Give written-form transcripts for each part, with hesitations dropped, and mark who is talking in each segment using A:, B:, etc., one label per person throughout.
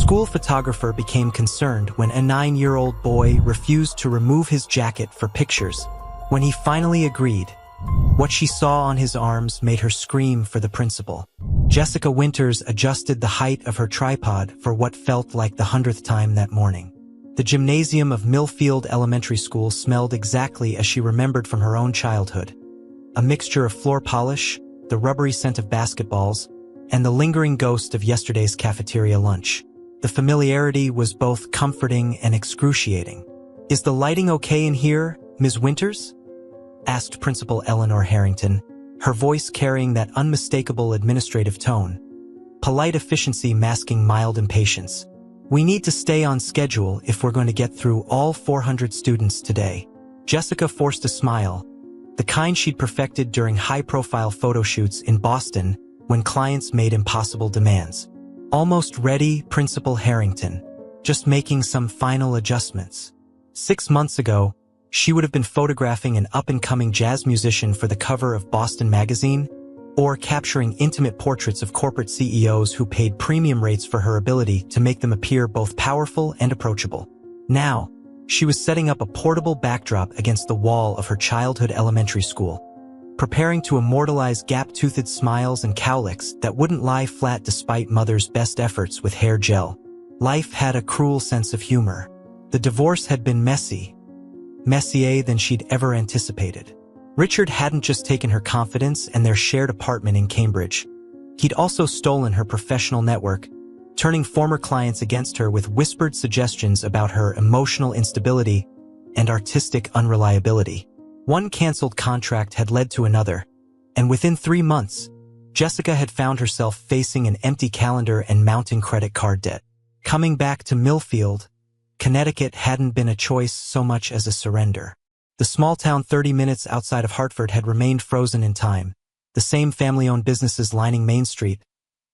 A: school photographer became concerned when a 9-year-old boy refused to remove his jacket for pictures. When he finally agreed, what she saw on his arms made her scream for the principal. Jessica Winters adjusted the height of her tripod for what felt like the 100th time that morning. The gymnasium of Millfield Elementary School smelled exactly as she remembered from her own childhood. A mixture of floor polish, the rubbery scent of basketballs, and the lingering ghost of yesterday's cafeteria lunch. The familiarity was both comforting and excruciating. "Is the lighting okay in here, Ms. Winters?" asked Principal Eleanor Harrington, her voice carrying that unmistakable administrative tone. Polite efficiency masking mild impatience. "We need to stay on schedule if we're going to get through all 400 students today." Jessica forced a smile, the kind she'd perfected during high-profile photo shoots in Boston when clients made impossible demands. "Almost ready, Principal Harrington. Just making some final adjustments." 6 months ago, she would have been photographing an up-and-coming jazz musician for the cover of Boston Magazine, or capturing intimate portraits of corporate CEOs who paid premium rates for her ability to make them appear both powerful and approachable. Now, she was setting up a portable backdrop against the wall of her childhood elementary school, preparing to immortalize gap-toothed smiles and cowlicks that wouldn't lie flat despite mother's best efforts with hair gel. Life had a cruel sense of humor. The divorce had been messier than she'd ever anticipated. Richard hadn't just taken her confidence and their shared apartment in Cambridge. He'd also stolen her professional network, turning former clients against her with whispered suggestions about her emotional instability and artistic unreliability. One canceled contract had led to another, and within 3 months, Jessica had found herself facing an empty calendar and mounting credit card debt. Coming back to Millfield, Connecticut hadn't been a choice so much as a surrender. The small town 30 minutes outside of Hartford had remained frozen in time. The same family-owned businesses lining Main Street,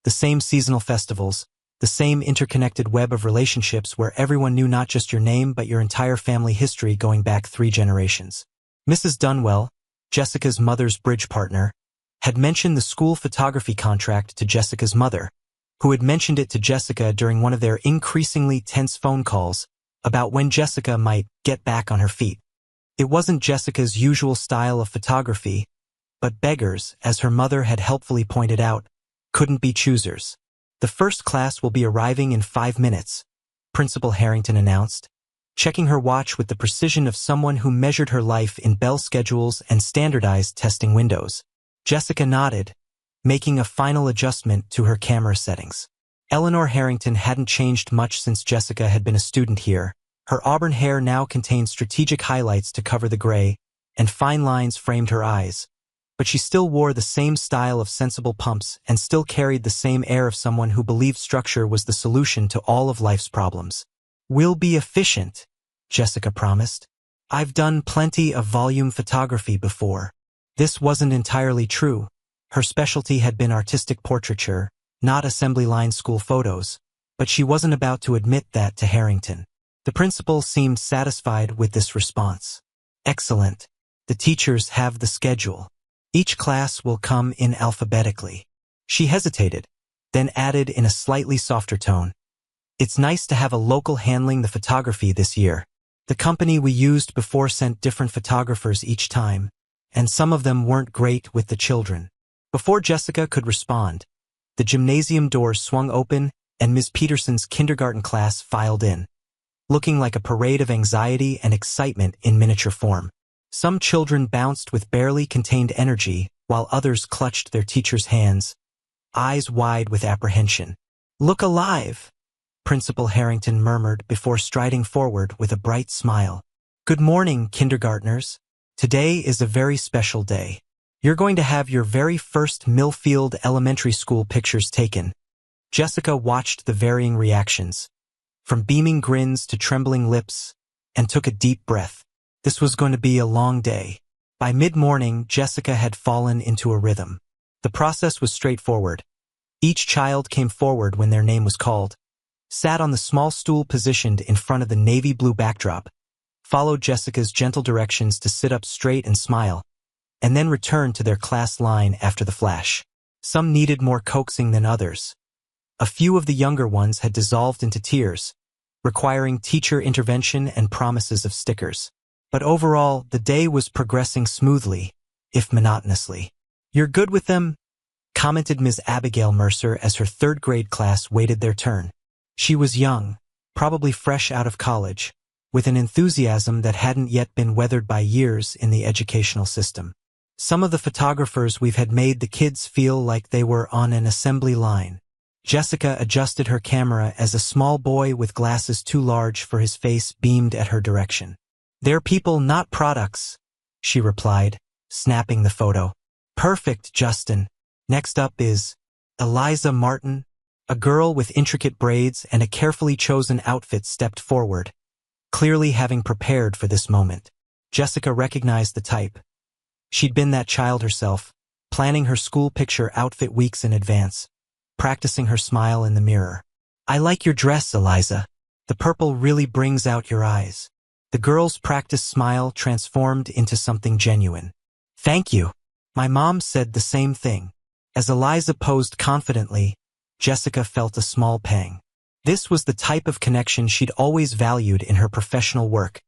A: the same seasonal festivals, the same interconnected web of relationships where everyone knew not just your name but your entire family history going back 3 generations. Mrs. Dunwell, Jessica's mother's bridge partner, had mentioned the school photography contract to Jessica's mother, who had mentioned it to Jessica during one of their increasingly tense phone calls about when Jessica might get back on her feet. It wasn't Jessica's usual style of photography, but beggars, as her mother had helpfully pointed out, couldn't be choosers. "The first class will be arriving in 5 minutes, Principal Harrington announced, checking her watch with the precision of someone who measured her life in bell schedules and standardized testing windows. Jessica nodded, making a final adjustment to her camera settings. Eleanor Harrington hadn't changed much since Jessica had been a student here. Her auburn hair now contained strategic highlights to cover the gray, and fine lines framed her eyes. But she still wore the same style of sensible pumps and still carried the same air of someone who believed structure was the solution to all of life's problems. "We'll be efficient," Jessica promised. "I've done plenty of volume photography before." This wasn't entirely true. Her specialty had been artistic portraiture, not assembly line school photos, but she wasn't about to admit that to Harrington. The principal seemed satisfied with this response. "Excellent. The teachers have the schedule. Each class will come in alphabetically." She hesitated, then added in a slightly softer tone, "It's nice to have a local handling the photography this year. The company we used before sent different photographers each time, and some of them weren't great with the children." Before Jessica could respond, the gymnasium doors swung open and Ms. Peterson's kindergarten class filed in, looking like a parade of anxiety and excitement in miniature form. Some children bounced with barely contained energy, while others clutched their teachers' hands, eyes wide with apprehension. "Look alive," Principal Harrington murmured before striding forward with a bright smile. "Good morning, kindergartners. Today is a very special day. You're going to have your very first Millfield Elementary School pictures taken." Jessica watched the varying reactions, from beaming grins to trembling lips, and took a deep breath. This was going to be a long day. By mid-morning, Jessica had fallen into a rhythm. The process was straightforward. Each child came forward when their name was called, sat on the small stool positioned in front of the navy blue backdrop, followed Jessica's gentle directions to sit up straight and smile, and then returned to their class line after the flash. Some needed more coaxing than others, A few of the younger ones had dissolved into tears, requiring teacher intervention and promises of stickers. But overall, the day was progressing smoothly, if monotonously. "You're good with them?" commented Ms. Abigail Mercer as her third-grade class waited their turn. She was young, probably fresh out of college, with an enthusiasm that hadn't yet been weathered by years in the educational system. "Some of the photographers we've had made the kids feel like they were on an assembly line." Jessica adjusted her camera as a small boy with glasses too large for his face beamed at her direction. "They're people, not products," she replied, snapping the photo. "Perfect, Justin. Next up is Eliza Martin." A girl with intricate braids and a carefully chosen outfit stepped forward, clearly having prepared for this moment. Jessica recognized the type. She'd been that child herself, planning her school picture outfit weeks in advance, practicing her smile in the mirror. "I like your dress, Eliza. The purple really brings out your eyes." The girl's practiced smile transformed into something genuine. "Thank you. My mom said the same thing." As Eliza posed confidently, Jessica felt a small pang. This was the type of connection she'd always valued in her professional work.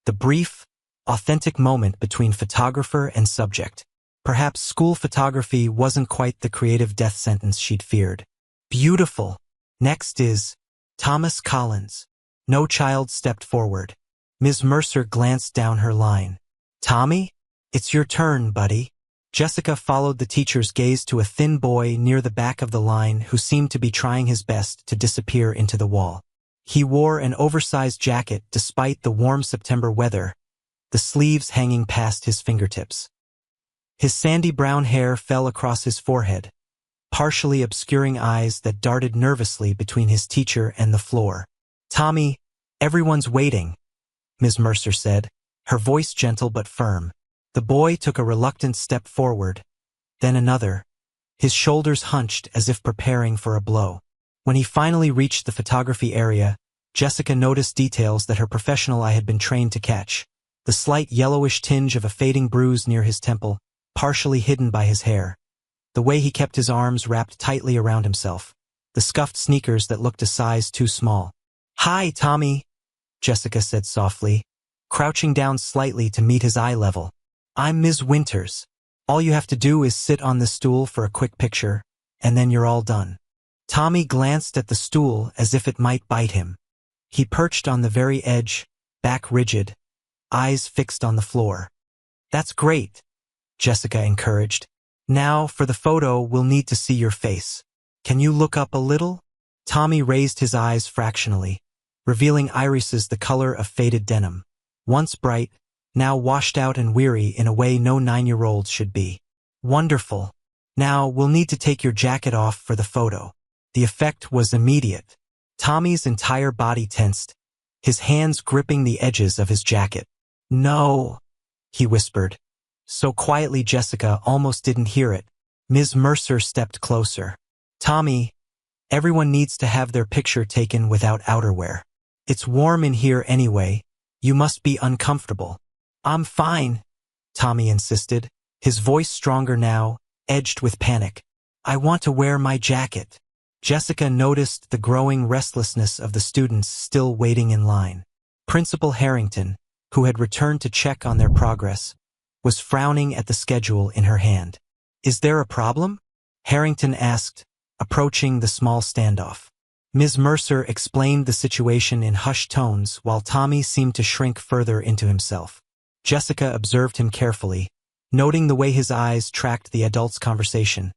A: The brief, authentic moment between photographer and subject. Perhaps school photography wasn't quite the creative death sentence she'd feared. "Beautiful. Next is Thomas Collins." No child stepped forward. Ms. Mercer glanced down her line. "Tommy, it's your turn, buddy." Jessica followed the teacher's gaze to a thin boy near the back of the line who seemed to be trying his best to disappear into the wall. He wore an oversized jacket despite the warm September weather, the sleeves hanging past his fingertips. His sandy brown hair fell across his forehead, partially obscuring eyes that darted nervously between his teacher and the floor. "Tommy, everyone's waiting," Ms. Mercer said, her voice gentle but firm. The boy took a reluctant step forward, then another, his shoulders hunched as if preparing for a blow. When he finally reached the photography area, Jessica noticed details that her professional eye had been trained to catch. The slight yellowish tinge of a fading bruise near his temple, partially hidden by his hair. The way he kept his arms wrapped tightly around himself. The scuffed sneakers that looked a size too small. "Hi, Tommy," Jessica said softly, crouching down slightly to meet his eye level. "I'm Ms. Winters. All you have to do is sit on this stool for a quick picture, and then you're all done." Tommy glanced at the stool as if it might bite him. He perched on the very edge, back rigid, eyes fixed on the floor. "That's great," Jessica encouraged. "Now, for the photo, we'll need to see your face. Can you look up a little?" Tommy raised his eyes fractionally, revealing irises the color of faded denim. Once bright, now washed out and weary in a way no 9-year-old should be. "Wonderful. Now, we'll need to take your jacket off for the photo." The effect was immediate. Tommy's entire body tensed, his hands gripping the edges of his jacket. "No," he whispered, so quietly Jessica almost didn't hear it. Ms. Mercer stepped closer. "Tommy, everyone needs to have their picture taken without outerwear. It's warm in here anyway. You must be uncomfortable." "I'm fine," Tommy insisted, his voice stronger now, edged with panic. "I want to wear my jacket." Jessica noticed the growing restlessness of the students still waiting in line. Principal Harrington, who had returned to check on their progress, was frowning at the schedule in her hand. "Is there a problem?" Harrington asked, approaching the small standoff. Ms. Mercer explained the situation in hushed tones while Tommy seemed to shrink further into himself. Jessica observed him carefully, noting the way his eyes tracked the adults' conversation,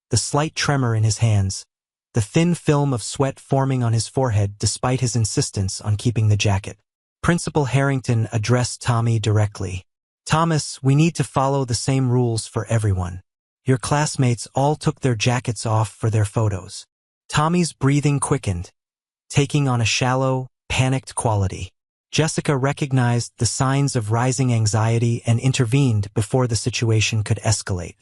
A: the slight tremor in his hands, the thin film of sweat forming on his forehead despite his insistence on keeping the jacket. Principal Harrington addressed Tommy directly. "Thomas, we need to follow the same rules for everyone. Your classmates all took their jackets off for their photos." Tommy's breathing quickened, taking on a shallow, panicked quality. Jessica recognized the signs of rising anxiety and intervened before the situation could escalate.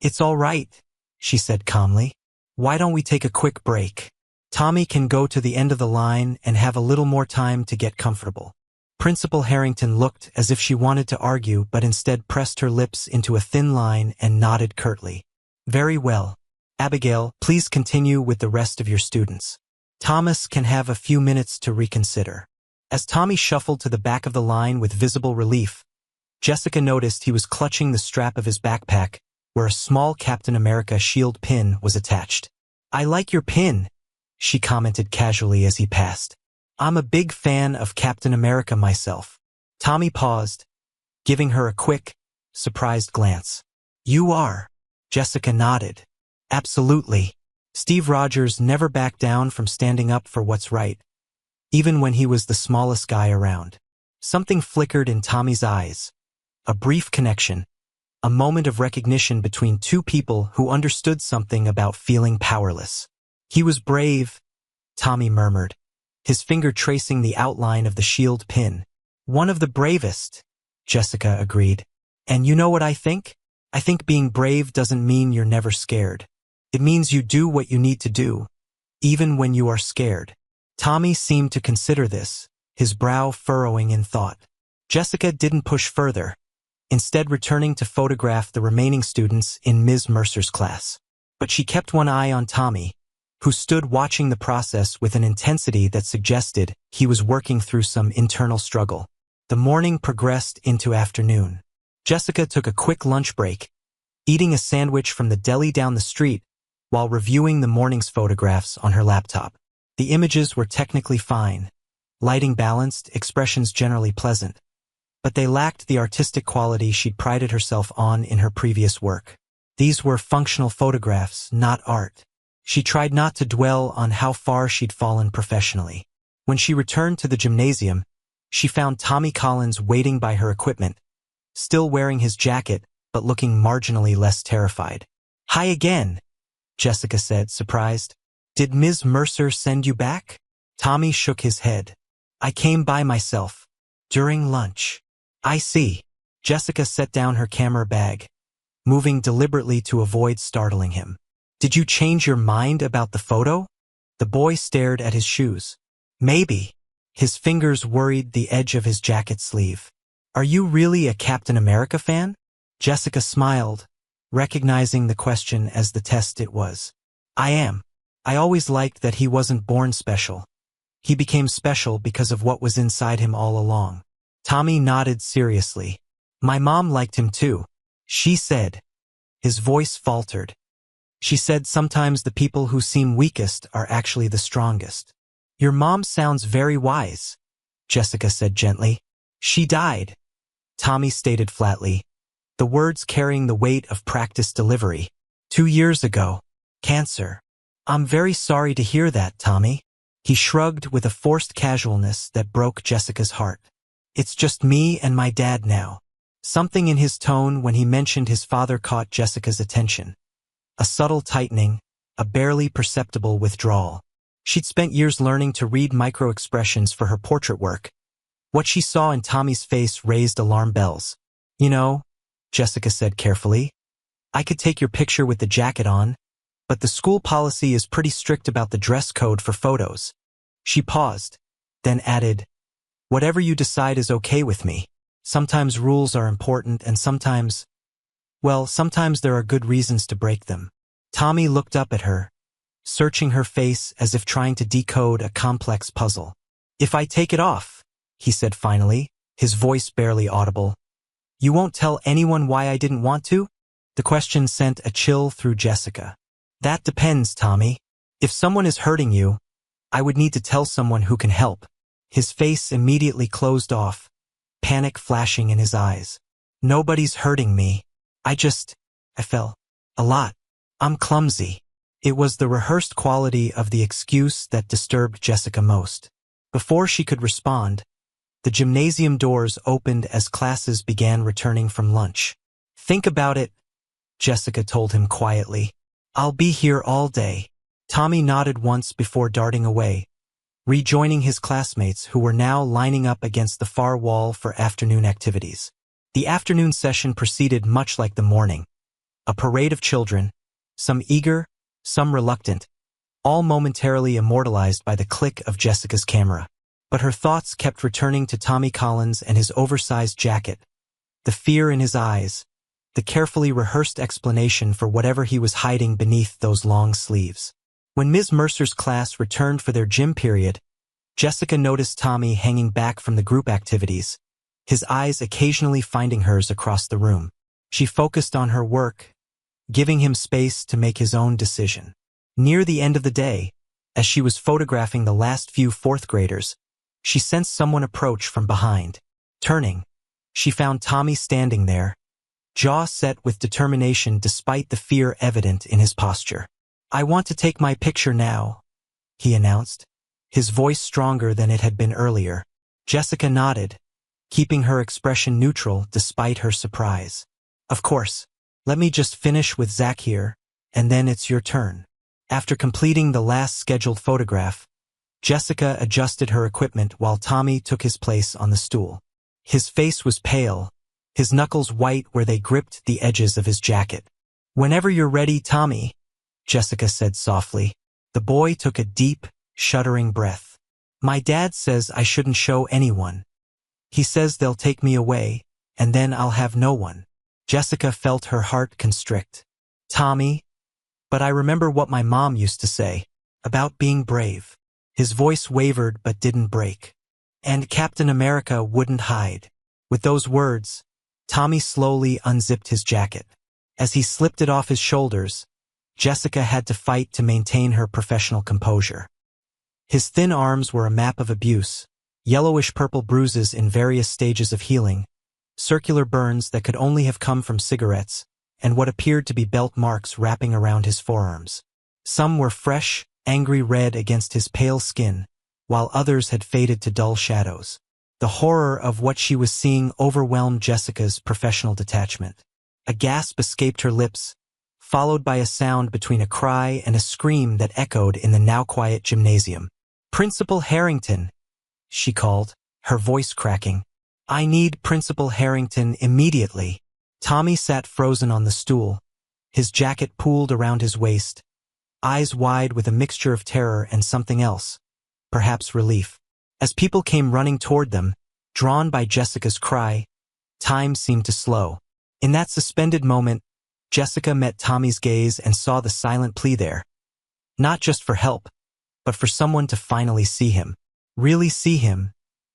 A: "It's all right," she said calmly. "Why don't we take a quick break? Tommy can go to the end of the line and have a little more time to get comfortable." Principal Harrington looked as if she wanted to argue but instead pressed her lips into a thin line and nodded curtly. "Very well. Abigail, please continue with the rest of your students. Thomas can have a few minutes to reconsider. As Tommy shuffled to the back of the line with visible relief, Jessica noticed he was clutching the strap of his backpack, where a small Captain America shield pin was attached. I like your pin, she commented casually as he passed. I'm a big fan of Captain America myself. Tommy paused, giving her a quick, surprised glance. You are? Jessica nodded. Absolutely. Steve Rogers never backed down from standing up for what's right, even when he was the smallest guy around. Something flickered in Tommy's eyes. A brief connection. A moment of recognition between two people who understood something about feeling powerless. He was brave, Tommy murmured, his finger tracing the outline of the shield pin. One of the bravest, Jessica agreed. And you know what I think? I think being brave doesn't mean you're never scared. It means you do what you need to do, even when you are scared. Tommy seemed to consider this, his brow furrowing in thought. Jessica didn't push further, instead returning to photograph the remaining students in Ms. Mercer's class. But she kept one eye on Tommy, who stood watching the process with an intensity that suggested he was working through some internal struggle. The morning progressed into afternoon. Jessica took a quick lunch break, eating a sandwich from the deli down the street while reviewing the morning's photographs on her laptop. The images were technically fine, lighting balanced, expressions generally pleasant, but they lacked the artistic quality she'd prided herself on in her previous work. These were functional photographs, not art. She tried not to dwell on how far she'd fallen professionally. When she returned to the gymnasium, she found Tommy Collins waiting by her equipment, still wearing his jacket but looking marginally less terrified. Hi again, Jessica said, surprised. Did Ms. Mercer send you back? Tommy shook his head. I came by myself. During lunch. I see. Jessica set down her camera bag, moving deliberately to avoid startling him. Did you change your mind about the photo? The boy stared at his shoes. Maybe. His fingers worried the edge of his jacket sleeve. Are you really a Captain America fan? Jessica smiled, recognizing the question as the test it was. I am. I always liked that he wasn't born special. He became special because of what was inside him all along. Tommy nodded seriously. My mom liked him too. She said. His voice faltered. She said sometimes the people who seem weakest are actually the strongest. Your mom sounds very wise, Jessica said gently. She died, Tommy stated flatly, the words carrying the weight of practiced delivery. 2 years ago. Cancer. I'm very sorry to hear that, Tommy. He shrugged with a forced casualness that broke Jessica's heart. It's just me and my dad now. Something in his tone when he mentioned his father caught Jessica's attention. A subtle tightening, a barely perceptible withdrawal. She'd spent years learning to read micro-expressions for her portrait work. What she saw in Tommy's face raised alarm bells. You know, Jessica said carefully, I could take your picture with the jacket on, but the school policy is pretty strict about the dress code for photos. She paused, then added, whatever you decide is okay with me. Sometimes rules are important and sometimes there are good reasons to break them. Tommy looked up at her, searching her face as if trying to decode a complex puzzle. If I take it off, he said finally, his voice barely audible. You won't tell anyone why I didn't want to? The question sent a chill through Jessica. That depends, Tommy. If someone is hurting you, I would need to tell someone who can help. His face immediately closed off, panic flashing in his eyes. Nobody's hurting me. I fell. A lot. I'm clumsy. It was the rehearsed quality of the excuse that disturbed Jessica most. Before she could respond, the gymnasium doors opened as classes began returning from lunch. Think about it, Jessica told him quietly. I'll be here all day. Tommy nodded once before darting away, rejoining his classmates who were now lining up against the far wall for afternoon activities. The afternoon session proceeded much like the morning. A parade of children, some eager, some reluctant, all momentarily immortalized by the click of Jessica's camera. But her thoughts kept returning to Tommy Collins and his oversized jacket, the fear in his eyes, the carefully rehearsed explanation for whatever he was hiding beneath those long sleeves. When Ms. Mercer's class returned for their gym period, Jessica noticed Tommy hanging back from the group activities, his eyes occasionally finding hers across the room. She focused on her work, giving him space to make his own decision. Near the end of the day, as she was photographing the last few fourth graders, she sensed someone approach from behind. Turning, she found Tommy standing there, jaw set with determination despite the fear evident in his posture. "I want to take my picture now," he announced, his voice stronger than it had been earlier. Jessica nodded, keeping her expression neutral despite her surprise. "Of course. Let me just finish with Zach here, and then it's your turn." After completing the last scheduled photograph, Jessica adjusted her equipment while Tommy took his place on the stool. His face was pale, his knuckles white where they gripped the edges of his jacket. "Whenever you're ready, Tommy," Jessica said softly. The boy took a deep, shuddering breath. "My dad says I shouldn't show anyone. He says they'll take me away, and then I'll have no one." Jessica felt her heart constrict. "Tommy, but I remember what my mom used to say about being brave." His voice wavered but didn't break. "And Captain America wouldn't hide." With those words, Tommy slowly unzipped his jacket. As he slipped it off his shoulders, Jessica had to fight to maintain her professional composure. His thin arms were a map of abuse, yellowish-purple bruises in various stages of healing, circular burns that could only have come from cigarettes, and what appeared to be belt marks wrapping around his forearms. Some were fresh, angry red against his pale skin, while others had faded to dull shadows. The horror of what she was seeing overwhelmed Jessica's professional detachment. A gasp escaped her lips, followed by a sound between a cry and a scream that echoed in the now-quiet gymnasium. "Principal Harrington," she called, her voice cracking. "I need Principal Harrington immediately." Tommy sat frozen on the stool, his jacket pooled around his waist, eyes wide with a mixture of terror and something else, perhaps relief. As people came running toward them, drawn by Jessica's cry, time seemed to slow. In that suspended moment, Jessica met Tommy's gaze and saw the silent plea there. Not just for help, but for someone to finally see him. Really see him,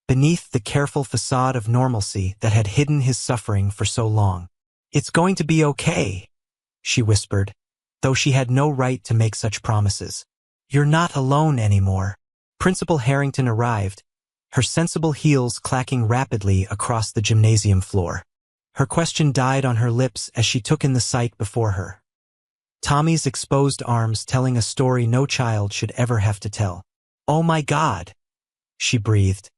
A: beneath the careful facade of normalcy that had hidden his suffering for so long. "It's going to be okay," she whispered, though she had no right to make such promises. "You're not alone anymore." Principal Harrington arrived, her sensible heels clacking rapidly across the gymnasium floor. Her question died on her lips as she took in the sight before her. Tommy's exposed arms telling a story no child should ever have to tell. "Oh my God," she breathed,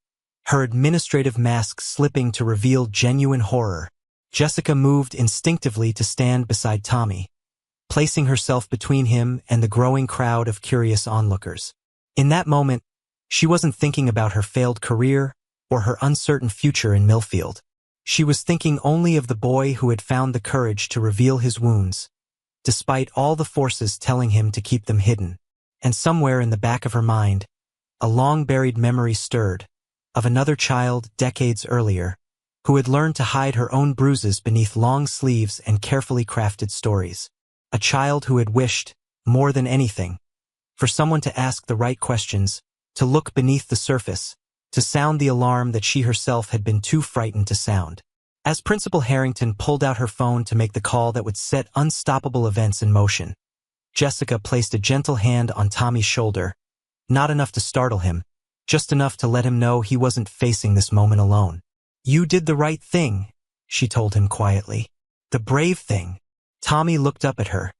A: her administrative mask slipping to reveal genuine horror. Jessica moved instinctively to stand beside Tommy, placing herself between him and the growing crowd of curious onlookers. In that moment, she wasn't thinking about her failed career or her uncertain future in Millfield. She was thinking only of the boy who had found the courage to reveal his wounds, despite all the forces telling him to keep them hidden. And somewhere in the back of her mind, a long-buried memory stirred, of another child decades earlier, who had learned to hide her own bruises beneath long sleeves and carefully crafted stories. A child who had wished, more than anything, for someone to ask the right questions, to look beneath the surface, to sound the alarm that she herself had been too frightened to sound. As Principal Harrington pulled out her phone to make the call that would set unstoppable events in motion, Jessica placed a gentle hand on Tommy's shoulder, not enough to startle him, just enough to let him know he wasn't facing this moment alone. "You did the right thing," she told him quietly. "The brave thing." Tommy looked up at her,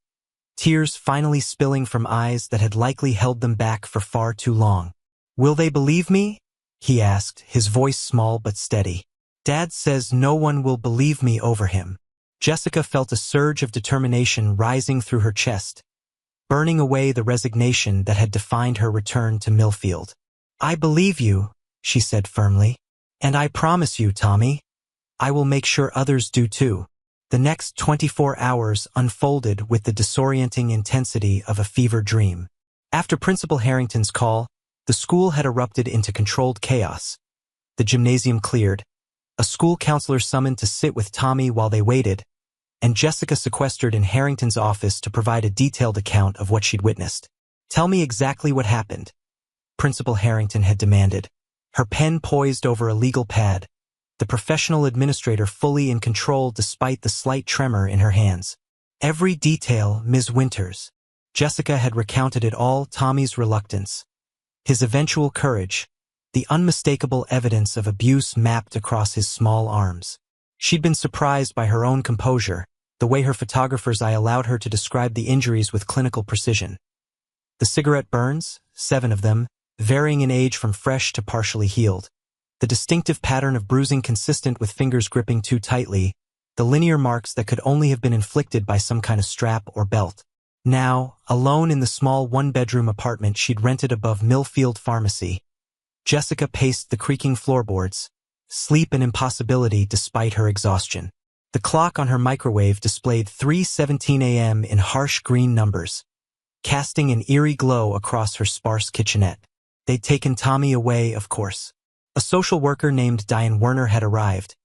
A: tears finally spilling from eyes that had likely held them back for far too long. "Will they believe me?" he asked, his voice small but steady. "Dad says no one will believe me over him." Jessica felt a surge of determination rising through her chest, burning away the resignation that had defined her return to Millfield. "I believe you," she said firmly. "And I promise you, Tommy, I will make sure others do too." The next 24 hours unfolded with the disorienting intensity of a fever dream. After Principal Harrington's call, the school had erupted into controlled chaos. The gymnasium cleared, a school counselor summoned to sit with Tommy while they waited, and Jessica sequestered in Harrington's office to provide a detailed account of what she'd witnessed. "Tell me exactly what happened," Principal Harrington had demanded, her pen poised over a legal pad, the professional administrator fully in control despite the slight tremor in her hands. "Every detail, Ms. Winters." Jessica had recounted it all, Tommy's reluctance, his eventual courage, the unmistakable evidence of abuse mapped across his small arms. She'd been surprised by her own composure, the way her photographer's eye allowed her to describe the injuries with clinical precision. The cigarette burns, 7 of them, varying in age from fresh to partially healed. The distinctive pattern of bruising consistent with fingers gripping too tightly, the linear marks that could only have been inflicted by some kind of strap or belt. Now, alone in the small one-bedroom apartment she'd rented above Millfield Pharmacy, Jessica paced the creaking floorboards, sleep an impossibility despite her exhaustion. The clock on her microwave displayed 3:17 a.m. in harsh green numbers, casting an eerie glow across her sparse kitchenette. They'd taken Tommy away, of course. A social worker named Diane Werner had arrived,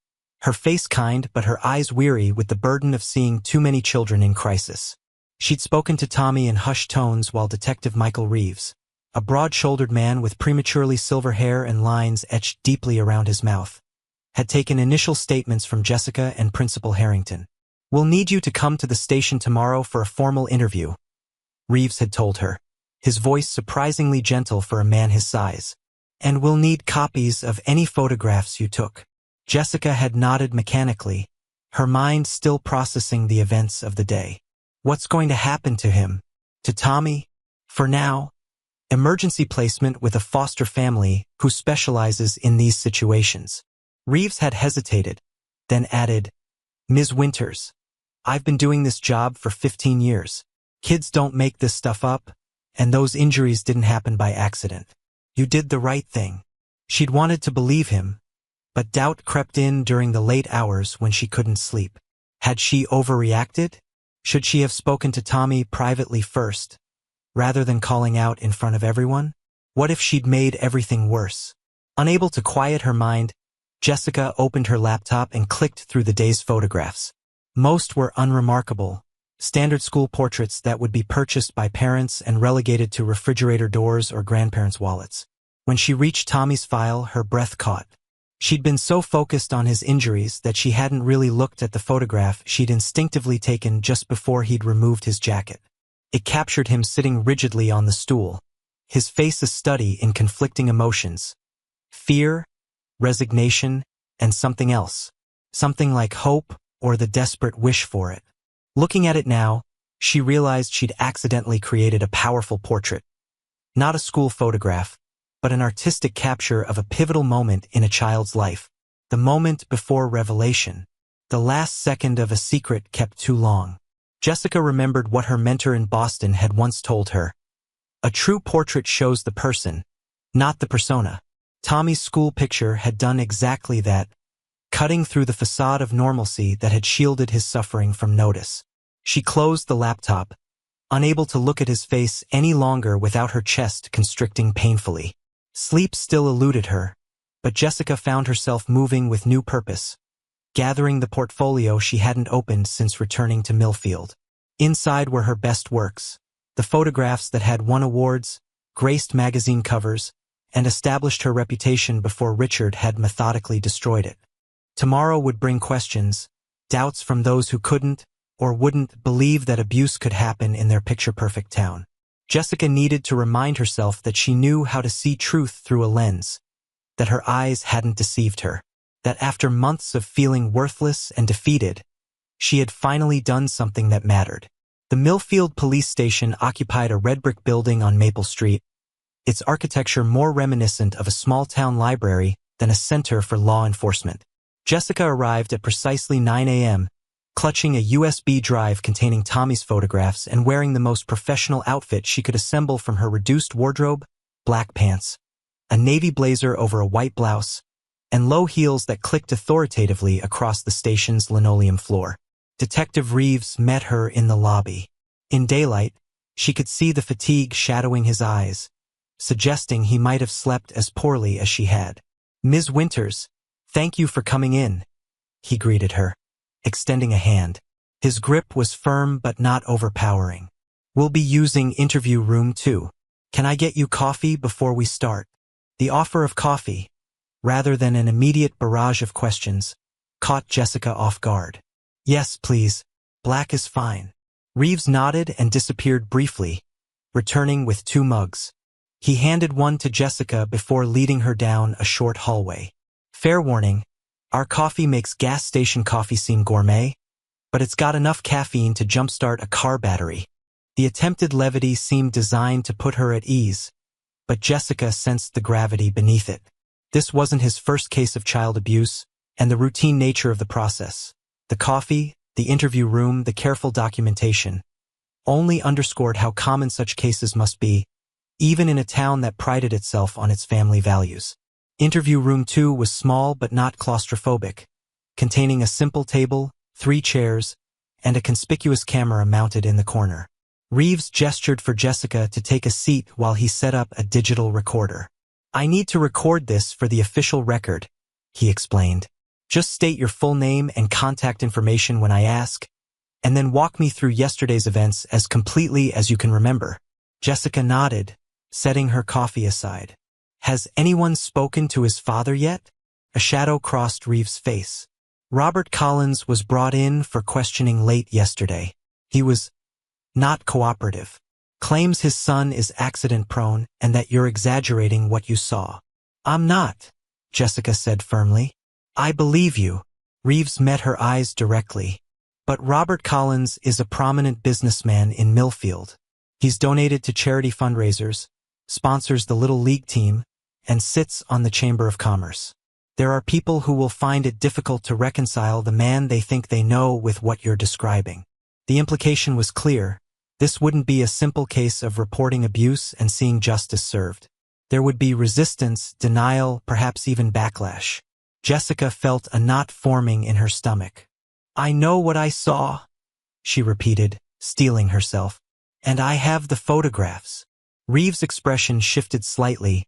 A: her face kind but her eyes weary with the burden of seeing too many children in crisis. She'd spoken to Tommy in hushed tones while Detective Michael Reeves, a broad-shouldered man with prematurely silver hair and lines etched deeply around his mouth, had taken initial statements from Jessica and Principal Harrington. "We'll need you to come to the station tomorrow for a formal interview," Reeves had told her, his voice surprisingly gentle for a man his size. "And we'll need copies of any photographs you took." Jessica had nodded mechanically, her mind still processing the events of the day. What's going to happen to him? To Tommy? For now, emergency placement with a foster family who specializes in these situations. Reeves had hesitated, then added, "Ms. Winters, I've been doing this job for 15 years. Kids don't make this stuff up, and those injuries didn't happen by accident. You did the right thing." She'd wanted to believe him, but doubt crept in during the late hours when she couldn't sleep. Had she overreacted? Should she have spoken to Tommy privately first, rather than calling out in front of everyone? What if she'd made everything worse? Unable to quiet her mind, Jessica opened her laptop and clicked through the day's photographs. Most were unremarkable, standard school portraits that would be purchased by parents and relegated to refrigerator doors or grandparents' wallets. When she reached Tommy's file, her breath caught. She'd been so focused on his injuries that she hadn't really looked at the photograph she'd instinctively taken just before he'd removed his jacket. It captured him sitting rigidly on the stool, his face a study in conflicting emotions: fear, resignation, and something else. Something like hope or the desperate wish for it. Looking at it now, she realized she'd accidentally created a powerful portrait. Not a school photograph, but an artistic capture of a pivotal moment in a child's life. The moment before revelation. The last second of a secret kept too long. Jessica remembered what her mentor in Boston had once told her. A true portrait shows the person, not the persona. Tommy's school picture had done exactly that, cutting through the facade of normalcy that had shielded his suffering from notice. She closed the laptop, unable to look at his face any longer without her chest constricting painfully. Sleep still eluded her, but Jessica found herself moving with new purpose, gathering the portfolio she hadn't opened since returning to Millfield. Inside were her best works, the photographs that had won awards, graced magazine covers, and established her reputation before Richard had methodically destroyed it. Tomorrow would bring questions, doubts from those who couldn't or wouldn't believe that abuse could happen in their picture-perfect town. Jessica needed to remind herself that she knew how to see truth through a lens, that her eyes hadn't deceived her, that after months of feeling worthless and defeated, she had finally done something that mattered. The Millfield police station occupied a red brick building on Maple Street, its architecture more reminiscent of a small-town library than a center for law enforcement. Jessica arrived at precisely 9 a.m., clutching a USB drive containing Tommy's photographs and wearing the most professional outfit she could assemble from her reduced wardrobe: black pants, a navy blazer over a white blouse, and low heels that clicked authoritatively across the station's linoleum floor. Detective Reeves met her in the lobby. In daylight, she could see the fatigue shadowing his eyes, suggesting he might have slept as poorly as she had. "Ms. Winters, thank you for coming in," he greeted her, extending a hand. His grip was firm but not overpowering. "We'll be using interview room 2. Can I get you coffee before we start?" The offer of coffee, rather than an immediate barrage of questions, caught Jessica off guard. "Yes, please. Black is fine." Reeves nodded and disappeared briefly, returning with 2 mugs. He handed one to Jessica before leading her down a short hallway. "Fair warning, our coffee makes gas station coffee seem gourmet, but it's got enough caffeine to jumpstart a car battery." The attempted levity seemed designed to put her at ease, but Jessica sensed the gravity beneath it. This wasn't his first case of child abuse, and the routine nature of the process, the coffee, the interview room, the careful documentation, only underscored how common such cases must be, even in a town that prided itself on its family values. Interview room 2 was small but not claustrophobic, containing a simple table, 3 chairs, and a conspicuous camera mounted in the corner. Reeves gestured for Jessica to take a seat while he set up a digital recorder. "I need to record this for the official record," he explained. "Just state your full name and contact information when I ask, and then walk me through yesterday's events as completely as you can remember." Jessica nodded, setting her coffee aside. "Has anyone spoken to his father yet?" A shadow crossed Reeves' face. "Robert Collins was brought in for questioning late yesterday. He was not cooperative. Claims his son is accident-prone and that you're exaggerating what you saw." "I'm not," Jessica said firmly. "I believe you." Reeves met her eyes directly. "But Robert Collins is a prominent businessman in Millfield. He's donated to charity fundraisers, sponsors the Little League team, and sits on the Chamber of Commerce. There are people who will find it difficult to reconcile the man they think they know with what you're describing." The implication was clear. This wouldn't be a simple case of reporting abuse and seeing justice served. There would be resistance, denial, perhaps even backlash. Jessica felt a knot forming in her stomach. "I know what I saw," she repeated, steeling herself. "And I have the photographs." Reeves' expression shifted slightly,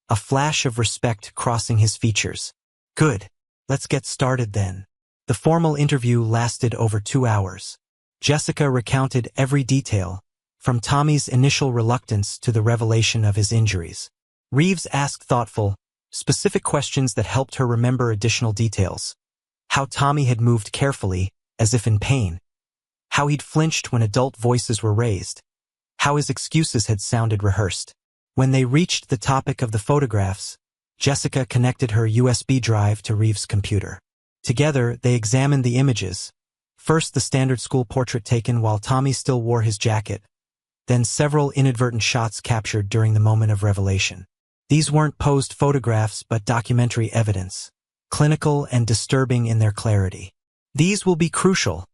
A: a flash of respect crossing his features. "Good. Let's get started then." The formal interview lasted over 2 hours. Jessica recounted every detail, from Tommy's initial reluctance to the revelation of his injuries. Reeves asked thoughtful, specific questions that helped her remember additional details. How Tommy had moved carefully, as if in pain. How he'd flinched when adult voices were raised. How his excuses had sounded rehearsed. When they reached the topic of the photographs, Jessica connected her USB drive to Reeves' computer. Together, they examined the images. First, the standard school portrait taken while Tommy still wore his jacket, then several inadvertent shots captured during the moment of revelation. These weren't posed photographs but documentary evidence, clinical and disturbing in their clarity. "These will be crucial,"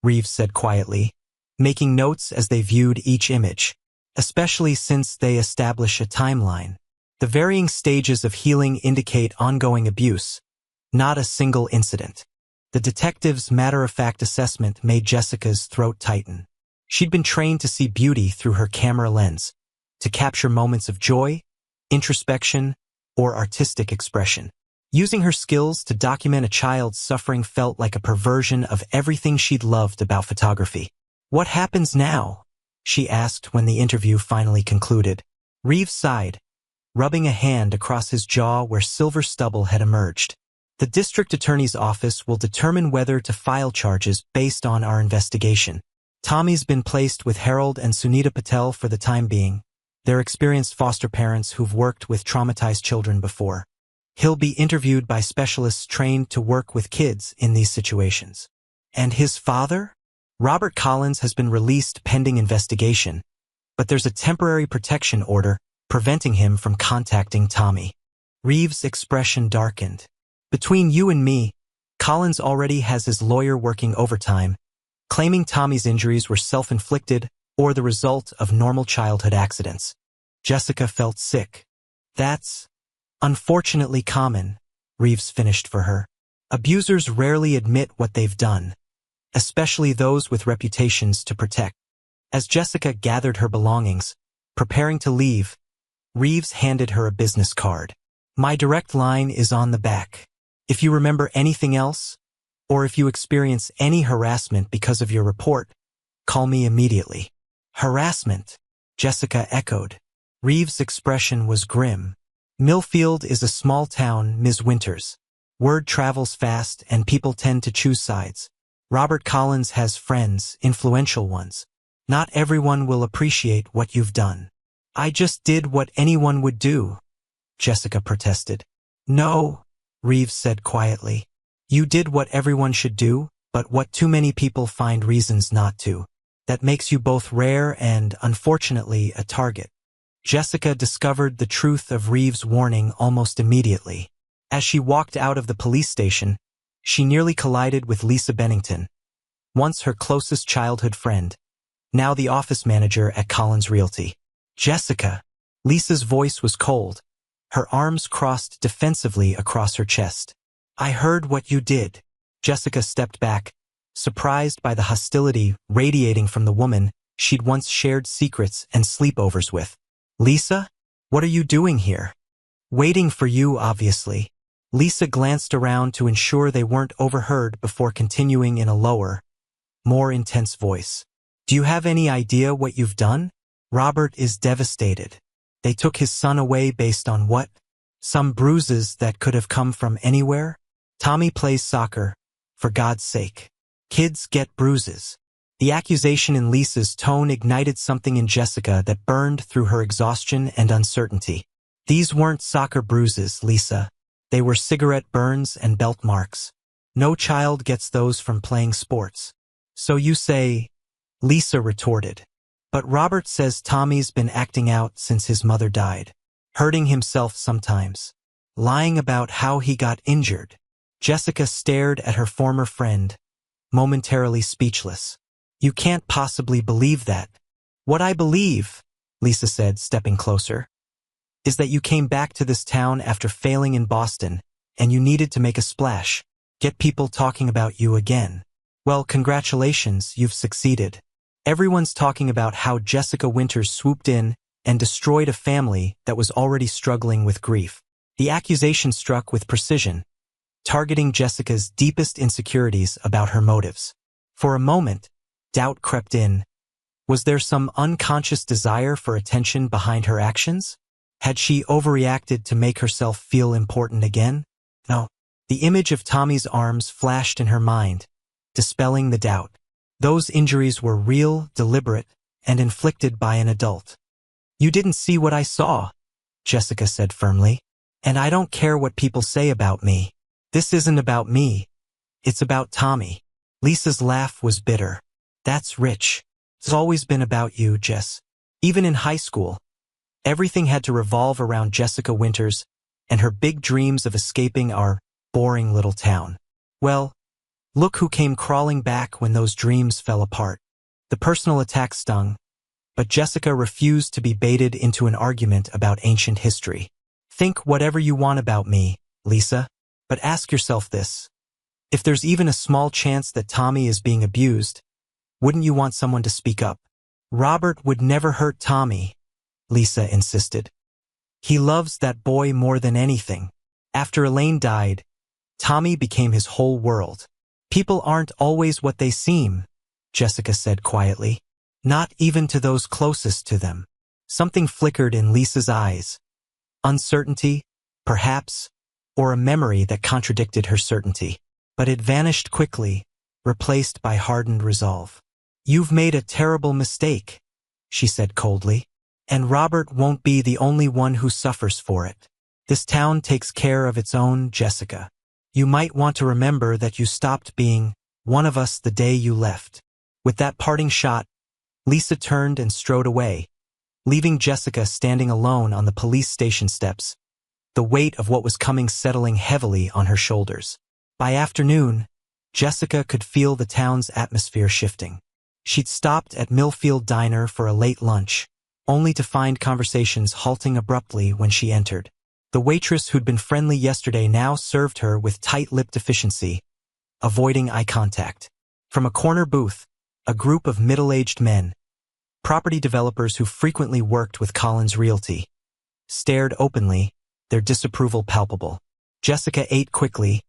A: Reeves said quietly, making notes as they viewed each image, especially since they establish a timeline. The varying stages of healing indicate ongoing abuse, not a single incident. The detective's matter-of-fact assessment made Jessica's throat tighten. She'd been trained to see beauty through her camera lens, to capture moments of joy, introspection, or artistic expression. Using her skills to document a child's suffering felt like a perversion of everything she'd loved about photography. "What happens now?" she asked when the interview finally concluded. Reeves sighed, rubbing a hand across his jaw where silver stubble had emerged. "The district attorney's office will determine whether to file charges based on our investigation. Tommy's been placed with Harold and Sunita Patel for the time being. They're experienced foster parents who've worked with traumatized children before. He'll be interviewed by specialists trained to work with kids in these situations." "And his father?" "Robert Collins has been released pending investigation, but there's a temporary protection order preventing him from contacting Tommy." Reeves' expression darkened. "Between you and me, Collins already has his lawyer working overtime, claiming Tommy's injuries were self-inflicted or the result of normal childhood accidents." Jessica felt sick. "That's unfortunately common," Reeves finished for her. "Abusers rarely admit what they've done, especially those with reputations to protect." As Jessica gathered her belongings, preparing to leave, Reeves handed her a business card. "My direct line is on the back. If you remember anything else, Or if you experience any harassment because of your report, call me immediately. Harassment, Jessica echoed. Reeves' expression was grim. Millfield is a small town, Ms. Winters. Word travels fast and people tend to choose sides. Robert Collins has friends, influential ones. Not everyone will appreciate what you've done. I just did what anyone would do, Jessica protested. No, Reeves said quietly. You did what everyone should do, but what too many people find reasons not to. That makes you both rare and, unfortunately, a target. Jessica discovered the truth of Reeves' warning almost immediately. As she walked out of the police station, she nearly collided with Lisa Bennington, once her closest childhood friend, now the office manager at Collins Realty. Jessica. Lisa's voice was cold. Her arms crossed defensively across her chest. I heard what you did. Jessica stepped back, surprised by the hostility radiating from the woman she'd once shared secrets and sleepovers with. Lisa? What are you doing here? Waiting for you, obviously. Lisa glanced around to ensure they weren't overheard before continuing in a lower, more intense voice. Do you have any idea what you've done? Robert is devastated. They took his son away based on what? Some bruises that could have come from anywhere? Tommy plays soccer, for God's sake. Kids get bruises. The accusation in Lisa's tone ignited something in Jessica that burned through her exhaustion and uncertainty. These weren't soccer bruises, Lisa. They were cigarette burns and belt marks. No child gets those from playing sports. So you say, Lisa retorted. But Robert says Tommy's been acting out since his mother died, hurting himself sometimes, lying about how he got injured. Jessica stared at her former friend, momentarily speechless. You can't possibly believe that. What I believe, Lisa said, stepping closer, is that you came back to this town after failing in Boston, and you needed to make a splash, get people talking about you again. Well, congratulations, you've succeeded. Everyone's talking about how Jessica Winters swooped in and destroyed a family that was already struggling with grief. The accusation struck with precision, targeting Jessica's deepest insecurities about her motives. For a moment, doubt crept in. Was there some unconscious desire for attention behind her actions? Had she overreacted to make herself feel important again? No. The image of Tommy's arms flashed in her mind, dispelling the doubt. Those injuries were real, deliberate, and inflicted by an adult. You didn't see what I saw, Jessica said firmly. And I don't care what people say about me. This isn't about me. It's about Tommy. Lisa's laugh was bitter. That's rich. It's always been about you, Jess. Even in high school, everything had to revolve around Jessica Winters and her big dreams of escaping our boring little town. Well, look who came crawling back when those dreams fell apart. The personal attack stung, but Jessica refused to be baited into an argument about ancient history. Think whatever you want about me, Lisa, but ask yourself this. If there's even a small chance that Tommy is being abused, wouldn't you want someone to speak up? Robert would never hurt Tommy, Lisa insisted. He loves that boy more than anything. After Elaine died, Tommy became his whole world. People aren't always what they seem, Jessica said quietly. Not even to those closest to them. Something flickered in Lisa's eyes. Uncertainty, perhaps, or a memory that contradicted her certainty. But it vanished quickly, replaced by hardened resolve. You've made a terrible mistake, she said coldly. And Robert won't be the only one who suffers for it. This town takes care of its own, Jessica. You might want to remember that you stopped being one of us the day you left. With that parting shot, Lisa turned and strode away, leaving Jessica standing alone on the police station steps, the weight of what was coming settling heavily on her shoulders. By afternoon, Jessica could feel the town's atmosphere shifting. She'd stopped at Millfield Diner for a late lunch, only to find conversations halting abruptly when she entered. The waitress who'd been friendly yesterday now served her with tight-lipped efficiency, avoiding eye contact. From a corner booth, a group of middle-aged men, property developers who frequently worked with Collins Realty, stared openly, their disapproval palpable. Jessica ate quickly,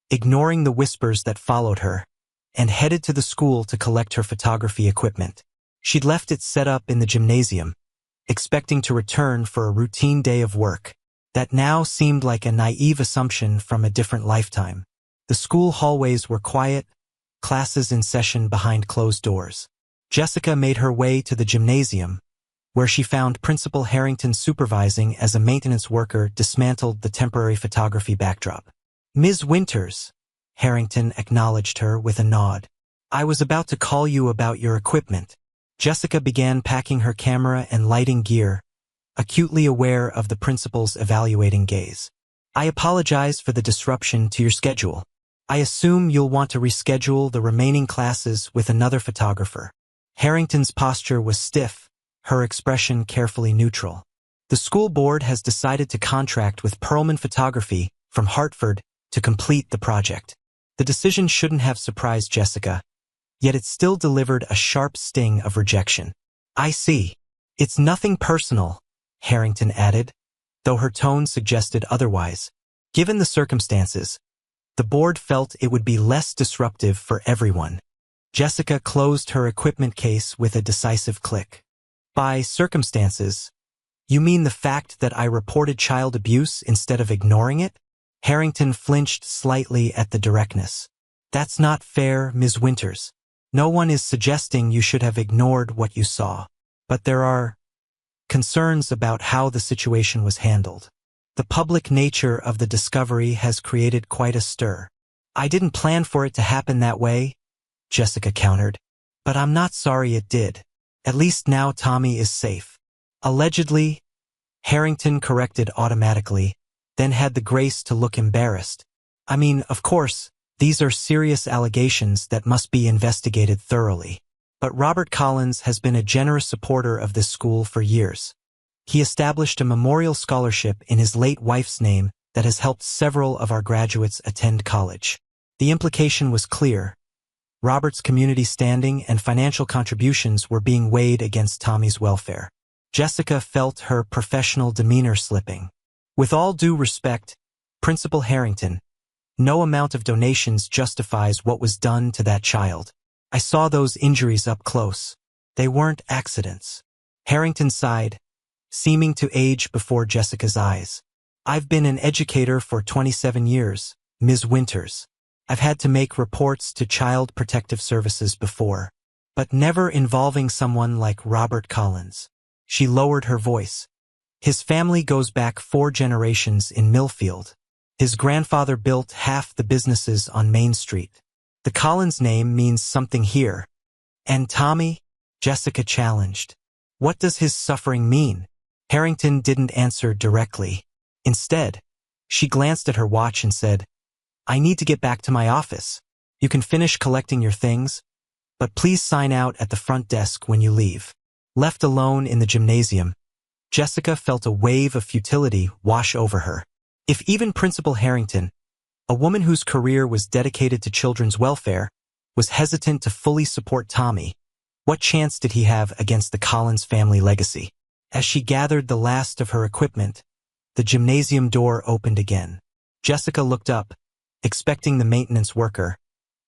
A: ignoring the whispers that followed her, and headed to the school to collect her photography equipment. She'd left it set up in the gymnasium, expecting to return for a routine day of work. That now seemed like a naive assumption from a different lifetime. The school hallways were quiet, classes in session behind closed doors. Jessica made her way to the gymnasium, where she found Principal Harrington supervising as a maintenance worker dismantled the temporary photography backdrop. "Ms. Winters," Harrington acknowledged her with a nod. "I was about to call you about your equipment." Jessica began packing her camera and lighting gear, acutely aware of the principal's evaluating gaze. "I apologize for the disruption to your schedule. I assume you'll want to reschedule the remaining classes with another photographer." Harrington's posture was stiff, her expression carefully neutral. "The school board has decided to contract with Perlman Photography from Hartford to complete the project." The decision shouldn't have surprised Jessica, yet it still delivered a sharp sting of rejection. "I see. It's nothing personal," Harrington added, though her tone suggested otherwise. Given the circumstances, the board felt it would be less disruptive for everyone. Jessica closed her equipment case with a decisive click. "By circumstances, you mean the fact that I reported child abuse instead of ignoring it?" Harrington flinched slightly at the directness. "That's not fair, Ms. Winters. No one is suggesting you should have ignored what you saw. But there are concerns about how the situation was handled. The public nature of the discovery has created quite a stir." "I didn't plan for it to happen that way," Jessica countered. "But I'm not sorry it did. At least now Tommy is safe." "Allegedly," Harrington corrected automatically, then had the grace to look embarrassed. "I mean, of course, these are serious allegations that must be investigated thoroughly. But Robert Collins has been a generous supporter of this school for years. He established a memorial scholarship in his late wife's name that has helped several of our graduates attend college." The implication was clear. Robert's community standing and financial contributions were being weighed against Tommy's welfare. Jessica felt her professional demeanor slipping. "With all due respect, Principal Harrington, no amount of donations justifies what was done to that child. I saw those injuries up close. They weren't accidents." Harrington sighed, seeming to age before Jessica's eyes. "I've been an educator for 27 years, Ms. Winters. I've had to make reports to Child Protective Services before, but never involving someone like Robert Collins." She lowered her voice. "His family goes back 4 generations in Millfield. His grandfather built half the businesses on Main Street. The Collins name means something here." "And Tommy?" Jessica challenged. "What does his suffering mean?" Harrington didn't answer directly. Instead, she glanced at her watch and said, "I need to get back to my office. You can finish collecting your things, but please sign out at the front desk when you leave." Left alone in the gymnasium, Jessica felt a wave of futility wash over her. If even Principal Harrington, a woman whose career was dedicated to children's welfare, was hesitant to fully support Tommy, what chance did he have against the Collins family legacy? As she gathered the last of her equipment, the gymnasium door opened again. Jessica looked up, expecting the maintenance worker,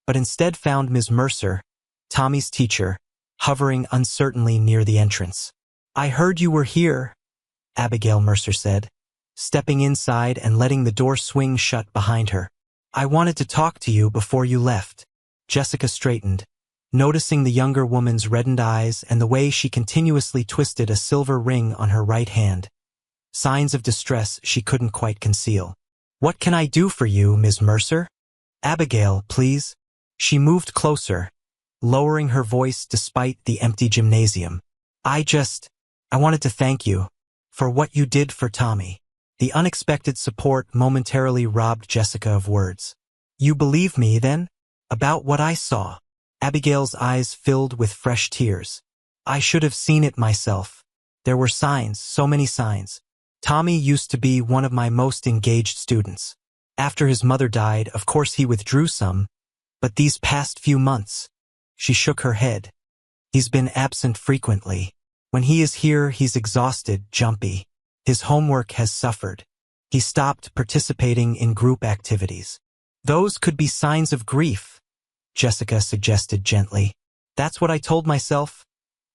A: but instead found Ms. Mercer, Tommy's teacher, hovering uncertainly near the entrance. "I heard you were here," Abigail Mercer said, stepping inside and letting the door swing shut behind her. "I wanted to talk to you before you left." Jessica straightened, noticing the younger woman's reddened eyes and the way she continuously twisted a silver ring on her right hand, signs of distress she couldn't quite conceal. "What can I do for you, Ms. Mercer?" "Abigail, please." She moved closer, lowering her voice despite the empty gymnasium. I wanted to thank you for what you did for Tommy." The unexpected support momentarily robbed Jessica of words. "You believe me, then? About what I saw?" Abigail's eyes filled with fresh tears. "I should have seen it myself. There were signs, so many signs. Tommy used to be one of my most engaged students. After his mother died, of course he withdrew some, but these past few months," she shook her head, "he's been absent frequently. When he is here, he's exhausted, jumpy. His homework has suffered. He stopped participating in group activities. Those could be signs of grief, Jessica suggested gently. That's what I told myself,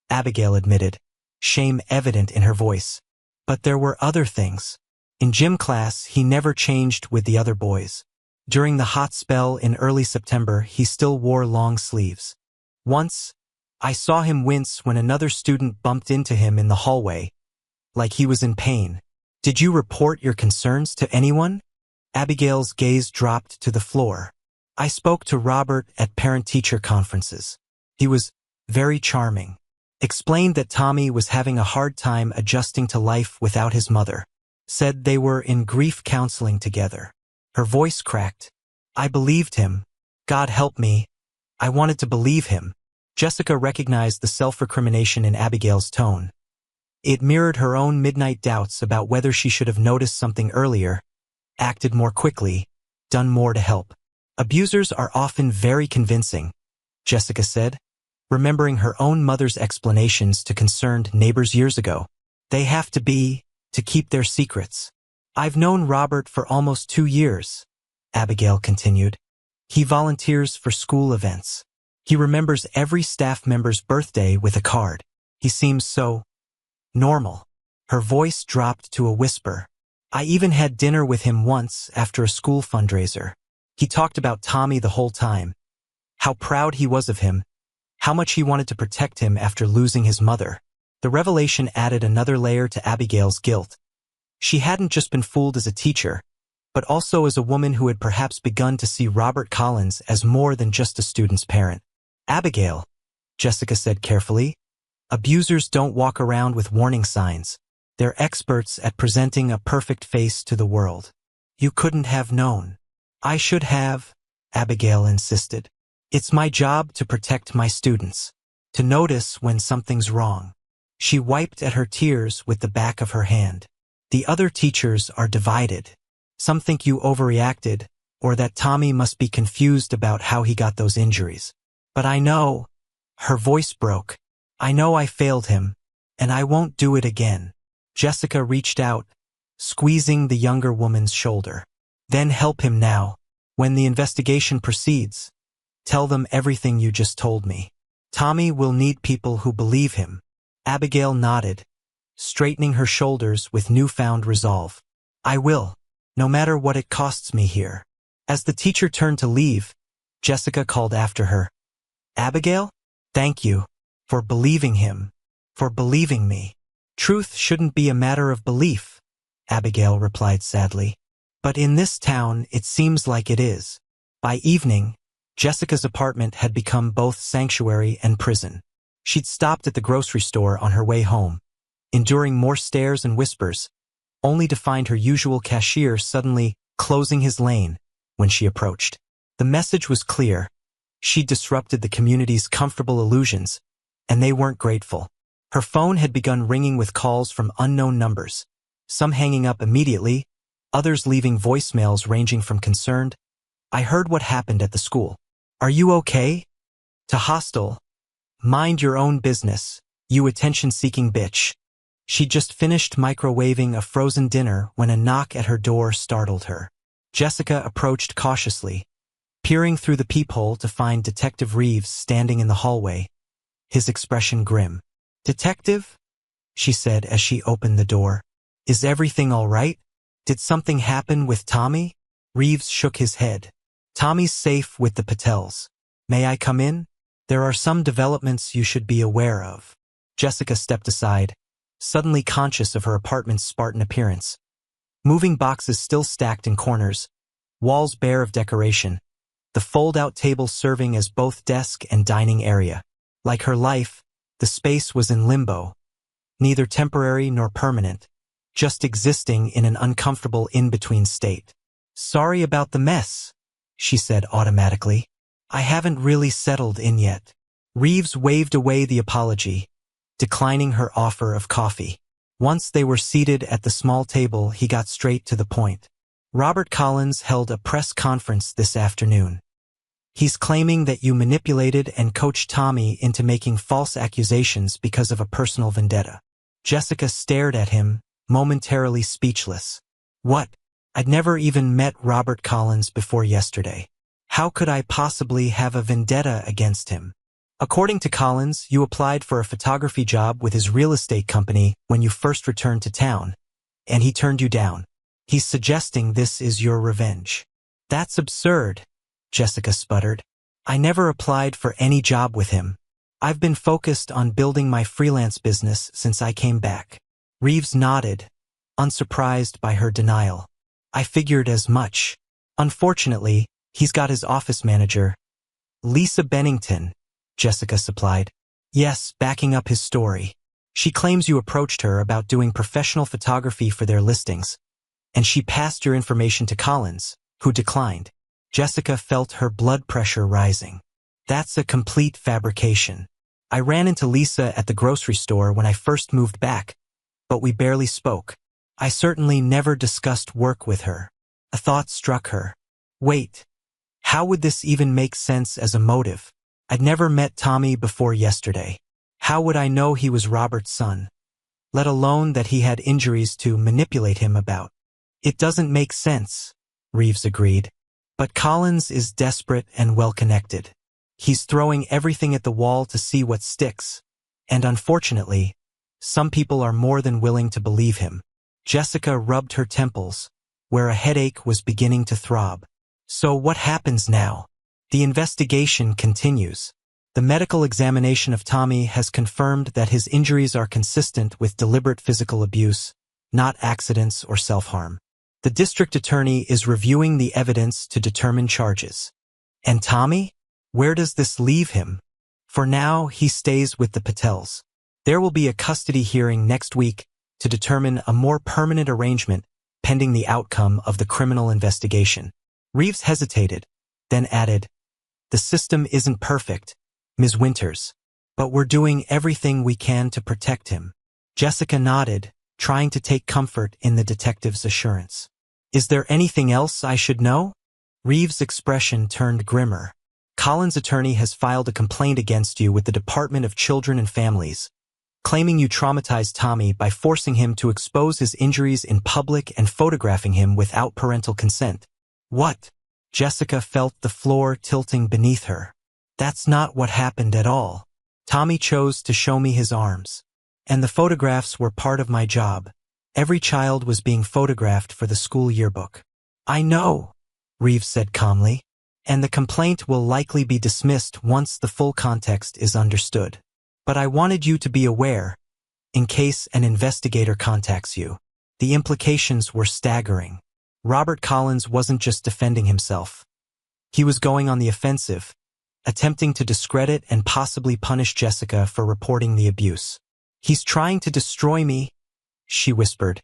A: Abigail admitted, shame evident in her voice. But there were other things. In gym class, he never changed with the other boys. During the hot spell in early September, he still wore long sleeves. Once, I saw him wince when another student bumped into him in the hallway, like he was in pain. Did you report your concerns to anyone? Abigail's gaze dropped to the floor. I spoke to Robert at parent-teacher conferences. He was very charming. Explained that Tommy was having a hard time adjusting to life without his mother. Said they were in grief counseling together. Her voice cracked. I believed him. God help me. I wanted to believe him. Jessica recognized the self-recrimination in Abigail's tone. It mirrored her own midnight doubts about whether she should have noticed something earlier, acted more quickly, done more to help. Abusers are often very convincing, Jessica said, remembering her own mother's explanations to concerned neighbors years ago. They have to be, to keep their secrets. I've known Robert for almost 2 years, Abigail continued. He volunteers for school events. He remembers every staff member's birthday with a card. He seems so normal. Her voice dropped to a whisper. I even had dinner with him once after a school fundraiser. He talked about Tommy the whole time. How proud he was of him. How much he wanted to protect him after losing his mother. The revelation added another layer to Abigail's guilt. She hadn't just been fooled as a teacher, but also as a woman who had perhaps begun to see Robert Collins as more than just a student's parent. Abigail, Jessica said carefully, abusers don't walk around with warning signs. They're experts at presenting a perfect face to the world. You couldn't have known. I should have, Abigail insisted. It's my job to protect my students, to notice when something's wrong. She wiped at her tears with the back of her hand. The other teachers are divided. Some think you overreacted, or that Tommy must be confused about how he got those injuries. But I know, her voice broke, I know I failed him, and I won't do it again. Jessica reached out, squeezing the younger woman's shoulder. Then help him now. When the investigation proceeds, tell them everything you just told me. Tommy will need people who believe him. Abigail nodded, straightening her shoulders with newfound resolve. I will, no matter what it costs me here. As the teacher turned to leave, Jessica called after her. Abigail, thank you for believing him, for believing me. Truth shouldn't be a matter of belief, Abigail replied sadly. But in this town, it seems like it is. By evening, Jessica's apartment had become both sanctuary and prison. She'd stopped at the grocery store on her way home, enduring more stares and whispers, only to find her usual cashier suddenly closing his lane when she approached. The message was clear. She'd disrupted the community's comfortable illusions, and they weren't grateful. Her phone had begun ringing with calls from unknown numbers, some hanging up immediately, others leaving voicemails ranging from concerned, I heard what happened at the school. Are you okay? To hostile, mind your own business, you attention-seeking bitch. She'd just finished microwaving a frozen dinner when a knock at her door startled her. Jessica approached cautiously, peering through the peephole to find Detective Reeves standing in the hallway, his expression grim. Detective? She said as she opened the door. Is everything all right? Did something happen with Tommy? Reeves shook his head. Tommy's safe with the Patels. May I come in? There are some developments you should be aware of. Jessica stepped aside, suddenly conscious of her apartment's Spartan appearance. Moving boxes still stacked in corners, walls bare of decoration, the fold-out table serving as both desk and dining area. Like her life, the space was in limbo, neither temporary nor permanent, just existing in an uncomfortable in-between state. Sorry about the mess, she said automatically. I haven't really settled in yet. Reeves waved away the apology, declining her offer of coffee. Once they were seated at the small table, he got straight to the point. Robert Collins held a press conference this afternoon. He's claiming that you manipulated and coached Tommy into making false accusations because of a personal vendetta. Jessica stared at him, momentarily speechless. What? I'd never even met Robert Collins before yesterday. How could I possibly have a vendetta against him? According to Collins, you applied for a photography job with his real estate company when you first returned to town, and he turned you down. He's suggesting this is your revenge. That's absurd, Jessica sputtered. I never applied for any job with him. I've been focused on building my freelance business since I came back. Reeves nodded, unsurprised by her denial. I figured as much. Unfortunately, he's got his office manager, Lisa Bennington, Jessica supplied. Yes, backing up his story. She claims you approached her about doing professional photography for their listings, and she passed your information to Collins, who declined. Jessica felt her blood pressure rising. That's a complete fabrication. I ran into Lisa at the grocery store when I first moved back, but we barely spoke. I certainly never discussed work with her. A thought struck her. Wait, how would this even make sense as a motive? I'd never met Tommy before yesterday. How would I know he was Robert's son? Let alone that he had injuries to manipulate him about. It doesn't make sense, Reeves agreed. But Collins is desperate and well-connected. He's throwing everything at the wall to see what sticks. And unfortunately, some people are more than willing to believe him. Jessica rubbed her temples, where a headache was beginning to throb. So what happens now? The investigation continues. The medical examination of Tommy has confirmed that his injuries are consistent with deliberate physical abuse, not accidents or self-harm. The district attorney is reviewing the evidence to determine charges. And Tommy? Where does this leave him? For now, he stays with the Patels. There will be a custody hearing next week to determine a more permanent arrangement pending the outcome of the criminal investigation. Reeves hesitated, then added, The system isn't perfect, Ms. Winters, but we're doing everything we can to protect him. Jessica nodded, trying to take comfort in the detective's assurance. Is there anything else I should know? Reeves' expression turned grimmer. Collins' attorney has filed a complaint against you with the Department of Children and Families, claiming you traumatized Tommy by forcing him to expose his injuries in public and photographing him without parental consent. What? Jessica felt the floor tilting beneath her. That's not what happened at all. Tommy chose to show me his arms. And the photographs were part of my job. Every child was being photographed for the school yearbook. I know, Reeves said calmly, and the complaint will likely be dismissed once the full context is understood. But I wanted you to be aware, in case an investigator contacts you. The implications were staggering. Robert Collins wasn't just defending himself. He was going on the offensive, attempting to discredit and possibly punish Jessica for reporting the abuse. He's trying to destroy me, she whispered,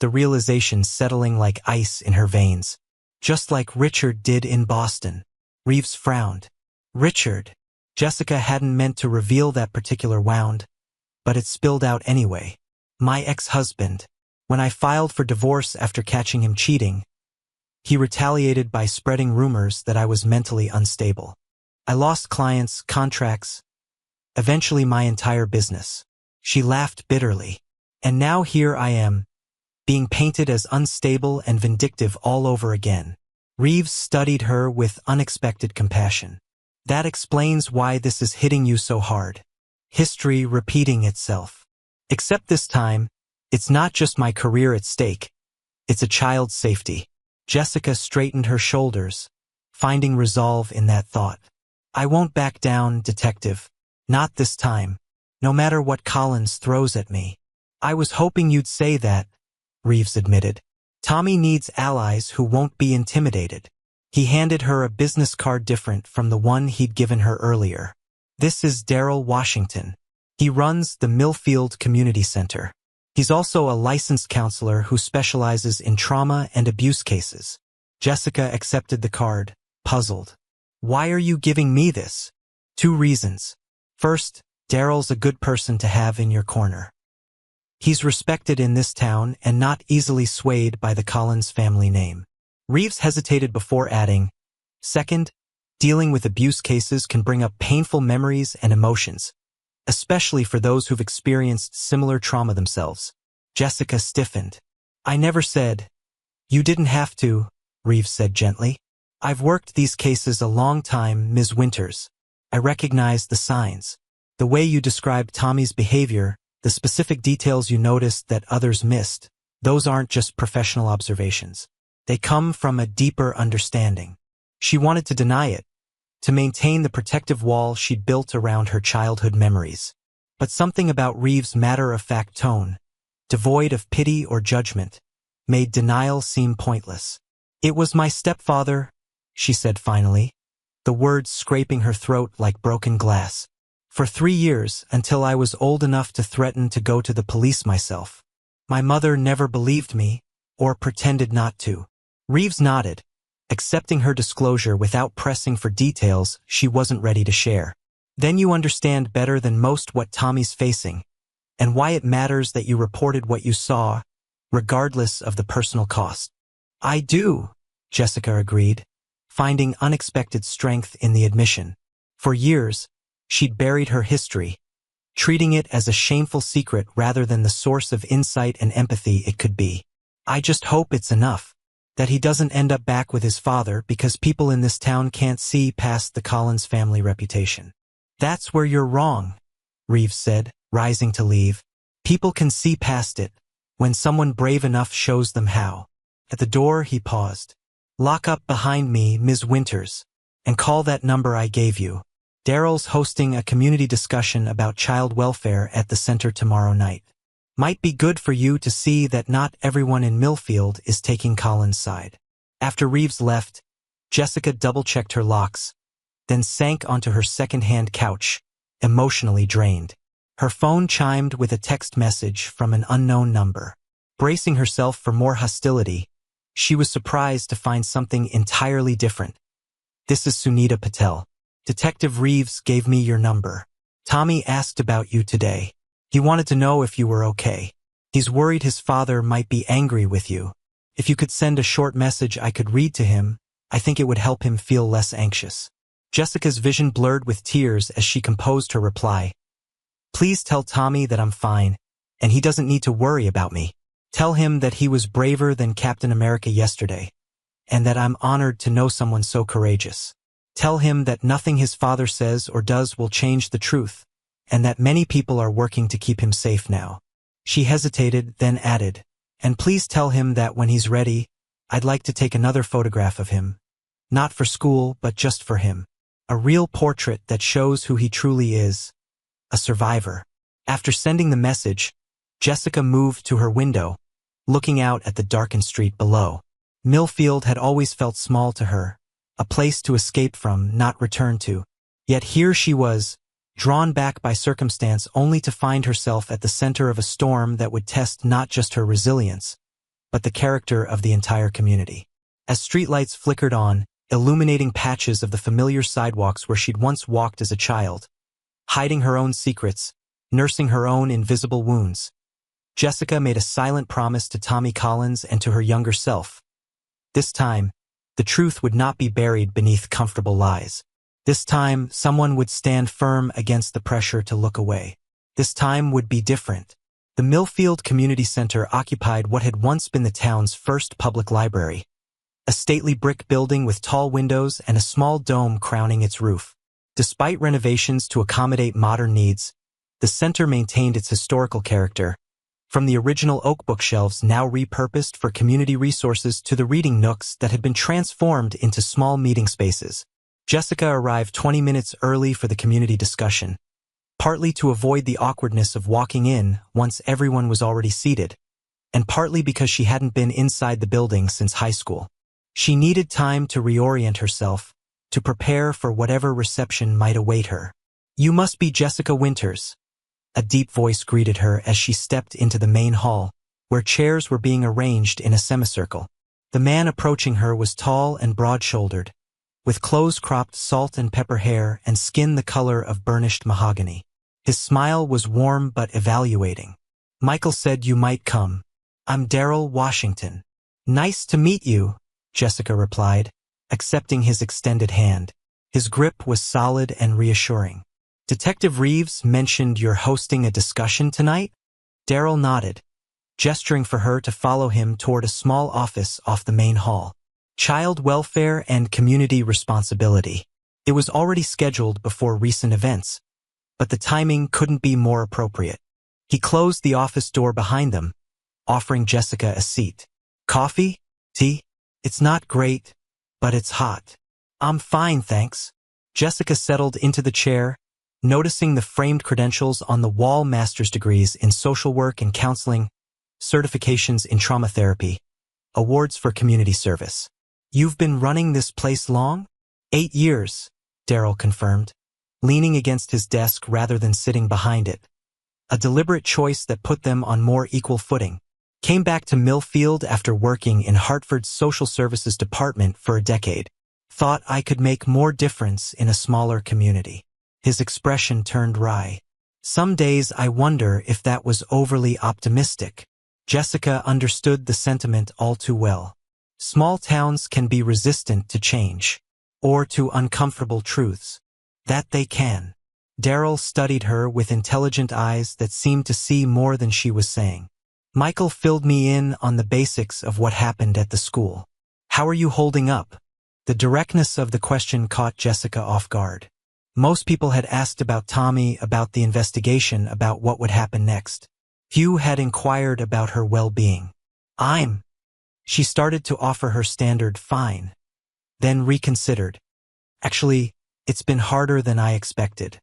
A: the realization settling like ice in her veins. Just like Richard did in Boston. Reeves frowned. Richard. Jessica hadn't meant to reveal that particular wound, but it spilled out anyway. My ex-husband. When I filed for divorce after catching him cheating, he retaliated by spreading rumors that I was mentally unstable. I lost clients, contracts, eventually my entire business. She laughed bitterly. And now here I am, being painted as unstable and vindictive all over again. Reeves studied her with unexpected compassion. That explains why this is hitting you so hard. History repeating itself. Except this time, it's not just my career at stake. It's a child's safety. Jessica straightened her shoulders, finding resolve in that thought. I won't back down, detective. Not this time. No matter what Collins throws at me. I was hoping you'd say that, Reeves admitted. Tommy needs allies who won't be intimidated. He handed her a business card different from the one he'd given her earlier. This is Daryl Washington. He runs the Millfield Community Center. He's also a licensed counselor who specializes in trauma and abuse cases. Jessica accepted the card, puzzled. Why are you giving me this? 2 reasons. First, Daryl's a good person to have in your corner. He's respected in this town and not easily swayed by the Collins family name. Reeves hesitated before adding, second, dealing with abuse cases can bring up painful memories and emotions, especially for those who've experienced similar trauma themselves. Jessica stiffened. I never said, You didn't have to, Reeves said gently. I've worked these cases a long time, Ms. Winters. I recognize the signs. The way you described Tommy's behavior, the specific details you noticed that others missed, those aren't just professional observations. They come from a deeper understanding. She wanted to deny it, to maintain the protective wall she'd built around her childhood memories. But something about Reeves' matter-of-fact tone, devoid of pity or judgment, made denial seem pointless. It was my stepfather, she said finally, the words scraping her throat like broken glass. For 3 years, until I was old enough to threaten to go to the police myself. My mother never believed me, or pretended not to. Reeves nodded, accepting her disclosure without pressing for details she wasn't ready to share. Then you understand better than most what Tommy's facing, and why it matters that you reported what you saw, regardless of the personal cost. I do, Jessica agreed, finding unexpected strength in the admission. For years, she'd buried her history, treating it as a shameful secret rather than the source of insight and empathy it could be. I just hope it's enough, that he doesn't end up back with his father because people in this town can't see past the Collins family reputation. That's where you're wrong, Reeves said, rising to leave. People can see past it, when someone brave enough shows them how. At the door he paused. Lock up behind me, Ms. Winters, and call that number I gave you. Daryl's hosting a community discussion about child welfare at the center tomorrow night. Might be good for you to see that not everyone in Millfield is taking Colin's side. After Reeves left, Jessica double-checked her locks, then sank onto her second-hand couch, emotionally drained. Her phone chimed with a text message from an unknown number. Bracing herself for more hostility, she was surprised to find something entirely different. This is Sunita Patel. Detective Reeves gave me your number. Tommy asked about you today. He wanted to know if you were okay. He's worried his father might be angry with you. If you could send a short message I could read to him, I think it would help him feel less anxious. Jessica's vision blurred with tears as she composed her reply. Please tell Tommy that I'm fine, and he doesn't need to worry about me. Tell him that he was braver than Captain America yesterday, and that I'm honored to know someone so courageous. Tell him that nothing his father says or does will change the truth, and that many people are working to keep him safe now. She hesitated, then added, and please tell him that when he's ready, I'd like to take another photograph of him. Not for school, but just for him. A real portrait that shows who he truly is. A survivor. After sending the message, Jessica moved to her window, looking out at the darkened street below. Millfield had always felt small to her, a place to escape from, not return to. Yet here she was, drawn back by circumstance only to find herself at the center of a storm that would test not just her resilience, but the character of the entire community. As streetlights flickered on, illuminating patches of the familiar sidewalks where she'd once walked as a child, hiding her own secrets, nursing her own invisible wounds, Jessica made a silent promise to Tommy Collins and to her younger self. This time, the truth would not be buried beneath comfortable lies. This time, someone would stand firm against the pressure to look away. This time would be different. The Millfield Community Center occupied what had once been the town's first public library, a stately brick building with tall windows and a small dome crowning its roof. Despite renovations to accommodate modern needs, the center maintained its historical character, from the original oak bookshelves now repurposed for community resources to the reading nooks that had been transformed into small meeting spaces. Jessica arrived 20 minutes early for the community discussion, partly to avoid the awkwardness of walking in once everyone was already seated, and partly because she hadn't been inside the building since high school. She needed time to reorient herself, to prepare for whatever reception might await her. You must be Jessica Winters. A deep voice greeted her as she stepped into the main hall, where chairs were being arranged in a semicircle. The man approaching her was tall and broad-shouldered, with close-cropped salt and pepper hair and skin the color of burnished mahogany. His smile was warm but evaluating. Michael said you might come. I'm Daryl Washington. Nice to meet you, Jessica replied, accepting his extended hand. His grip was solid and reassuring. Detective Reeves mentioned you're hosting a discussion tonight? Daryl nodded, gesturing for her to follow him toward a small office off the main hall. Child welfare and community responsibility. It was already scheduled before recent events, but the timing couldn't be more appropriate. He closed the office door behind them, offering Jessica a seat. Coffee? Tea? It's not great, but it's hot. I'm fine, thanks. Jessica settled into the chair, noticing the framed credentials on the wall: master's degrees in social work and counseling, certifications in trauma therapy, awards for community service. You've been running this place long? 8 years, Daryl confirmed, leaning against his desk rather than sitting behind it. A deliberate choice that put them on more equal footing. Came back to Millfield after working in Hartford's social services department for a decade. Thought I could make more difference in a smaller community. His expression turned wry. Some days I wonder if that was overly optimistic. Jessica understood the sentiment all too well. Small towns can be resistant to change, or to uncomfortable truths. That they can. Daryl studied her with intelligent eyes that seemed to see more than she was saying. Michael filled me in on the basics of what happened at the school. How are you holding up? The directness of the question caught Jessica off guard. Most people had asked about Tommy, about the investigation, about what would happen next. Few had inquired about her well-being. She started to offer her standard fine, then reconsidered. Actually, it's been harder than I expected.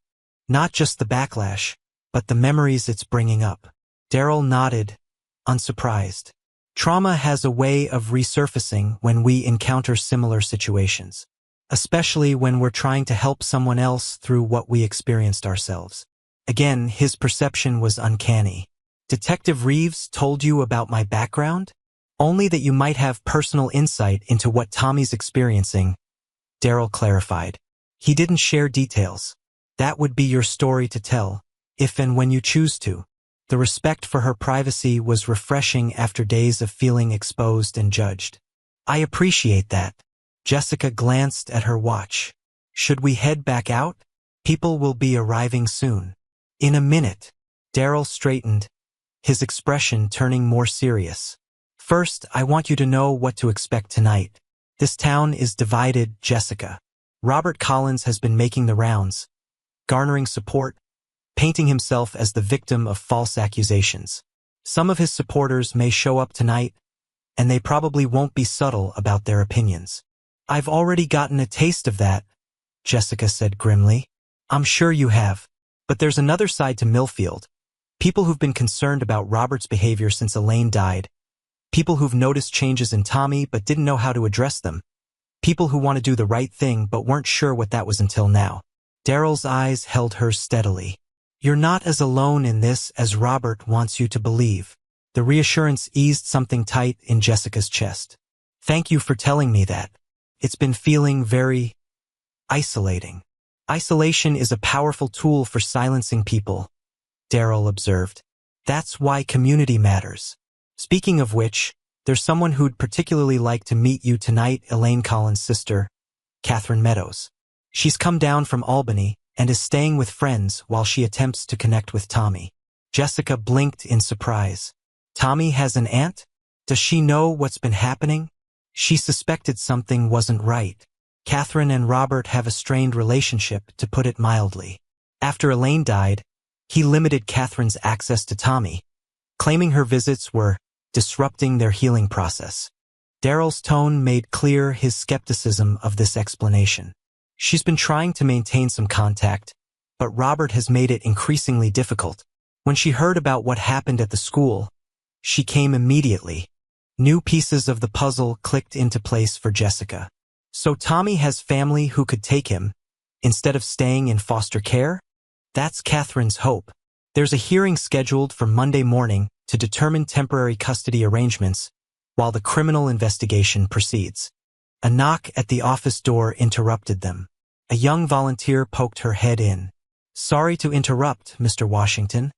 A: Not just the backlash, but the memories it's bringing up. Daryl nodded, unsurprised. Trauma has a way of resurfacing when we encounter similar situations, especially when we're trying to help someone else through what we experienced ourselves. Again, his perception was uncanny. Detective Reeves told you about my background? Only that you might have personal insight into what Tommy's experiencing, Daryl clarified. He didn't share details. That would be your story to tell, if and when you choose to. The respect for her privacy was refreshing after days of feeling exposed and judged. I appreciate that. Jessica glanced at her watch. Should we head back out? People will be arriving soon. In a minute. Daryl straightened, his expression turning more serious. First, I want you to know what to expect tonight. This town is divided, Jessica. Robert Collins has been making the rounds, garnering support, painting himself as the victim of false accusations. Some of his supporters may show up tonight, and they probably won't be subtle about their opinions. I've already gotten a taste of that, Jessica said grimly. I'm sure you have. But there's another side to Millfield. People who've been concerned about Robert's behavior since Elaine died. People who've noticed changes in Tommy but didn't know how to address them. People who want to do the right thing but weren't sure what that was until now. Daryl's eyes held hers steadily. You're not as alone in this as Robert wants you to believe. The reassurance eased something tight in Jessica's chest. Thank you for telling me that. It's been feeling very isolating. Isolation is a powerful tool for silencing people, Daryl observed. That's why community matters. Speaking of which, there's someone who'd particularly like to meet you tonight, Elaine Collins' sister, Catherine Meadows. She's come down from Albany and is staying with friends while she attempts to connect with Tommy. Jessica blinked in surprise. Tommy has an aunt? Does she know what's been happening? She suspected something wasn't right. Catherine and Robert have a strained relationship, to put it mildly. After Elaine died, he limited Catherine's access to Tommy, claiming her visits were disrupting their healing process. Daryl's tone made clear his skepticism of this explanation. She's been trying to maintain some contact, but Robert has made it increasingly difficult. When she heard about what happened at the school, she came immediately. New pieces of the puzzle clicked into place for Jessica. So Tommy has family who could take him, instead of staying in foster care? That's Catherine's hope. There's a hearing scheduled for Monday morning to determine temporary custody arrangements while the criminal investigation proceeds. A knock at the office door interrupted them. A young volunteer poked her head in. Sorry to interrupt, Mr. Washington,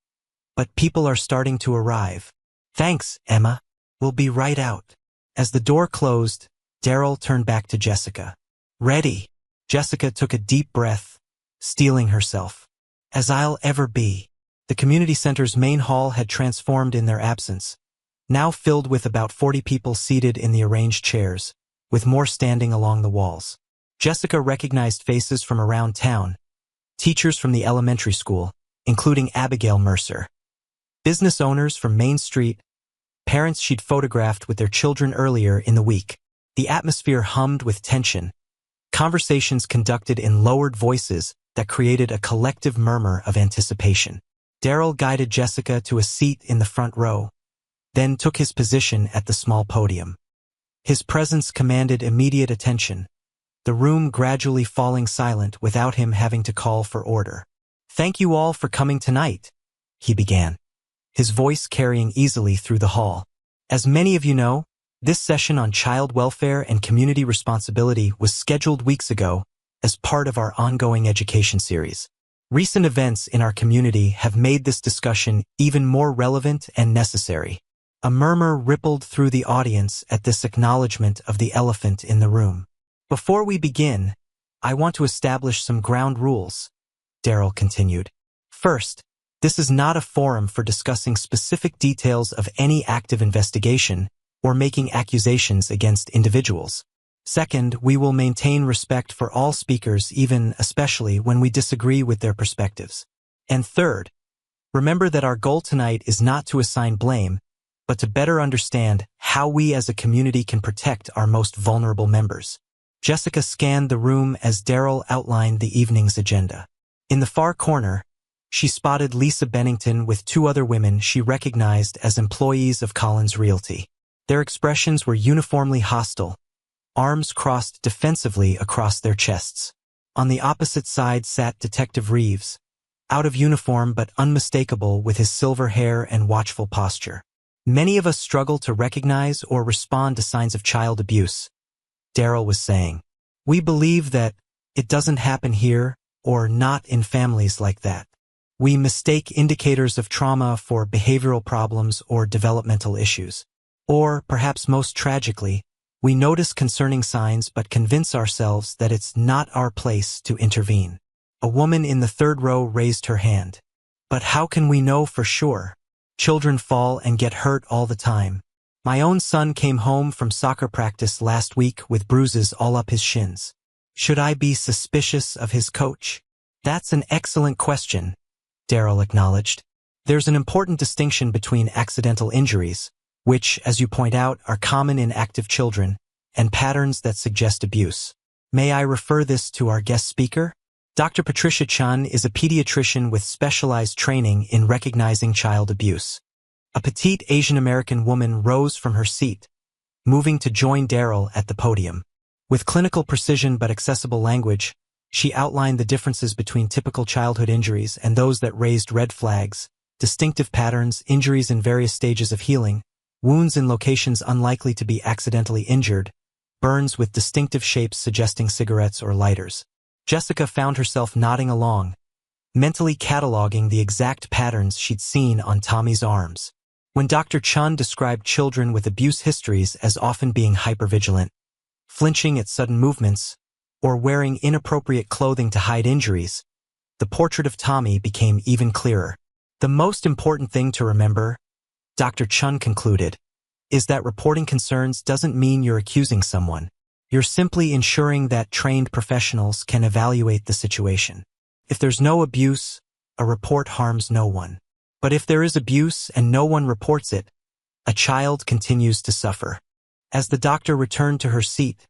A: but people are starting to arrive. Thanks, Emma. We'll be right out. As the door closed, Daryl turned back to Jessica. Ready? Jessica took a deep breath, steeling herself. As I'll ever be. The community center's main hall had transformed in their absence, now filled with about 40 people seated in the arranged chairs, with more standing along the walls. Jessica recognized faces from around town, teachers from the elementary school, including Abigail Mercer, business owners from Main Street, parents she'd photographed with their children earlier in the week. The atmosphere hummed with tension, conversations conducted in lowered voices that created a collective murmur of anticipation. Daryl guided Jessica to a seat in the front row, then took his position at the small podium. His presence commanded immediate attention, the room gradually falling silent without him having to call for order. "Thank you all for coming tonight," he began, his voice carrying easily through the hall. "As many of you know, this session on child welfare and community responsibility was scheduled weeks ago as part of our ongoing education series. Recent events in our community have made this discussion even more relevant and necessary." A murmur rippled through the audience at this acknowledgement of the elephant in the room. "Before we begin, I want to establish some ground rules," Daryl continued. "First, this is not a forum for discussing specific details of any active investigation or making accusations against individuals. Second, we will maintain respect for all speakers, especially when we disagree with their perspectives. And third, remember that our goal tonight is not to assign blame, but to better understand how we as a community can protect our most vulnerable members." Jessica scanned the room as Daryl outlined the evening's agenda. In the far corner, she spotted Lisa Bennington with two other women she recognized as employees of Collins Realty. Their expressions were uniformly hostile, arms crossed defensively across their chests. On the opposite side sat Detective Reeves, out of uniform but unmistakable with his silver hair and watchful posture. "Many of us struggle to recognize or respond to signs of child abuse," Daryl was saying. "We believe that it doesn't happen here or not in families like that. We mistake indicators of trauma for behavioral problems or developmental issues. Or, perhaps most tragically, we notice concerning signs but convince ourselves that it's not our place to intervene." A woman in the third row raised her hand. "But how can we know for sure? Children fall and get hurt all the time. My own son came home from soccer practice last week with bruises all up his shins. Should I be suspicious of his coach?" "That's an excellent question," Daryl acknowledged. "There's an important distinction between accidental injuries, which, as you point out, are common in active children, and patterns that suggest abuse. May I refer this to our guest speaker? Dr. Patricia Chun is a pediatrician with specialized training in recognizing child abuse." A petite Asian-American woman rose from her seat, moving to join Daryl at the podium. With clinical precision but accessible language, she outlined the differences between typical childhood injuries and those that raised red flags, distinctive patterns, injuries in various stages of healing, wounds in locations unlikely to be accidentally injured, burns with distinctive shapes suggesting cigarettes or lighters. Jessica found herself nodding along, mentally cataloging the exact patterns she'd seen on Tommy's arms. When Dr. Chun described children with abuse histories as often being hypervigilant, flinching at sudden movements, or wearing inappropriate clothing to hide injuries, the portrait of Tommy became even clearer. "The most important thing to remember," Dr. Chun concluded, "is that reporting concerns doesn't mean you're accusing someone. You're simply ensuring that trained professionals can evaluate the situation. If there's no abuse, a report harms no one. But if there is abuse and no one reports it, a child continues to suffer." As the doctor returned to her seat,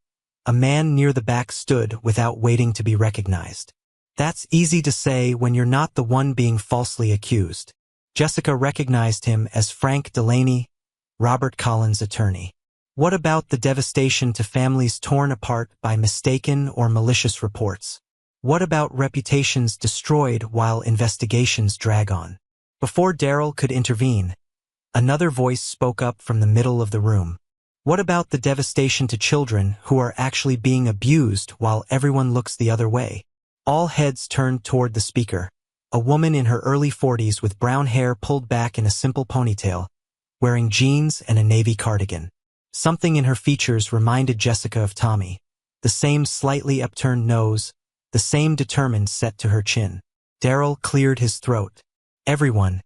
A: a man near the back stood without waiting to be recognized. "That's easy to say when you're not the one being falsely accused." Jessica recognized him as Frank Delaney, Robert Collins' attorney. "What about the devastation to families torn apart by mistaken or malicious reports? What about reputations destroyed while investigations drag on?" Before Daryl could intervene, another voice spoke up from the middle of the room. "What about the devastation to children who are actually being abused while everyone looks the other way?" All heads turned toward the speaker, a woman in her early 40s with brown hair pulled back in a simple ponytail, wearing jeans and a navy cardigan. Something in her features reminded Jessica of Tommy, the same slightly upturned nose, the same determined set to her chin. Daryl cleared his throat. "Everyone,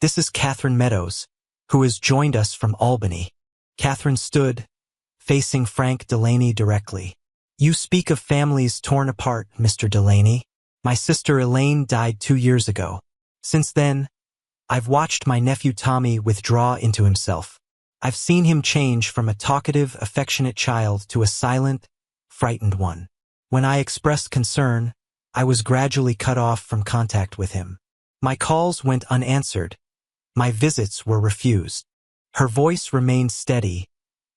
A: this is Catherine Meadows, who has joined us from Albany." Catherine stood, facing Frank Delaney directly. "You speak of families torn apart, Mr. Delaney. My sister Elaine died 2 years ago. Since then, I've watched my nephew Tommy withdraw into himself. I've seen him change from a talkative, affectionate child to a silent, frightened one. When I expressed concern, I was gradually cut off from contact with him. My calls went unanswered. My visits were refused." Her voice remained steady,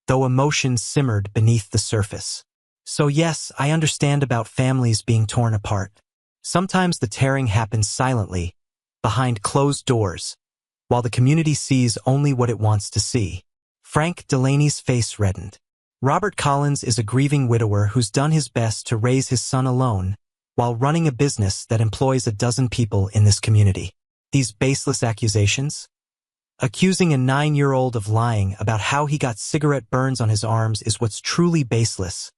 A: though emotions simmered beneath the surface. "So yes, I understand about families being torn apart. Sometimes the tearing happens silently, behind closed doors, while the community sees only what it wants to see." Frank Delaney's face reddened. Robert Collins is a grieving widower who's done his best to raise his son alone, while running a business that employs 12 people in this community. These baseless accusations? Accusing a 9-year-old of lying about how he got cigarette burns on his arms is what's truly baseless.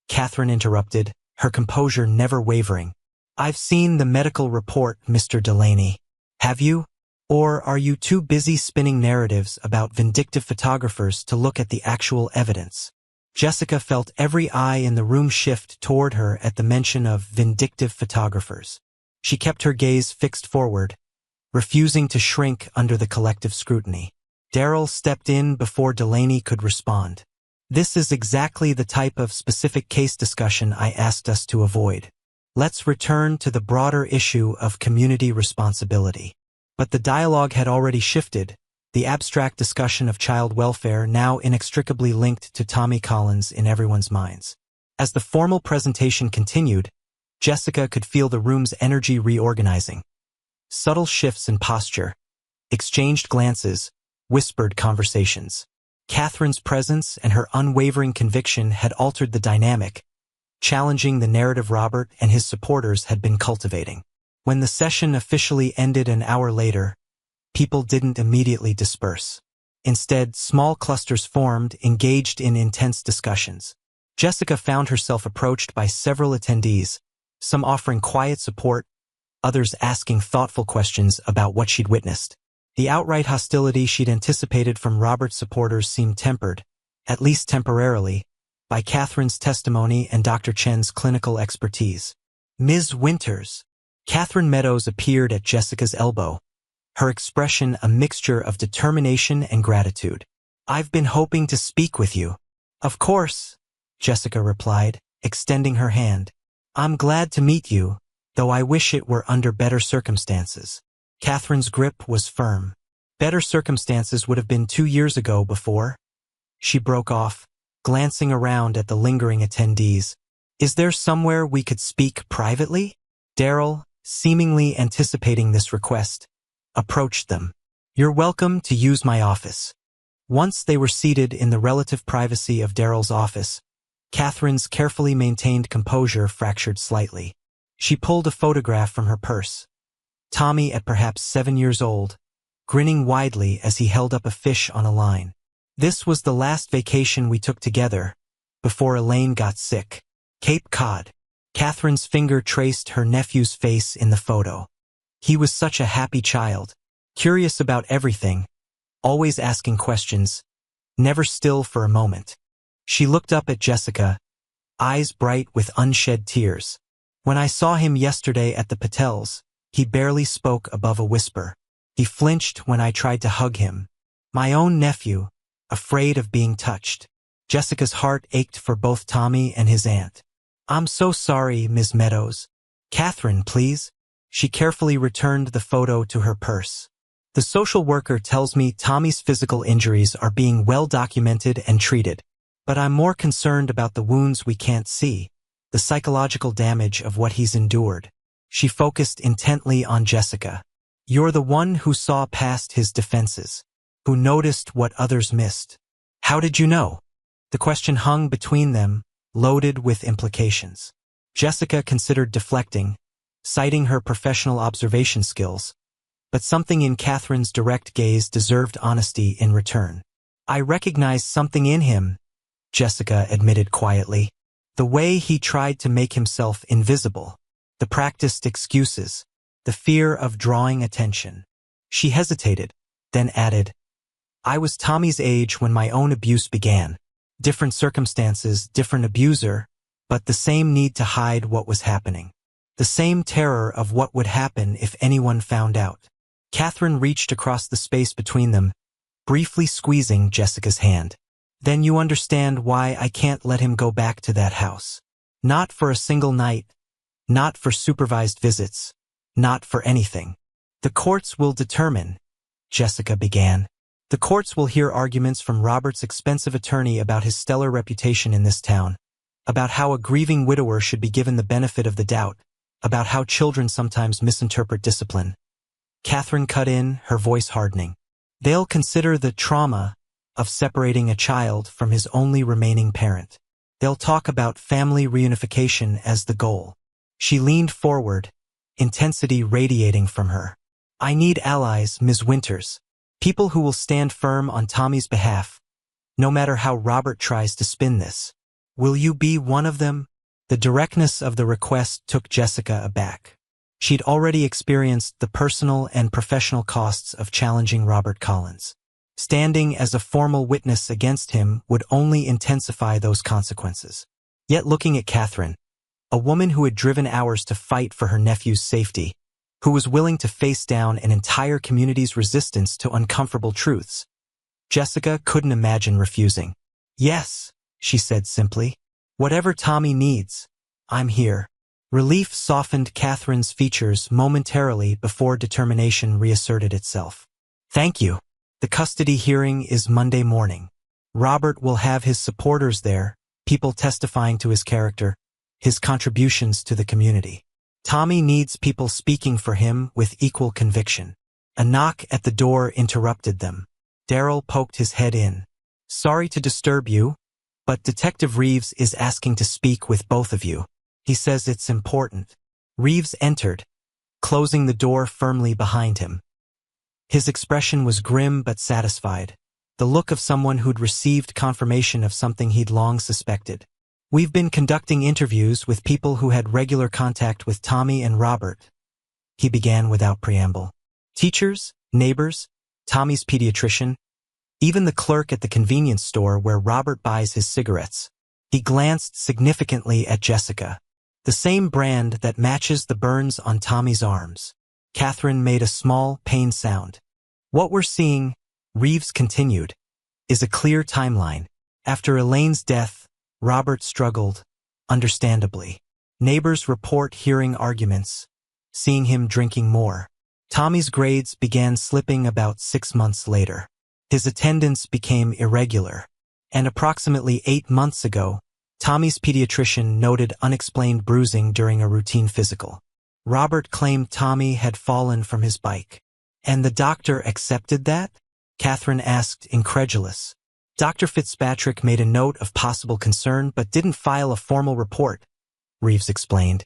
A: Catherine interrupted, her composure never wavering. "I've seen the medical report, Mr. Delaney. Have you? Or are you too busy spinning narratives about vindictive photographers to look at the actual evidence?" Jessica felt every eye in the room shift toward her at the mention of vindictive photographers. She kept her gaze fixed forward, refusing to shrink under the collective scrutiny. Daryl stepped in before Delaney could respond. "This is exactly the type of specific case discussion I asked us to avoid. Let's return to the broader issue of community responsibility." But the dialogue had already shifted, the abstract discussion of child welfare now inextricably linked to Tommy Collins in everyone's minds. As the formal presentation continued, Jessica could feel the room's energy reorganizing. Subtle shifts in posture, exchanged glances, whispered conversations. Catherine's presence and her unwavering conviction had altered the dynamic, challenging the narrative Robert and his supporters had been cultivating. When the session officially ended an hour later, people didn't immediately disperse. Instead, small clusters formed, engaged in intense discussions. Jessica found herself approached by several attendees, some offering quiet support, others asking thoughtful questions about what she'd witnessed. The outright hostility she'd anticipated from Robert's supporters seemed tempered, at least temporarily, by Catherine's testimony and Dr. Chen's clinical expertise. "Ms. Winters." Catherine Meadows appeared at Jessica's elbow, her expression a mixture of determination and gratitude. "I've been hoping to speak with you." "Of course," Jessica replied, extending her hand. "I'm glad to meet you, though I wish it were under better circumstances." Catherine's grip was firm. Better circumstances would have been 2 years ago before. She broke off, glancing around at the lingering attendees. "Is there somewhere we could speak privately?" Daryl, seemingly anticipating this request, approached them. "You're welcome to use my office." Once they were seated in the relative privacy of Daryl's office, Catherine's carefully maintained composure fractured slightly. She pulled a photograph from her purse. Tommy at perhaps 7 years old, grinning widely as he held up a fish on a line. "This was the last vacation we took together, before Elaine got sick. Cape Cod." Catherine's finger traced her nephew's face in the photo. He was such a happy child, curious about everything, always asking questions, never still for a moment. She looked up at Jessica, eyes bright with unshed tears. "When I saw him yesterday at the Patels, he barely spoke above a whisper. He flinched when I tried to hug him. My own nephew, afraid of being touched." Jessica's heart ached for both Tommy and his aunt. "I'm so sorry, Ms. Meadows." "Catherine, please." She carefully returned the photo to her purse. "The social worker tells me Tommy's physical injuries are being well documented and treated, but I'm more concerned about the wounds we can't see, the psychological damage of what he's endured." She focused intently on Jessica. "You're the one who saw past his defenses, who noticed what others missed. How did you know?" The question hung between them, loaded with implications. Jessica considered deflecting, citing her professional observation skills, but something in Catherine's direct gaze deserved honesty in return. "I recognized something in him," Jessica admitted quietly. "The way he tried to make himself invisible, the practiced excuses, the fear of drawing attention." She hesitated, then added, I was Tommy's age when my own abuse began. Different circumstances, different abuser, but the same need to hide what was happening. The same terror of what would happen if anyone found out. Catherine reached across the space between them, briefly squeezing Jessica's hand. Then you understand why I can't let him go back to that house. Not for a single night, not for supervised visits, not for anything. The courts will determine, Jessica began. The courts will hear arguments from Robert's expensive attorney about his stellar reputation in this town, about how a grieving widower should be given the benefit of the doubt, about how children sometimes misinterpret discipline. Catherine cut in, her voice hardening. They'll consider the trauma of separating a child from his only remaining parent. They'll talk about family reunification as the goal. She leaned forward, intensity radiating from her. I need allies, Ms. Winters. People who will stand firm on Tommy's behalf, no matter how Robert tries to spin this. Will you be one of them? The directness of the request took Jessica aback. She'd already experienced the personal and professional costs of challenging Robert Collins. Standing as a formal witness against him would only intensify those consequences. Yet looking at Catherine, a woman who had driven hours to fight for her nephew's safety, who was willing to face down an entire community's resistance to uncomfortable truths, Jessica couldn't imagine refusing. Yes, she said simply. Whatever Tommy needs, I'm here. Relief softened Catherine's features momentarily before determination reasserted itself. Thank you. The custody hearing is Monday morning. Robert will have his supporters there, people testifying to his character, his contributions to the community. Tommy needs people speaking for him with equal conviction. A knock at the door interrupted them. Darryl poked his head in. Sorry to disturb you, but Detective Reeves is asking to speak with both of you. He says it's important. Reeves entered, closing the door firmly behind him. His expression was grim but satisfied, the look of someone who'd received confirmation of something he'd long suspected. We've been conducting interviews with people who had regular contact with Tommy and Robert, he began without preamble. Teachers, neighbors, Tommy's pediatrician, even the clerk at the convenience store where Robert buys his cigarettes. He glanced significantly at Jessica. The same brand that matches the burns on Tommy's arms. Catherine made a small, pained sound. What we're seeing, Reeves continued, is a clear timeline. After Elaine's death, Robert struggled, understandably. Neighbors report hearing arguments, seeing him drinking more. Tommy's grades began slipping about 6 months later. His attendance became irregular. And approximately 8 months ago, Tommy's pediatrician noted unexplained bruising during a routine physical. Robert claimed Tommy had fallen from his bike. And the doctor accepted that? Catherine asked, incredulous. Dr. Fitzpatrick made a note of possible concern but didn't file a formal report, Reeves explained.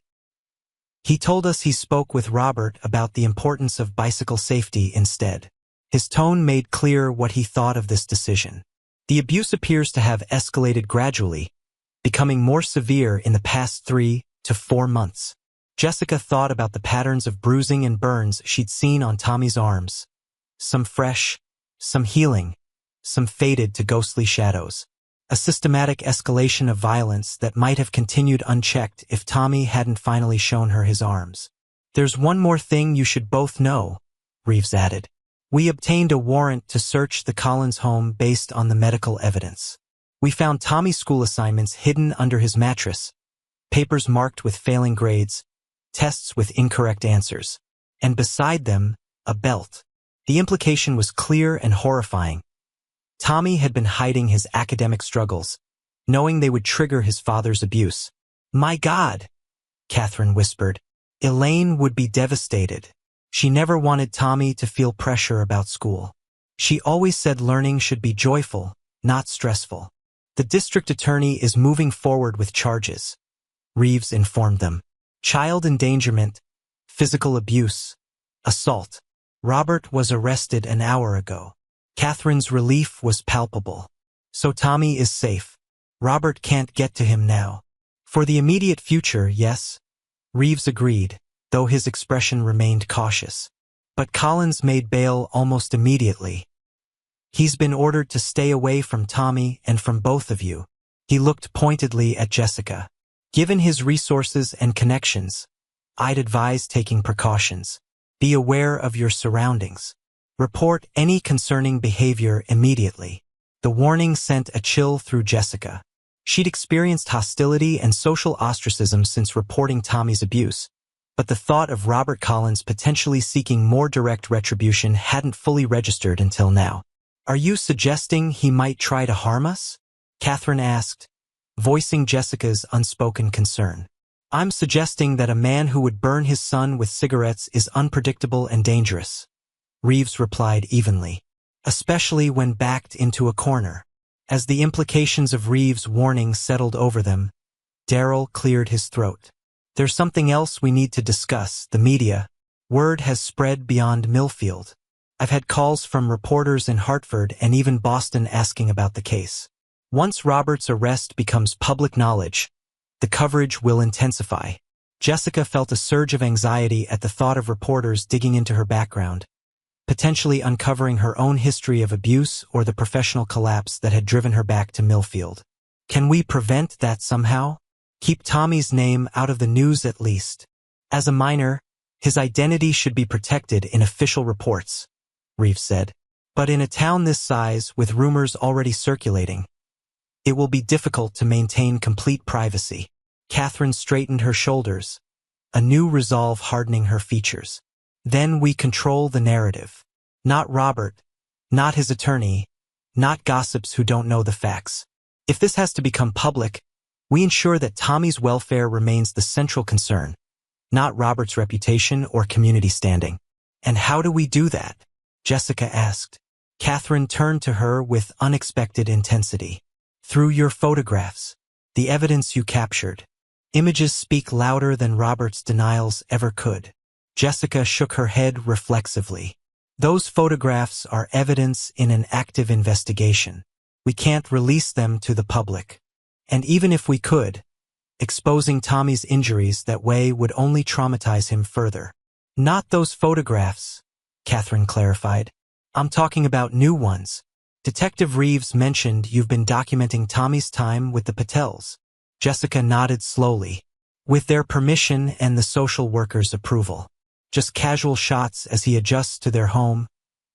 A: He told us he spoke with Robert about the importance of bicycle safety instead. His tone made clear what he thought of this decision. The abuse appears to have escalated gradually, becoming more severe in the past 3 to 4 months. Jessica thought about the patterns of bruising and burns she'd seen on Tommy's arms. Some fresh, some healing, some faded to ghostly shadows. A systematic escalation of violence that might have continued unchecked if Tommy hadn't finally shown her his arms. There's one more thing you should both know, Reeves added. We obtained a warrant to search the Collins home based on the medical evidence. We found Tommy's school assignments hidden under his mattress, papers marked with failing grades, tests with incorrect answers, and beside them, a belt. The implication was clear and horrifying. Tommy had been hiding his academic struggles, knowing they would trigger his father's abuse. My God, Catherine whispered. Elaine would be devastated. She never wanted Tommy to feel pressure about school. She always said learning should be joyful, not stressful. The district attorney is moving forward with charges, Reeves informed them. Child endangerment, physical abuse, assault. Robert was arrested an hour ago. Catherine's relief was palpable. So Tommy is safe. Robert can't get to him now. For the immediate future, yes, Reeves agreed, though his expression remained cautious. But Collins made bail almost immediately. He's been ordered to stay away from Tommy and from both of you. He looked pointedly at Jessica. Given his resources and connections, I'd advise taking precautions. Be aware of your surroundings. Report any concerning behavior immediately. The warning sent a chill through Jessica. She'd experienced hostility and social ostracism since reporting Tommy's abuse, but the thought of Robert Collins potentially seeking more direct retribution hadn't fully registered until now. Are you suggesting he might try to harm us? Catherine asked, voicing Jessica's unspoken concern. I'm suggesting that a man who would burn his son with cigarettes is unpredictable and dangerous, Reeves replied evenly, especially when backed into a corner. As the implications of Reeves' warning settled over them, Darryl cleared his throat. There's something else we need to discuss, the media. Word has spread beyond Millfield. I've had calls from reporters in Hartford and even Boston asking about the case. Once Robert's arrest becomes public knowledge, the coverage will intensify. Jessica felt a surge of anxiety at the thought of reporters digging into her background, potentially uncovering her own history of abuse or the professional collapse that had driven her back to Millfield. Can we prevent that somehow? Keep Tommy's name out of the news at least. As a minor, his identity should be protected in official reports, Reeves said. But in a town this size, with rumors already circulating, it will be difficult to maintain complete privacy. Catherine straightened her shoulders, a new resolve hardening her features. Then we control the narrative. Not Robert, not his attorney, not gossips who don't know the facts. If this has to become public, we ensure that Tommy's welfare remains the central concern, not Robert's reputation or community standing. And how do we do that? Jessica asked. Catherine turned to her with unexpected intensity. Through your photographs, the evidence you captured. Images speak louder than Robert's denials ever could. Jessica shook her head reflexively. Those photographs are evidence in an active investigation. We can't release them to the public. And even if we could, exposing Tommy's injuries that way would only traumatize him further. Not those photographs, Catherine clarified. I'm talking about new ones. Detective Reeves mentioned you've been documenting Tommy's time with the Patels. Jessica nodded slowly. With their permission and the social worker's approval. Just casual shots as he adjusts to their home,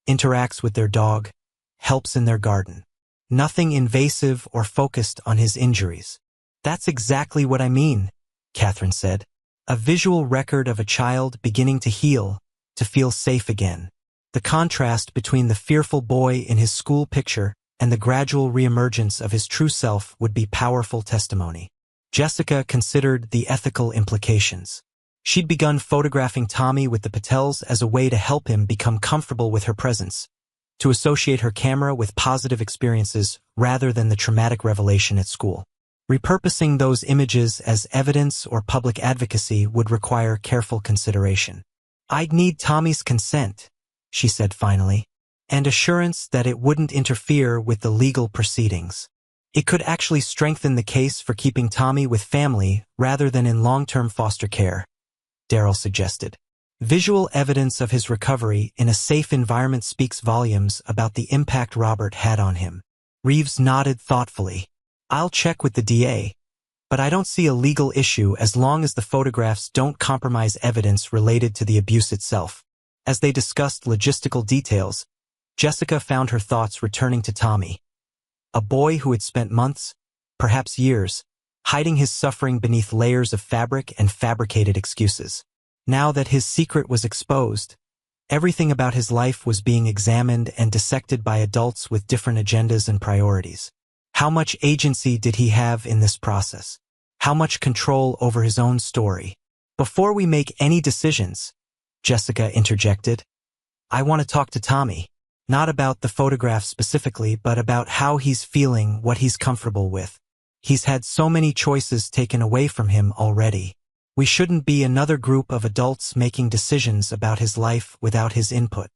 A: interacts with their dog, helps in their garden. Nothing invasive or focused on his injuries. That's exactly what I mean, Catherine said. A visual record of a child beginning to heal, to feel safe again. The contrast between the fearful boy in his school picture and the gradual reemergence of his true self would be powerful testimony. Jessica considered the ethical implications. She'd begun photographing Tommy with the Patels as a way to help him become comfortable with her presence, to associate her camera with positive experiences rather than the traumatic revelation at school. Repurposing those images as evidence or public advocacy would require careful consideration. I'd need Tommy's consent, she said finally, and assurance that it wouldn't interfere with the legal proceedings. It could actually strengthen the case for keeping Tommy with family rather than in long-term foster care, Darryl suggested. Visual evidence of his recovery in a safe environment speaks volumes about the impact Robert had on him. Reeves nodded thoughtfully. I'll check with the DA, but I don't see a legal issue as long as the photographs don't compromise evidence related to the abuse itself. As they discussed logistical details, Jessica found her thoughts returning to Tommy. A boy who had spent months, perhaps years, hiding his suffering beneath layers of fabric and fabricated excuses. Now that his secret was exposed, everything about his life was being examined and dissected by adults with different agendas and priorities. How much agency did he have in this process? How much control over his own story? Before we make any decisions, Jessica interjected, I want to talk to Tommy. Not about the photograph specifically, but about how he's feeling, what he's comfortable with. He's had so many choices taken away from him already. We shouldn't be another group of adults making decisions about his life without his input.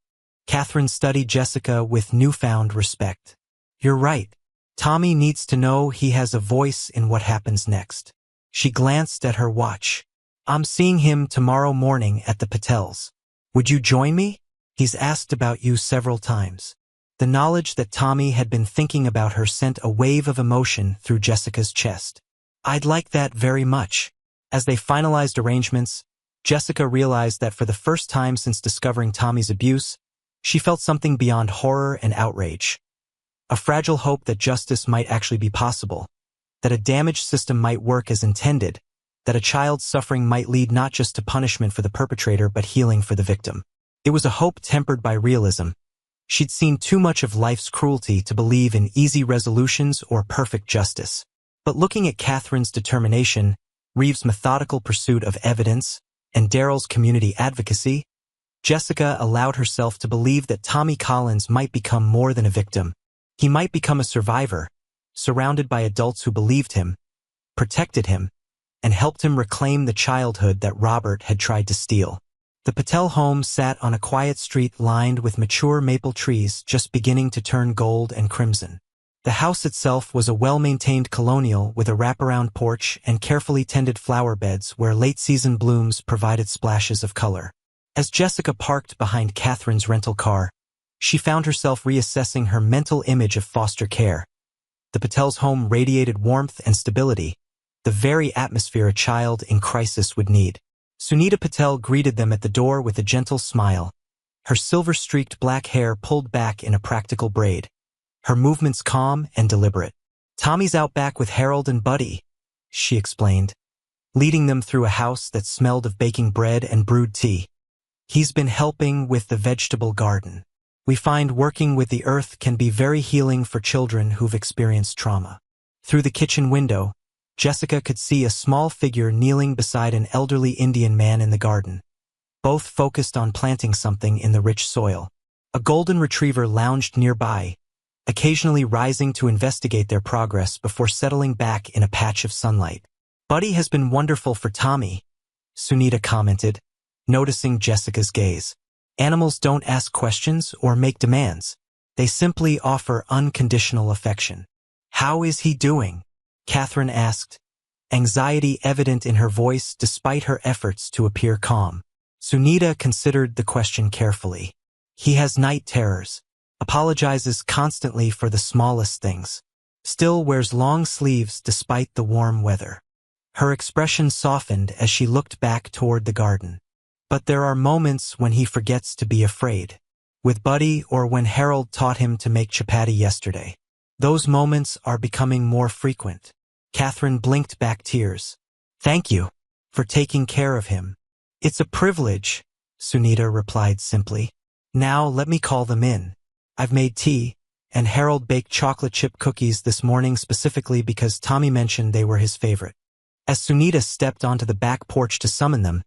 A: Catherine studied Jessica with newfound respect. You're right. Tommy needs to know he has a voice in what happens next. She glanced at her watch. I'm seeing him tomorrow morning at the Patels. Would you join me? He's asked about you several times. The knowledge that Tommy had been thinking about her sent a wave of emotion through Jessica's chest. "I'd like that very much." As they finalized arrangements, Jessica realized that for the first time since discovering Tommy's abuse, she felt something beyond horror and outrage. A fragile hope that justice might actually be possible, that a damaged system might work as intended, that a child's suffering might lead not just to punishment for the perpetrator but healing for the victim. It was a hope tempered by realism. She'd seen too much of life's cruelty to believe in easy resolutions or perfect justice. But looking at Catherine's determination, Reeves' methodical pursuit of evidence, and Daryl's community advocacy, Jessica allowed herself to believe that Tommy Collins might become more than a victim. He might become a survivor, surrounded by adults who believed him, protected him, and helped him reclaim the childhood that Robert had tried to steal. The Patel home sat on a quiet street lined with mature maple trees just beginning to turn gold and crimson. The house itself was a well-maintained colonial with a wraparound porch and carefully tended flower beds where late-season blooms provided splashes of color. As Jessica parked behind Catherine's rental car, she found herself reassessing her mental image of foster care. The Patel's home radiated warmth and stability, the very atmosphere a child in crisis would need. Sunita Patel greeted them at the door with a gentle smile, her silver-streaked black hair pulled back in a practical braid, her movements calm and deliberate. "Tommy's out back with Harold and Buddy," she explained, leading them through a house that smelled of baking bread and brewed tea. "He's been helping with the vegetable garden. We find working with the earth can be very healing for children who've experienced trauma." Through the kitchen window, Jessica could see a small figure kneeling beside an elderly Indian man in the garden, both focused on planting something in the rich soil. A golden retriever lounged nearby, occasionally rising to investigate their progress before settling back in a patch of sunlight. "Buddy has been wonderful for Tommy," Sunita commented, noticing Jessica's gaze. "Animals don't ask questions or make demands. They simply offer unconditional affection." "How is he doing?" Catherine asked, anxiety evident in her voice despite her efforts to appear calm. Sunita considered the question carefully. "He has night terrors, apologizes constantly for the smallest things, still wears long sleeves despite the warm weather." Her expression softened as she looked back toward the garden. "But there are moments when he forgets to be afraid. With Buddy or when Harold taught him to make chapati yesterday. Those moments are becoming more frequent." Catherine blinked back tears. "Thank you for taking care of him." "It's a privilege," Sunita replied simply. "Now let me call them in. I've made tea, and Harold baked chocolate chip cookies this morning specifically because Tommy mentioned they were his favorite." As Sunita stepped onto the back porch to summon them,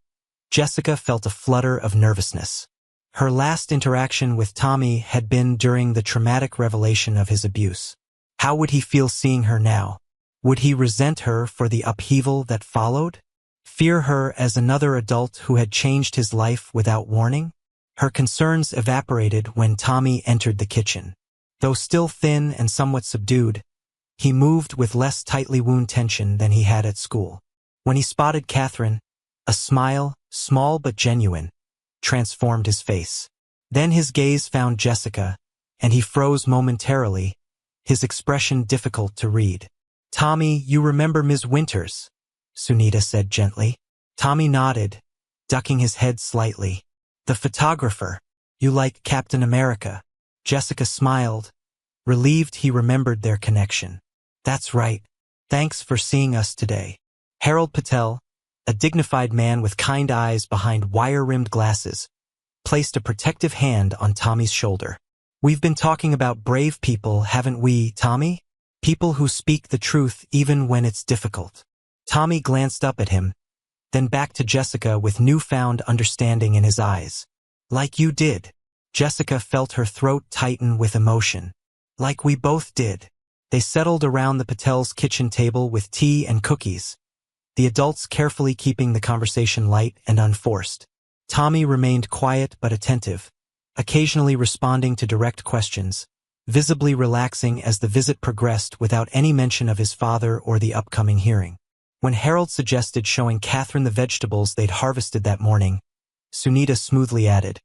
A: Jessica felt a flutter of nervousness. Her last interaction with Tommy had been during the traumatic revelation of his abuse. How would he feel seeing her now? Would he resent her for the upheaval that followed? Fear her as another adult who had changed his life without warning? Her concerns evaporated when Tommy entered the kitchen. Though still thin and somewhat subdued, he moved with less tightly wound tension than he had at school. When he spotted Catherine, a smile, small but genuine, transformed his face. Then his gaze found Jessica, and he froze momentarily, his expression difficult to read. "Tommy, you remember Ms. Winters?" Sunita said gently. Tommy nodded, ducking his head slightly. "The photographer. You like Captain America?" Jessica smiled, relieved he remembered their connection. "That's right. Thanks for seeing us today." Harold Patel, a dignified man with kind eyes behind wire-rimmed glasses, placed a protective hand on Tommy's shoulder. "We've been talking about brave people, haven't we, Tommy? People who speak the truth even when it's difficult." Tommy glanced up at him, then back to Jessica with newfound understanding in his eyes. "Like you did." Jessica felt her throat tighten with emotion. "Like we both did." They settled around the Patel's kitchen table with tea and cookies, the adults carefully keeping the conversation light and unforced. Tommy remained quiet but attentive, occasionally responding to direct questions, visibly relaxing as the visit progressed without any mention of his father or the upcoming hearing. When Harold suggested showing Catherine the vegetables they'd harvested that morning, Sunita smoothly added,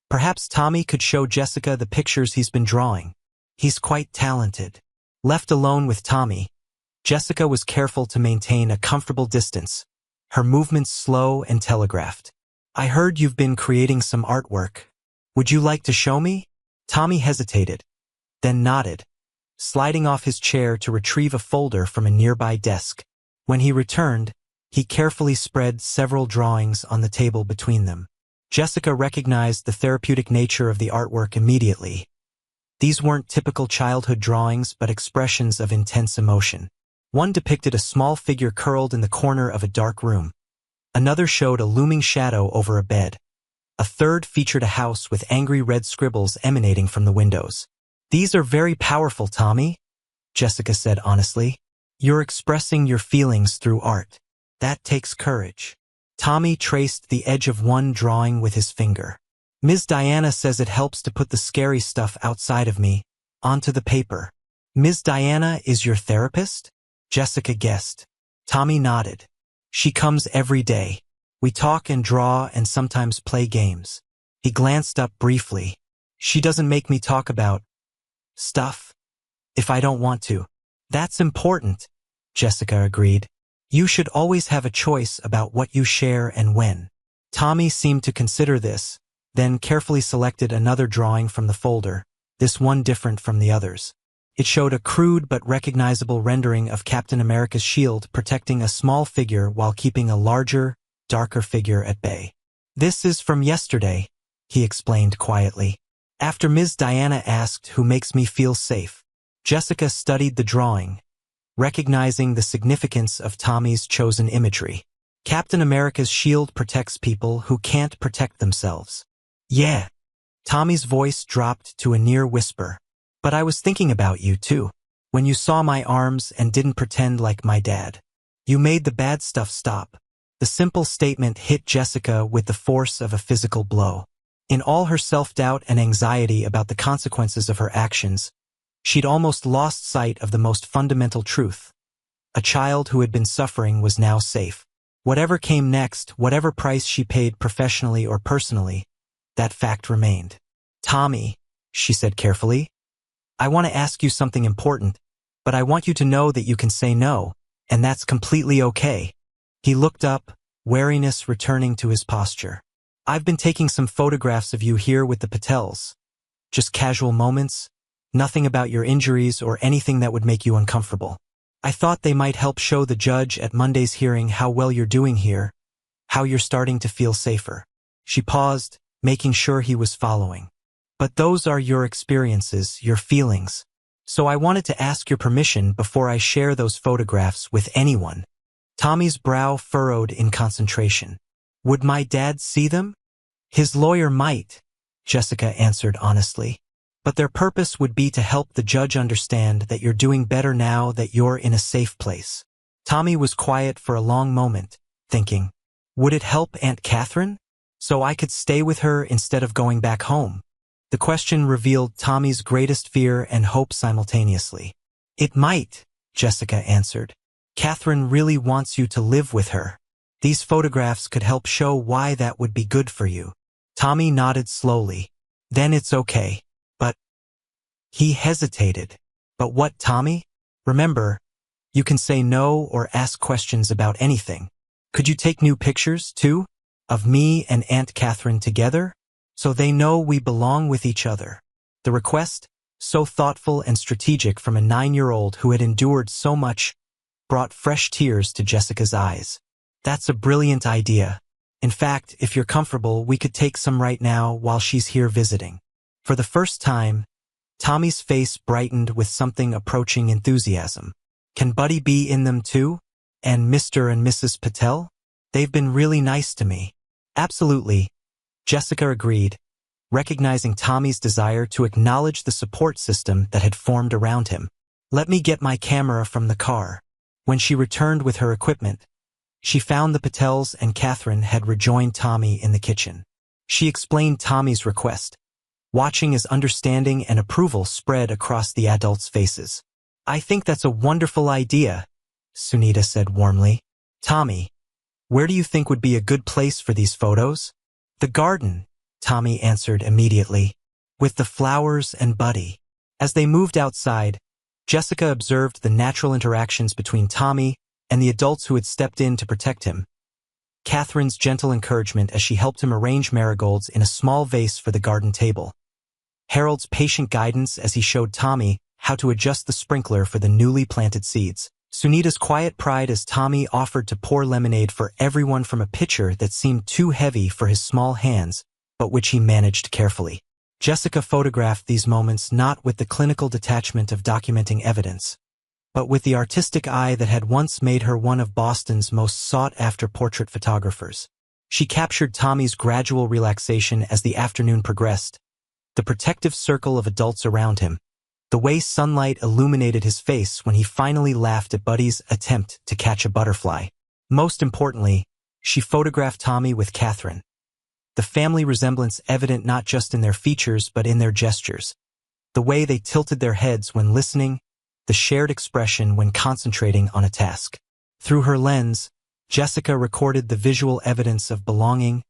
A: Perhaps Tommy could show Jessica the pictures he's been drawing. He's quite talented. Left alone with Tommy, Jessica was careful to maintain a comfortable distance, her movements slow and telegraphed. I heard you've been creating some artwork. Would you like to show me? Tommy hesitated, then nodded, sliding off his chair to retrieve a folder from a nearby desk. When he returned, he carefully spread several drawings on the table between them. Jessica recognized the therapeutic nature of the artwork immediately. These weren't typical childhood drawings but expressions of intense emotion. One depicted a small figure curled in the corner of a dark room. Another showed a looming shadow over a bed. A third featured a house with angry red scribbles emanating from the windows. These are very powerful, Tommy, Jessica said honestly. You're expressing your feelings through art. That takes courage. Tommy traced the edge of one drawing with his finger. Ms. Diana says it helps to put the scary stuff outside of me onto the paper. Ms. Diana is your therapist? Jessica guessed. Tommy nodded. She comes every day. We talk and draw and sometimes play games. He glanced up briefly. She doesn't make me talk about stuff if I don't want to. That's important, Jessica agreed. You should always have a choice about what you share and when. Tommy seemed to consider this, then carefully selected another drawing from the folder, this one different from the others. It showed a crude but recognizable rendering of Captain America's shield protecting a small figure while keeping a larger, darker figure at bay. This is from yesterday, he explained quietly. After Ms. Diana asked who makes me feel safe, Jessica studied the drawing, recognizing the significance of Tommy's chosen imagery. Captain America's shield protects people who can't protect themselves. Yeah. Tommy's voice dropped to a near whisper. But I was thinking about you too. When you saw my arms and didn't pretend like my dad. You made the bad stuff stop. The simple statement hit Jessica with the force of a physical blow. In all her self-doubt and anxiety about the consequences of her actions, she'd almost lost sight of the most fundamental truth. A child who had been suffering was now safe. Whatever came next, whatever price she paid professionally or personally, that fact remained. Tommy, she said carefully, I want to ask you something important, but I want you to know that you can say no, and that's completely okay. He looked up, wariness returning to his posture. I've been taking some photographs of you here with the Patels. Just casual moments, nothing about your injuries or anything that would make you uncomfortable. I thought they might help show the judge at Monday's hearing how well you're doing here, how you're starting to feel safer. She paused, making sure he was following. But those are your experiences, your feelings. So I wanted to ask your permission before I share those photographs with anyone. Tommy's brow furrowed in concentration. Would my dad see them? His lawyer might, Jessica answered honestly. But their purpose would be to help the judge understand that you're doing better now that you're in a safe place. Tommy was quiet for a long moment, thinking, would it help Aunt Catherine? So I could stay with her instead of going back home? The question revealed Tommy's greatest fear and hope simultaneously. It might, Jessica answered. Catherine really wants you to live with her. These photographs could help show why that would be good for you. Tommy nodded slowly. Then it's okay. But he hesitated. But what, Tommy? Remember, you can say no or ask questions about anything. Could you take new pictures, too? Of me and Aunt Catherine together? So they know we belong with each other. The request, so thoughtful and strategic from a 9-year-old who had endured so much, brought fresh tears to Jessica's eyes. That's a brilliant idea. In fact, if you're comfortable, we could take some right now while she's here visiting. For the first time, Tommy's face brightened with something approaching enthusiasm. Can Buddy be in them too? And Mr. and Mrs. Patel? They've been really nice to me. Absolutely, Jessica agreed, recognizing Tommy's desire to acknowledge the support system that had formed around him. Let me get my camera from the car. When she returned with her equipment, she found the Patels and Catherine had rejoined Tommy in the kitchen. She explained Tommy's request, watching as understanding and approval spread across the adults' faces. I think that's a wonderful idea, Sunita said warmly. Tommy, where do you think would be a good place for these photos? The garden, Tommy answered immediately. With the flowers and Buddy. As they moved outside, Jessica observed the natural interactions between Tommy and the adults who had stepped in to protect him. Catherine's gentle encouragement as she helped him arrange marigolds in a small vase for the garden table. Harold's patient guidance as he showed Tommy how to adjust the sprinkler for the newly planted seeds. Sunita's quiet pride as Tommy offered to pour lemonade for everyone from a pitcher that seemed too heavy for his small hands, but which he managed carefully. Jessica photographed these moments not with the clinical detachment of documenting evidence, but with the artistic eye that had once made her one of Boston's most sought-after portrait photographers. She captured Tommy's gradual relaxation as the afternoon progressed, the protective circle of adults around him, the way sunlight illuminated his face when he finally laughed at Buddy's attempt to catch a butterfly. Most importantly, she photographed Tommy with Catherine. The family resemblance evident not just in their features but in their gestures. The way they tilted their heads when listening, the shared expression when concentrating on a task. Through her lens, Jessica recorded the visual evidence of belonging,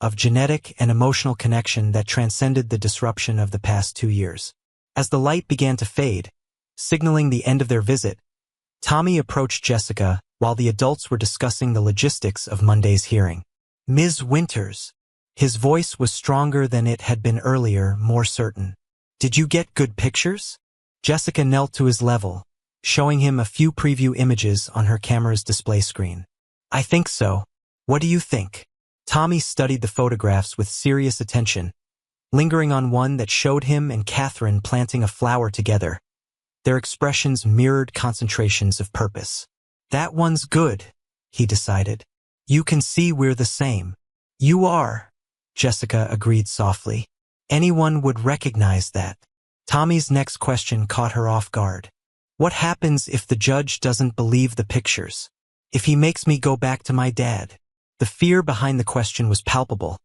A: of genetic and emotional connection that transcended the disruption of the past 2 years. As the light began to fade, signaling the end of their visit, Tommy approached Jessica while the adults were discussing the logistics of Monday's hearing. "Ms. Winters." His voice was stronger than it had been earlier, more certain. "Did you get good pictures?" Jessica knelt to his level, showing him a few preview images on her camera's display screen. "I think so. What do you think?" Tommy studied the photographs with serious attention, lingering on one that showed him and Catherine planting a flower together. Their expressions mirrored concentrations of purpose. "That one's good," he decided. "You can see we're the same." "You are," Jessica agreed softly. "Anyone would recognize that." Tommy's next question caught her off guard. "What happens if the judge doesn't believe the pictures? If he makes me go back to my dad?" The fear behind the question was palpable,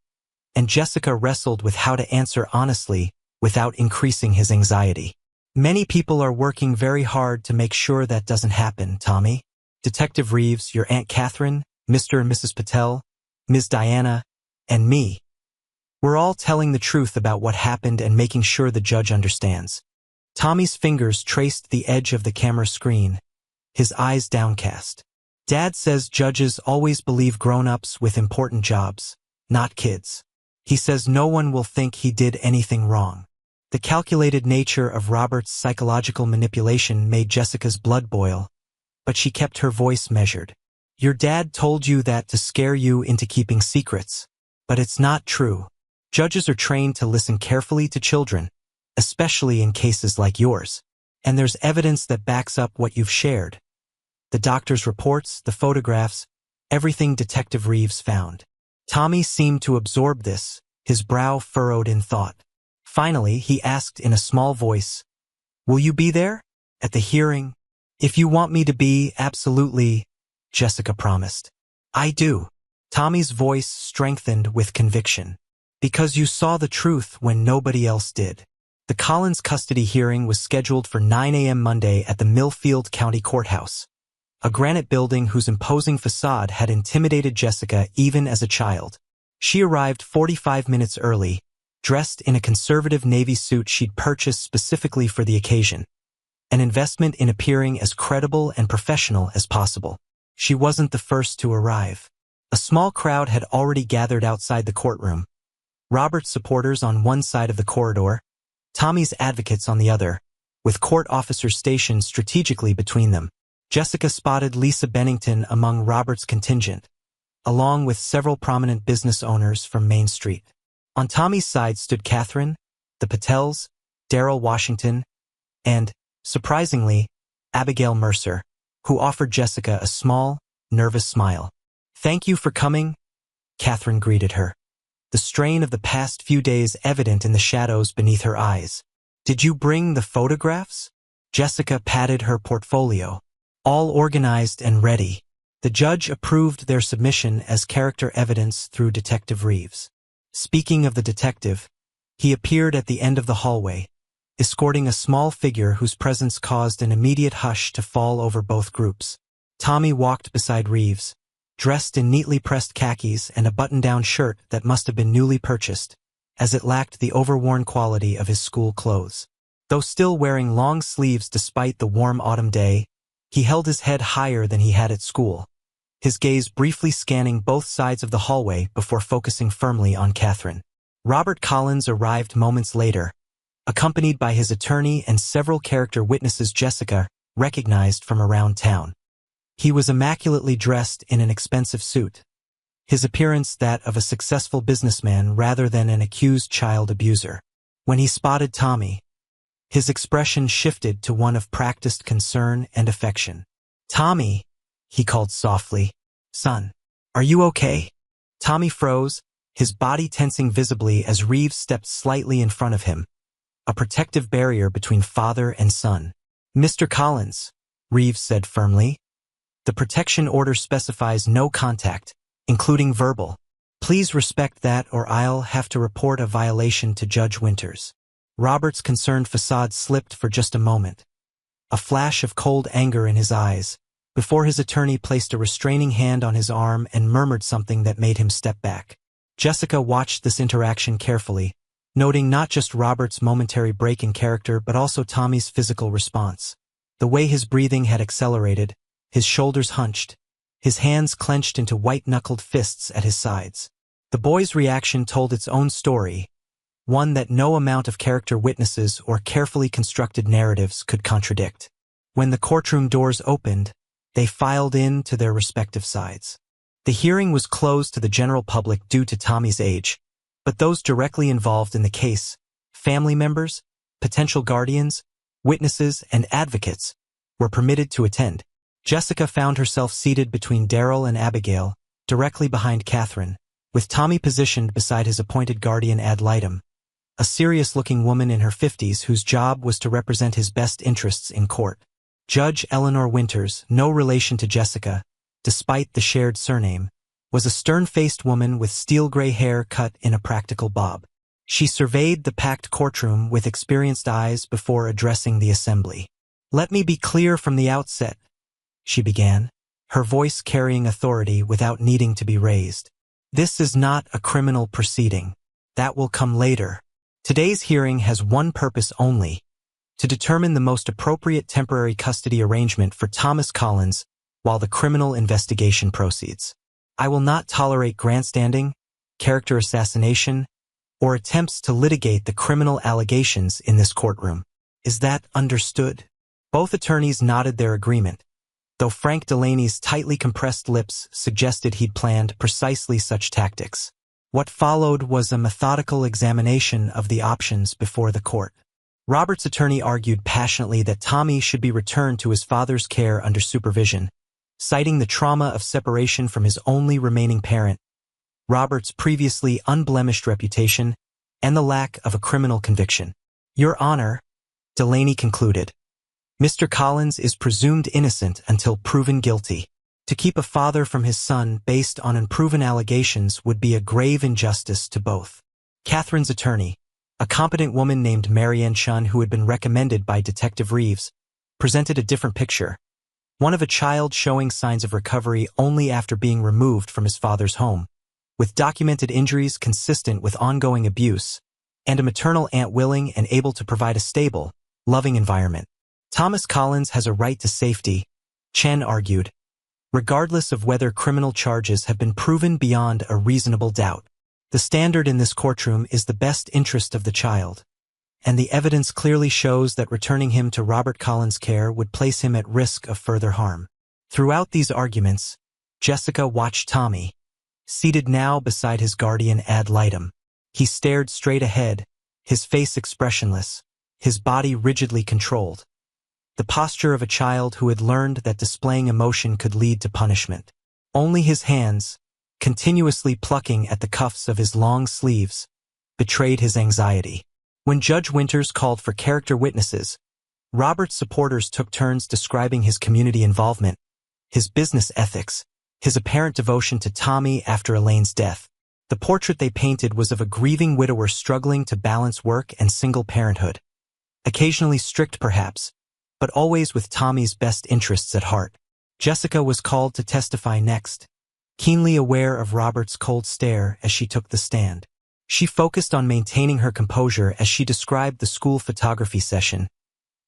A: and Jessica wrestled with how to answer honestly without increasing his anxiety. "Many people are working very hard to make sure that doesn't happen, Tommy. Detective Reeves, your Aunt Catherine, Mr. and Mrs. Patel, Ms. Diana, and me. We're all telling the truth about what happened and making sure the judge understands." Tommy's fingers traced the edge of the camera screen, his eyes downcast. "Dad says judges always believe grown-ups with important jobs, not kids. He says no one will think he did anything wrong." The calculated nature of Robert's psychological manipulation made Jessica's blood boil, but she kept her voice measured. "Your dad told you that to scare you into keeping secrets, but it's not true. Judges are trained to listen carefully to children, especially in cases like yours. And there's evidence that backs up what you've shared. The doctor's reports, the photographs, everything Detective Reeves found." Tommy seemed to absorb this, his brow furrowed in thought. Finally, he asked in a small voice, "Will you be there? At the hearing?" "If you want me to be, absolutely," Jessica promised. "I do." Tommy's voice strengthened with conviction. "Because you saw the truth when nobody else did." The Collins custody hearing was scheduled for 9 a.m. Monday at the Millfield County Courthouse, a granite building whose imposing facade had intimidated Jessica even as a child. She arrived 45 minutes early, dressed in a conservative navy suit she'd purchased specifically for the occasion, an investment in appearing as credible and professional as possible. She wasn't the first to arrive. A small crowd had already gathered outside the courtroom, Robert's supporters on one side of the corridor, Tommy's advocates on the other, with court officers stationed strategically between them. Jessica spotted Lisa Bennington among Robert's contingent, along with several prominent business owners from Main Street. On Tommy's side stood Catherine, the Patels, Darrell Washington, and, surprisingly, Abigail Mercer, who offered Jessica a small, nervous smile. "Thank you for coming," Catherine greeted her, the strain of the past few days evident in the shadows beneath her eyes. "Did you bring the photographs?" Jessica patted her portfolio. "All organized and ready." The judge approved their submission as character evidence through Detective Reeves. Speaking of the detective, he appeared at the end of the hallway, escorting a small figure whose presence caused an immediate hush to fall over both groups. Tommy walked beside Reeves, dressed in neatly pressed khakis and a button-down shirt that must have been newly purchased, as it lacked the overworn quality of his school clothes. Though still wearing long sleeves despite the warm autumn day, he held his head higher than he had at school, his gaze briefly scanning both sides of the hallway before focusing firmly on Catherine. Robert Collins arrived moments later, accompanied by his attorney and several character witnesses Jessica recognized from around town. He was immaculately dressed in an expensive suit, his appearance that of a successful businessman rather than an accused child abuser. When he spotted Tommy, his expression shifted to one of practiced concern and affection. "Tommy," he called softly. "Son, are you okay?" Tommy froze, his body tensing visibly as Reeves stepped slightly in front of him, a protective barrier between father and son. "Mr. Collins," Reeves said firmly, "the protection order specifies no contact, including verbal. Please respect that or I'll have to report a violation to Judge Winters." Robert's concerned facade slipped for just a moment, a flash of cold anger in his eyes, before his attorney placed a restraining hand on his arm and murmured something that made him step back. Jessica watched this interaction carefully, noting not just Robert's momentary break in character but also Tommy's physical response. The way his breathing had accelerated, his shoulders hunched, his hands clenched into white-knuckled fists at his sides. The boy's reaction told its own story, one that no amount of character witnesses or carefully constructed narratives could contradict. When the courtroom doors opened, they filed in to their respective sides. The hearing was closed to the general public due to Tommy's age, but those directly involved in the case, family members, potential guardians, witnesses, and advocates, were permitted to attend. Jessica found herself seated between Daryl and Abigail, directly behind Catherine, with Tommy positioned beside his appointed guardian ad litem, a serious-looking woman in her 50s whose job was to represent his best interests in court. Judge Eleanor Winters, no relation to Jessica, despite the shared surname, was a stern-faced woman with steel-gray hair cut in a practical bob. She surveyed the packed courtroom with experienced eyes before addressing the assembly. "Let me be clear from the outset," she began, her voice carrying authority without needing to be raised. "This is not a criminal proceeding. That will come later. Today's hearing has one purpose only: to determine the most appropriate temporary custody arrangement for Thomas Collins while the criminal investigation proceeds. I will not tolerate grandstanding, character assassination, or attempts to litigate the criminal allegations in this courtroom. Is that understood?" Both attorneys nodded their agreement, though Frank Delaney's tightly compressed lips suggested he'd planned precisely such tactics. What followed was a methodical examination of the options before the court. Robert's attorney argued passionately that Tommy should be returned to his father's care under supervision, citing the trauma of separation from his only remaining parent, Robert's previously unblemished reputation, and the lack of a criminal conviction. "Your Honor," Delaney concluded, "Mr. Collins is presumed innocent until proven guilty. To keep a father from his son based on unproven allegations would be a grave injustice to both." Catherine's attorney, a competent woman named Marianne Chun who had been recommended by Detective Reeves, presented a different picture, one of a child showing signs of recovery only after being removed from his father's home, with documented injuries consistent with ongoing abuse, and a maternal aunt willing and able to provide a stable, loving environment. "Thomas Collins has a right to safety," Chen argued, "regardless of whether criminal charges have been proven beyond a reasonable doubt. The standard in this courtroom is the best interest of the child, and the evidence clearly shows that returning him to Robert Collins' care would place him at risk of further harm." Throughout these arguments, Jessica watched Tommy, seated now beside his guardian ad litem. He stared straight ahead, his face expressionless, his body rigidly controlled, the posture of a child who had learned that displaying emotion could lead to punishment. Only his hands, continuously plucking at the cuffs of his long sleeves, betrayed his anxiety. When Judge Winters called for character witnesses, Robert's supporters took turns describing his community involvement, his business ethics, his apparent devotion to Tommy after Elaine's death. The portrait they painted was of a grieving widower struggling to balance work and single parenthood. Occasionally strict perhaps, but always with Tommy's best interests at heart. Jessica was called to testify next, keenly aware of Robert's cold stare as she took the stand. She focused on maintaining her composure as she described the school photography session,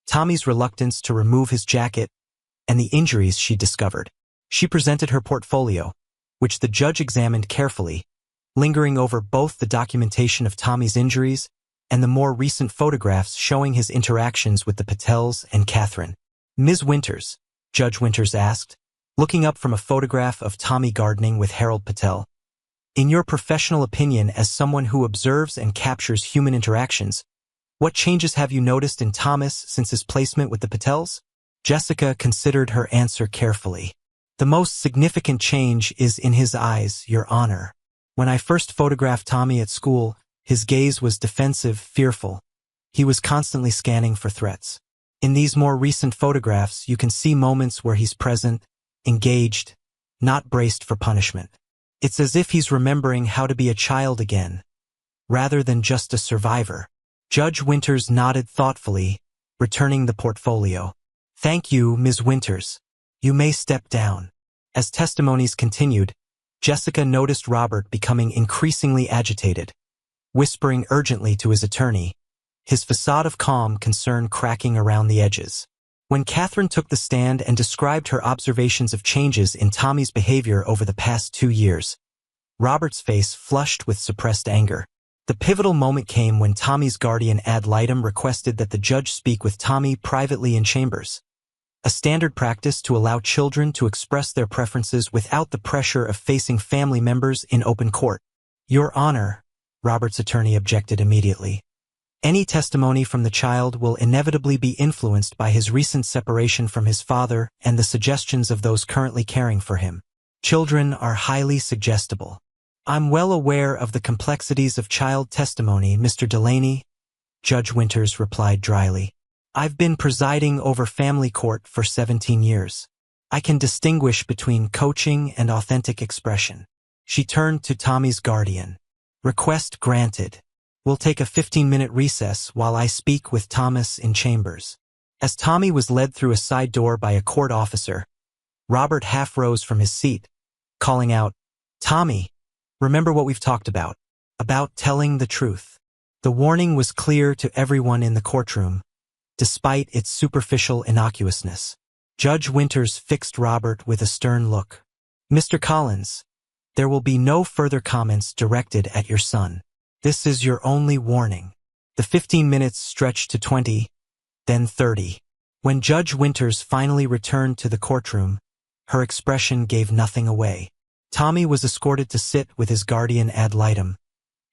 A: Tommy's reluctance to remove his jacket, and the injuries she discovered. She presented her portfolio, which the judge examined carefully, lingering over both the documentation of Tommy's injuries and the more recent photographs showing his interactions with the Patels and Catherine. "Ms. Winters," Judge Winters asked, looking up from a photograph of Tommy gardening with Harold Patel, "in your professional opinion as someone who observes and captures human interactions, what changes have you noticed in Thomas since his placement with the Patels?" Jessica considered her answer carefully. "The most significant change is in his eyes, Your Honor. When I first photographed Tommy at school, his gaze was defensive, fearful. He was constantly scanning for threats. In these more recent photographs, you can see moments where he's present, engaged, not braced for punishment. It's as if he's remembering how to be a child again, rather than just a survivor." Judge Winters nodded thoughtfully, returning the portfolio. "Thank you, Ms. Winters. You may step down." As testimonies continued, Jessica noticed Robert becoming increasingly agitated, whispering urgently to his attorney, his facade of calm concern cracking around the edges. When Catherine took the stand and described her observations of changes in Tommy's behavior over the past 2 years, Robert's face flushed with suppressed anger. The pivotal moment came when Tommy's guardian ad litem requested that the judge speak with Tommy privately in chambers, a standard practice to allow children to express their preferences without the pressure of facing family members in open court. "Your Honor," Robert's attorney objected immediately, "any testimony from the child will inevitably be influenced by his recent separation from his father and the suggestions of those currently caring for him. Children are highly suggestible." "I'm well aware of the complexities of child testimony, Mr. Delaney," Judge Winters replied dryly. "I've been presiding over family court for 17 years. I can distinguish between coaching and authentic expression." She turned to Tommy's guardian. "Request granted. We'll take a 15-minute recess while I speak with Thomas in chambers." As Tommy was led through a side door by a court officer, Robert half rose from his seat, calling out, "Tommy, remember what we've talked about telling the truth." The warning was clear to everyone in the courtroom, despite its superficial innocuousness. Judge Winters fixed Robert with a stern look. "Mr. Collins, there will be no further comments directed at your son. This is your only warning." The 15 minutes stretched to 20, then 30. When Judge Winters finally returned to the courtroom, her expression gave nothing away. Tommy was escorted to sit with his guardian ad litem,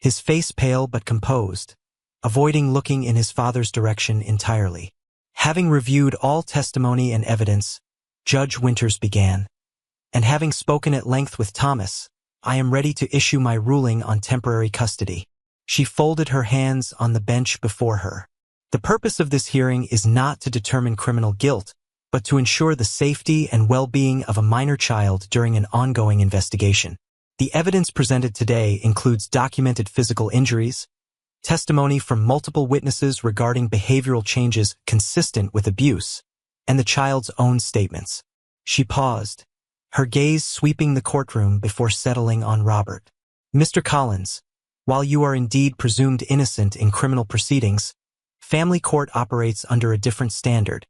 A: his face pale but composed, avoiding looking in his father's direction entirely. Having reviewed all testimony and evidence, Judge Winters began, "And having spoken at length with Thomas, I am ready to issue my ruling on temporary custody." She folded her hands on the bench before her. "The purpose of this hearing is not to determine criminal guilt, but to ensure the safety and well-being of a minor child during an ongoing investigation. The evidence presented today includes documented physical injuries, testimony from multiple witnesses regarding behavioral changes consistent with abuse, and the child's own statements." She paused, her gaze sweeping the courtroom before settling on Robert. "Mr. Collins, while you are indeed presumed innocent in criminal proceedings, family court operates under a different standard,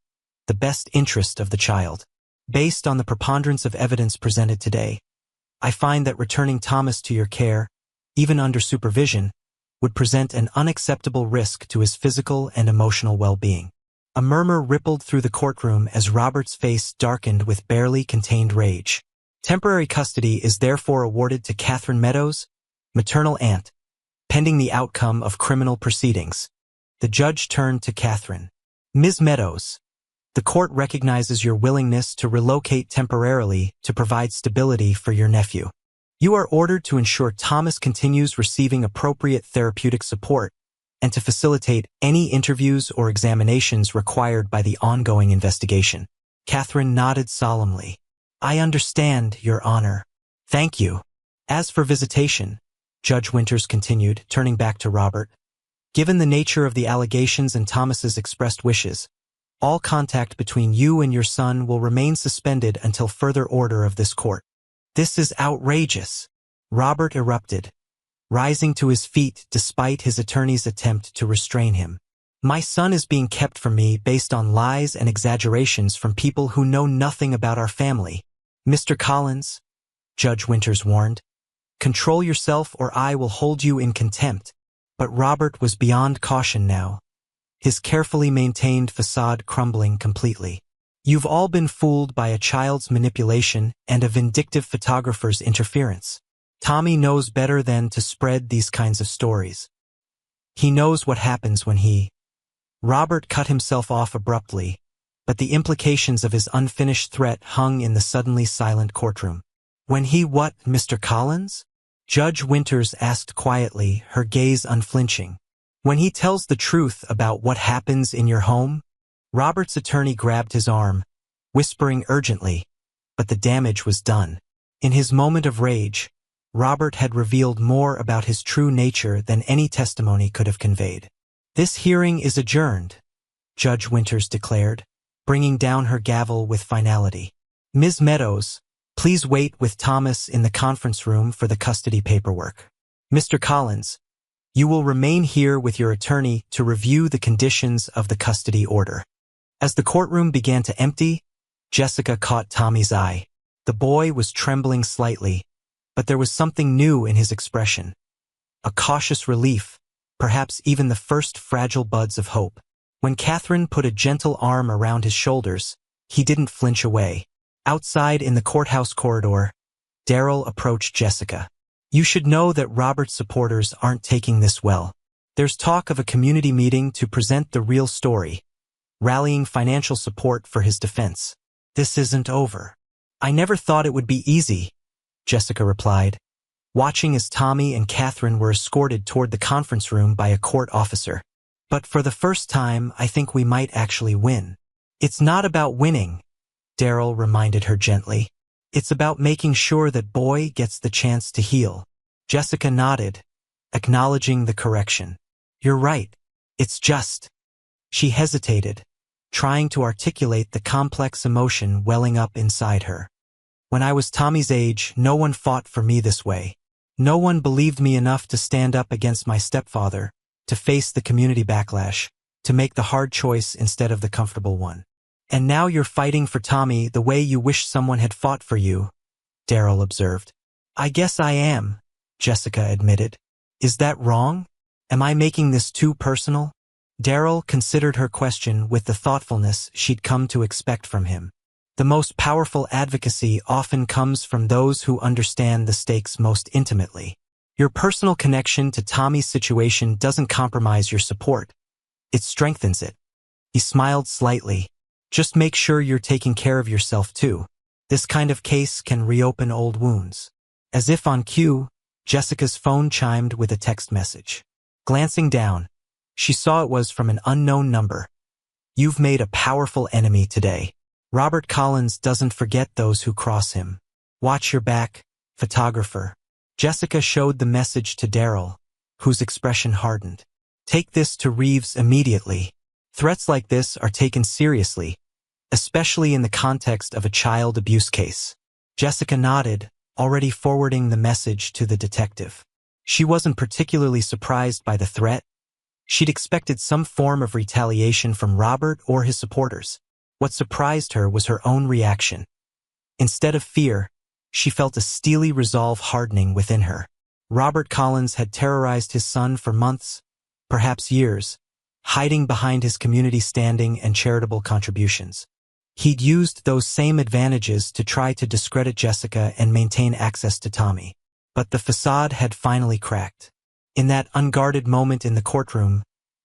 A: the best interest of the child. Based on the preponderance of evidence presented today, I find that returning Thomas to your care, even under supervision, would present an unacceptable risk to his physical and emotional well-being." A murmur rippled through the courtroom as Robert's face darkened with barely contained rage. "Temporary custody is therefore awarded to Catherine Meadows, maternal aunt, pending the outcome of criminal proceedings." The judge turned to Catherine. "Ms. Meadows, the court recognizes your willingness to relocate temporarily to provide stability for your nephew. You are ordered to ensure Thomas continues receiving appropriate therapeutic support and to facilitate any interviews or examinations required by the ongoing investigation." Catherine nodded solemnly. "I understand, Your Honor. Thank you." "As for visitation," Judge Winters continued, turning back to Robert, "given the nature of the allegations and Thomas's expressed wishes, all contact between you and your son will remain suspended until further order of this court." "This is outrageous," Robert erupted, rising to his feet despite his attorney's attempt to restrain him. My son is being kept from me based on lies and exaggerations from people who know nothing about our family. Mr. Collins, Judge Winters warned, control yourself or I will hold you in contempt. But Robert was beyond caution now, his carefully maintained facade crumbling completely. You've all been fooled by a child's manipulation and a vindictive photographer's interference. Tommy knows better than to spread these kinds of stories. He knows what happens when he... Robert cut himself off abruptly, but the implications of his unfinished threat hung in the suddenly silent courtroom. When he what, Mr. Collins? Judge Winters asked quietly, her gaze unflinching. When he tells the truth about what happens in your home? Robert's attorney grabbed his arm, whispering urgently, but the damage was done. In his moment of rage, Robert had revealed more about his true nature than any testimony could have conveyed. This hearing is adjourned, Judge Winters declared, bringing down her gavel with finality. Ms. Meadows, please wait with Thomas in the conference room for the custody paperwork. Mr. Collins, you will remain here with your attorney to review the conditions of the custody order. As the courtroom began to empty, Jessica caught Tommy's eye. The boy was trembling slightly, but there was something new in his expression. A cautious relief, perhaps even the first fragile buds of hope. When Catherine put a gentle arm around his shoulders, he didn't flinch away. Outside in the courthouse corridor, Daryl approached Jessica. You should know that Robert's supporters aren't taking this well. There's talk of a community meeting to present the real story, rallying financial support for his defense. This isn't over. I never thought it would be easy, Jessica replied, watching as Tommy and Catherine were escorted toward the conference room by a court officer. But for the first time, I think we might actually win. It's not about winning, Daryl reminded her gently. It's about making sure that boy gets the chance to heal. Jessica nodded, acknowledging the correction. You're right. It's just... She hesitated, trying to articulate the complex emotion welling up inside her. When I was Tommy's age, no one fought for me this way. No one believed me enough to stand up against my stepfather, to face the community backlash, to make the hard choice instead of the comfortable one. And now you're fighting for Tommy the way you wish someone had fought for you, Daryl observed. I guess I am, Jessica admitted. Is that wrong? Am I making this too personal? Daryl considered her question with the thoughtfulness she'd come to expect from him. The most powerful advocacy often comes from those who understand the stakes most intimately. Your personal connection to Tommy's situation doesn't compromise your support. It strengthens it. He smiled slightly. Just make sure you're taking care of yourself too. This kind of case can reopen old wounds. As if on cue, Jessica's phone chimed with a text message. Glancing down, she saw it was from an unknown number. You've made a powerful enemy today. Robert Collins doesn't forget those who cross him. Watch your back, photographer. Jessica showed the message to Daryl, whose expression hardened. Take this to Reeves immediately. Threats like this are taken seriously, especially in the context of a child abuse case. Jessica nodded, already forwarding the message to the detective. She wasn't particularly surprised by the threat. She'd expected some form of retaliation from Robert or his supporters. What surprised her was her own reaction. Instead of fear, she felt a steely resolve hardening within her. Robert Collins had terrorized his son for months, perhaps years, hiding behind his community standing and charitable contributions. He'd used those same advantages to try to discredit Jessica and maintain access to Tommy. But the facade had finally cracked. In that unguarded moment in the courtroom,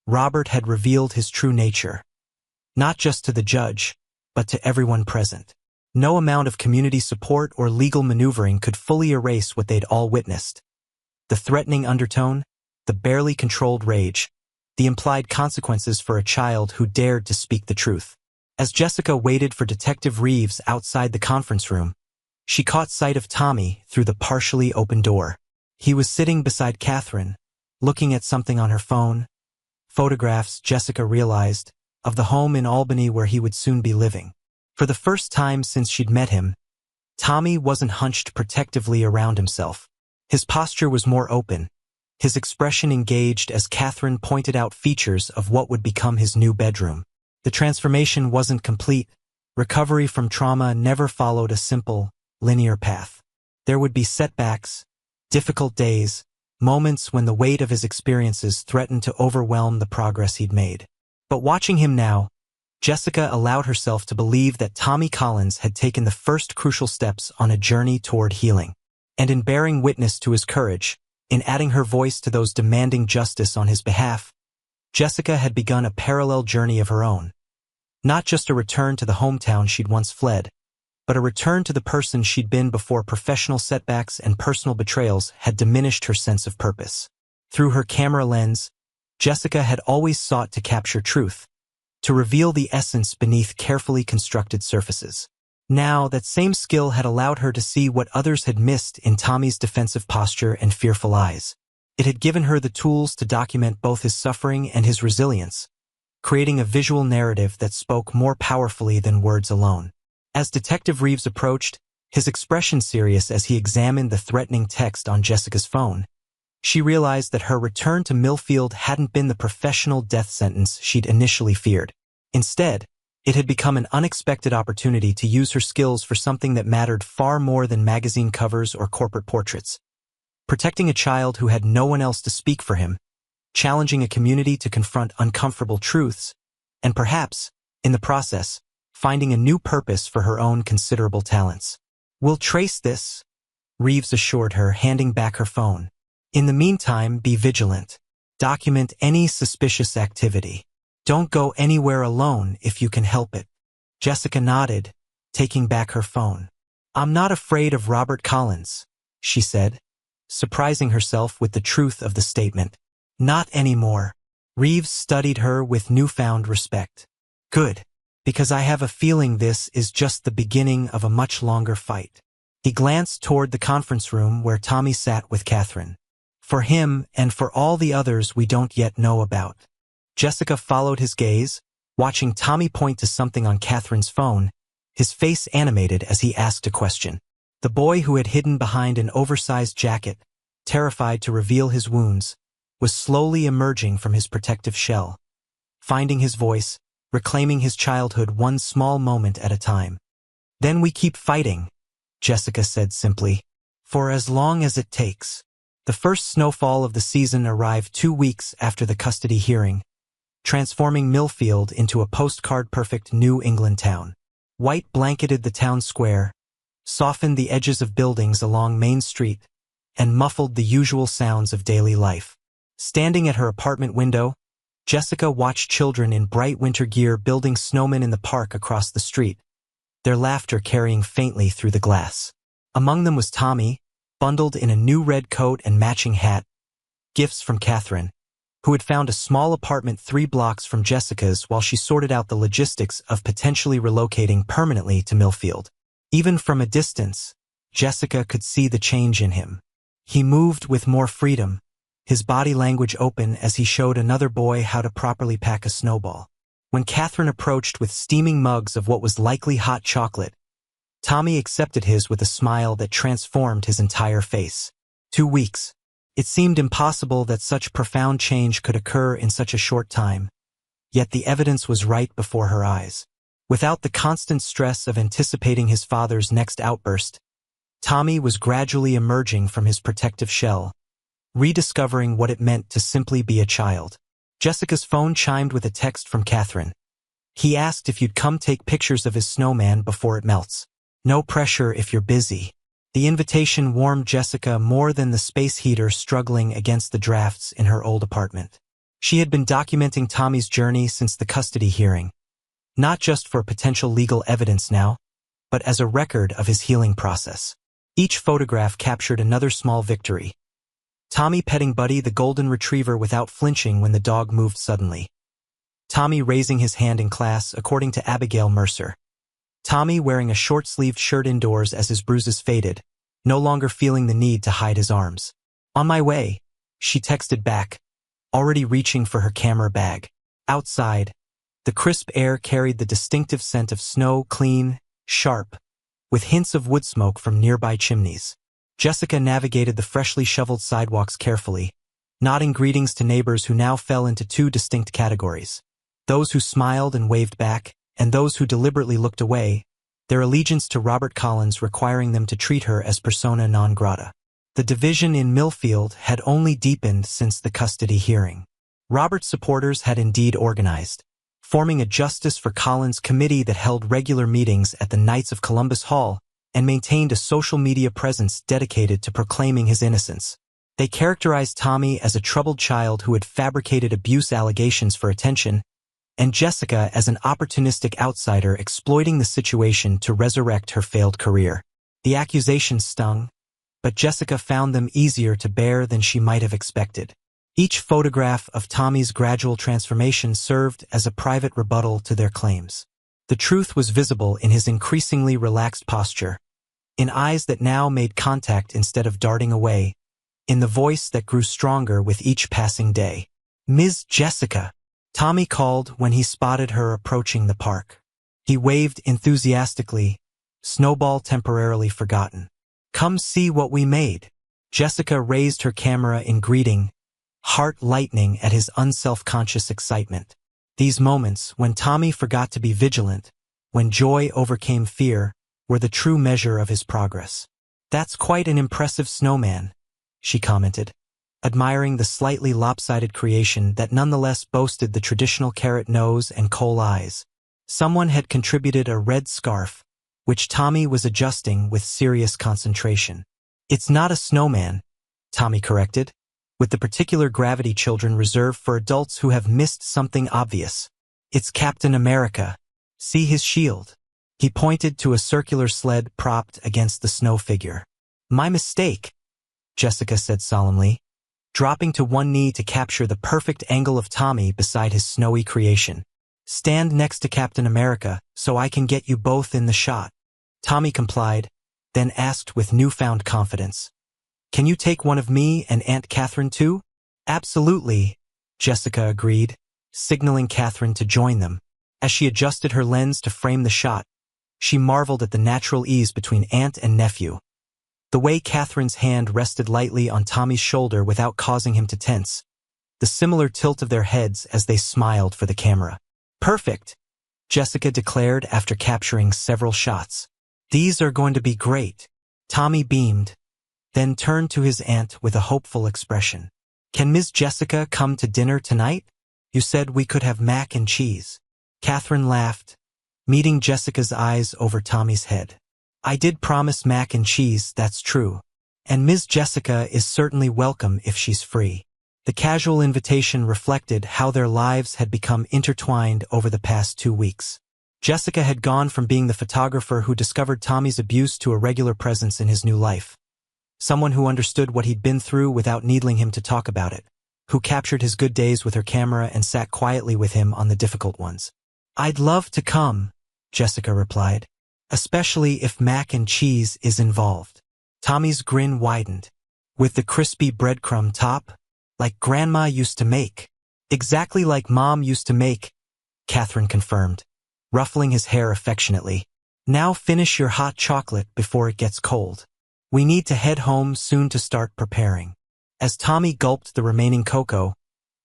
A: Robert had revealed his true nature. Not just to the judge, but to everyone present. No amount of community support or legal maneuvering could fully erase what they'd all witnessed. The threatening undertone, the barely controlled rage, the implied consequences for a child who dared to speak the truth. As Jessica waited for Detective Reeves outside the conference room, she caught sight of Tommy through the partially open door. He was sitting beside Catherine, looking at something on her phone. Photographs, Jessica realized, of the home in Albany where he would soon be living. For the first time since she'd met him, Tommy wasn't hunched protectively around himself. His posture was more open, his expression engaged as Catherine pointed out features of what would become his new bedroom. The transformation wasn't complete. Recovery from trauma never followed a simple, linear path. There would be setbacks, difficult days, moments when the weight of his experiences threatened to overwhelm the progress he'd made. But watching him now, Jessica allowed herself to believe that Tommy Collins had taken the first crucial steps on a journey toward healing. And in bearing witness to his courage, in adding her voice to those demanding justice on his behalf, Jessica had begun a parallel journey of her own. Not just a return to the hometown she'd once fled, but a return to the person she'd been before professional setbacks and personal betrayals had diminished her sense of purpose. Through her camera lens, Jessica had always sought to capture truth, to reveal the essence beneath carefully constructed surfaces. Now, that same skill had allowed her to see what others had missed in Tommy's defensive posture and fearful eyes. It had given her the tools to document both his suffering and his resilience, creating a visual narrative that spoke more powerfully than words alone. As Detective Reeves approached, his expression serious as he examined the threatening text on Jessica's phone, she realized that her return to Millfield hadn't been the professional death sentence she'd initially feared. Instead, it had become an unexpected opportunity to use her skills for something that mattered far more than magazine covers or corporate portraits. Protecting a child who had no one else to speak for him, challenging a community to confront uncomfortable truths, and perhaps, in the process, finding a new purpose for her own considerable talents. "We'll trace this," Reeves assured her, handing back her phone. "In the meantime, be vigilant. Document any suspicious activity. Don't go anywhere alone if you can help it." Jessica nodded, taking back her phone. "I'm not afraid of Robert Collins," she said, surprising herself with the truth of the statement. "Not anymore." Reeves studied her with newfound respect. "Good, because I have a feeling this is just the beginning of a much longer fight." He glanced toward the conference room where Tommy sat with Catherine. "For him and for all the others we don't yet know about." Jessica followed his gaze, watching Tommy point to something on Catherine's phone, his face animated as he asked a question. The boy who had hidden behind an oversized jacket, terrified to reveal his wounds, was slowly emerging from his protective shell, finding his voice, reclaiming his childhood one small moment at a time. "Then we keep fighting," Jessica said simply, "for as long as it takes." The first snowfall of the season arrived 2 weeks after the custody hearing, transforming Millfield into a postcard-perfect New England town. White blanketed the town square, softened the edges of buildings along Main Street, and muffled the usual sounds of daily life. Standing at her apartment window, Jessica watched children in bright winter gear building snowmen in the park across the street, their laughter carrying faintly through the glass. Among them was Tommy, bundled in a new red coat and matching hat, gifts from Catherine, who had found a small apartment 3 blocks from Jessica's while she sorted out the logistics of potentially relocating permanently to Millfield. Even from a distance, Jessica could see the change in him. He moved with more freedom, his body language open as he showed another boy how to properly pack a snowball. When Catherine approached with steaming mugs of what was likely hot chocolate, Tommy accepted his with a smile that transformed his entire face. 2 weeks. It seemed impossible that such profound change could occur in such a short time, yet the evidence was right before her eyes. Without the constant stress of anticipating his father's next outburst, Tommy was gradually emerging from his protective shell, rediscovering what it meant to simply be a child. Jessica's phone chimed with a text from Catherine. "He asked if you'd come take pictures of his snowman before it melts. No pressure if you're busy." The invitation warmed Jessica more than the space heater struggling against the drafts in her old apartment. She had been documenting Tommy's journey since the custody hearing, not just for potential legal evidence now, but as a record of his healing process. Each photograph captured another small victory. Tommy petting Buddy the golden retriever without flinching when the dog moved suddenly. Tommy raising his hand in class, according to Abigail Mercer. Tommy wearing a short-sleeved shirt indoors as his bruises faded, no longer feeling the need to hide his arms. "On my way," she texted back, already reaching for her camera bag. Outside, the crisp air carried the distinctive scent of snow, clean, sharp, with hints of wood smoke from nearby chimneys. Jessica navigated the freshly shoveled sidewalks carefully, nodding greetings to neighbors who now fell into two distinct categories. Those who smiled and waved back, and those who deliberately looked away, their allegiance to Robert Collins requiring them to treat her as persona non grata. The division in Millfield had only deepened since the custody hearing. Robert's supporters had indeed organized, forming a Justice for Collins committee that held regular meetings at the Knights of Columbus Hall and maintained a social media presence dedicated to proclaiming his innocence. They characterized Tommy as a troubled child who had fabricated abuse allegations for attention, and Jessica as an opportunistic outsider exploiting the situation to resurrect her failed career. The accusations stung, but Jessica found them easier to bear than she might have expected. Each photograph of Tommy's gradual transformation served as a private rebuttal to their claims. The truth was visible in his increasingly relaxed posture, in eyes that now made contact instead of darting away, in the voice that grew stronger with each passing day. "Ms. Jessica," Tommy called when he spotted her approaching the park. He waved enthusiastically, Snowball temporarily forgotten. "Come see what we made." Jessica raised her camera in greeting, heart lightening at his unself-conscious excitement. These moments, when Tommy forgot to be vigilant, when joy overcame fear, were the true measure of his progress. "That's quite an impressive snowman," she commented, admiring the slightly lopsided creation that nonetheless boasted the traditional carrot nose and coal eyes. Someone had contributed a red scarf, which Tommy was adjusting with serious concentration. "It's not a snowman," Tommy corrected, with the particular gravity children reserved for adults who have missed something obvious. "It's Captain America. See his shield." He pointed to a circular sled propped against the snow figure. "My mistake," Jessica said solemnly, dropping to one knee to capture the perfect angle of Tommy beside his snowy creation. "Stand next to Captain America so I can get you both in the shot." Tommy complied, then asked with newfound confidence, "Can you take one of me and Aunt Catherine too?" "Absolutely," Jessica agreed, signaling Catherine to join them. As she adjusted her lens to frame the shot, she marveled at the natural ease between aunt and nephew. The way Catherine's hand rested lightly on Tommy's shoulder without causing him to tense, the similar tilt of their heads as they smiled for the camera. "Perfect," Jessica declared after capturing several shots. "These are going to be great." Tommy beamed, then turned to his aunt with a hopeful expression. "Can Ms. Jessica come to dinner tonight? You said we could have mac and cheese." Catherine laughed, meeting Jessica's eyes over Tommy's head. "I did promise mac and cheese, that's true. And Ms. Jessica is certainly welcome if she's free." The casual invitation reflected how their lives had become intertwined over the past 2 weeks. Jessica had gone from being the photographer who discovered Tommy's abuse to a regular presence in his new life. Someone who understood what he'd been through without needing him to talk about it, who captured his good days with her camera and sat quietly with him on the difficult ones. "I'd love to come," Jessica replied, "especially if mac and cheese is involved." Tommy's grin widened. "With the crispy breadcrumb top? Like Grandma used to make." "Exactly like Mom used to make," Catherine confirmed, ruffling his hair affectionately. "Now finish your hot chocolate before it gets cold. We need to head home soon to start preparing." As Tommy gulped the remaining cocoa,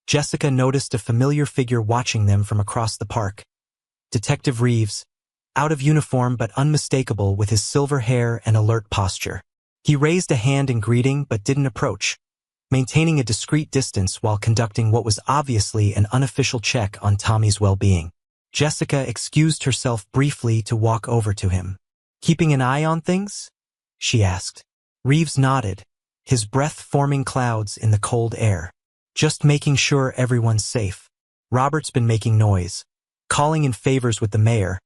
A: Jessica noticed a familiar figure watching them from across the park. Detective Reeves, out of uniform but unmistakable with his silver hair and alert posture. He raised a hand in greeting but didn't approach, maintaining a discreet distance while conducting what was obviously an unofficial check on Tommy's well-being. Jessica excused herself briefly to walk over to him. "Keeping an eye on things?" she asked. Reeves nodded, his breath forming clouds in the cold air. "Just making sure everyone's safe. Robert's been making noise, calling in favors with the mayor,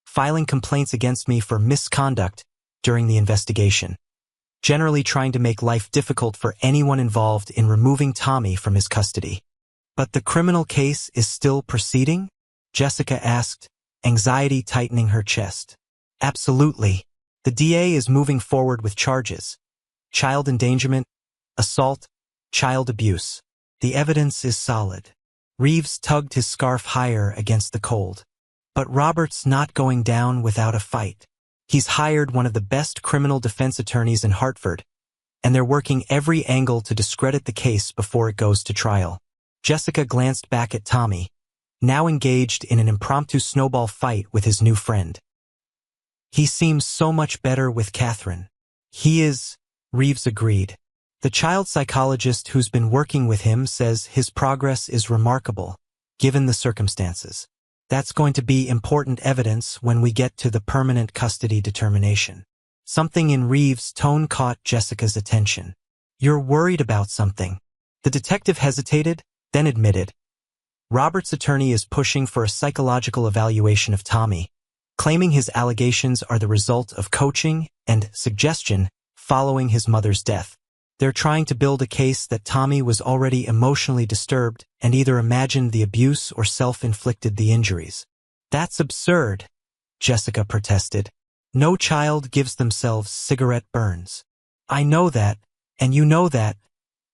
A: filing complaints against me for misconduct during the investigation, generally trying to make life difficult for anyone involved in removing Tommy from his custody." "But the criminal case is still proceeding?" Jessica asked, anxiety tightening her chest. "Absolutely. The DA is moving forward with charges: child endangerment, assault, child abuse. The evidence is solid." Reeves tugged his scarf higher against the cold. "But Robert's not going down without a fight. He's hired one of the best criminal defense attorneys in Hartford, and they're working every angle to discredit the case before it goes to trial. Jessica glanced back at Tommy, now engaged in an impromptu snowball fight with his new friend. He seems so much better with Catherine. He is, Reeves agreed. The child psychologist who's been working with him says his progress is remarkable, given the circumstances. That's going to be important evidence when we get to the permanent custody determination. Something in Reeves' tone caught Jessica's attention. You're worried about something. The detective hesitated, then admitted. Robert's attorney is pushing for a psychological evaluation of Tommy, claiming his allegations are the result of coaching and suggestion following his mother's death. They're trying to build a case that Tommy was already emotionally disturbed and either imagined the abuse or self-inflicted the injuries. That's absurd, Jessica protested. No child gives themselves cigarette burns. I know that, and you know that,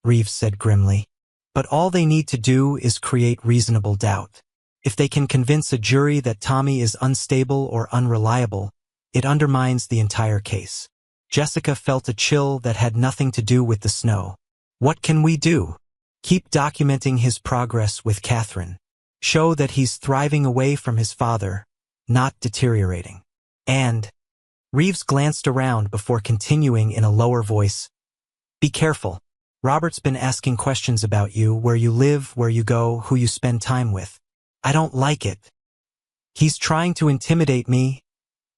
A: Reeves said grimly. But all they need to do is create reasonable doubt. If they can convince a jury that Tommy is unstable or unreliable, it undermines the entire case. Jessica felt a chill that had nothing to do with the snow. What can we do? Keep documenting his progress with Catherine. Show that he's thriving away from his father, not deteriorating. And, Reeves glanced around before continuing in a lower voice. Be careful. Robert's been asking questions about you, where you live, where you go, who you spend time with. I don't like it. He's trying to intimidate me,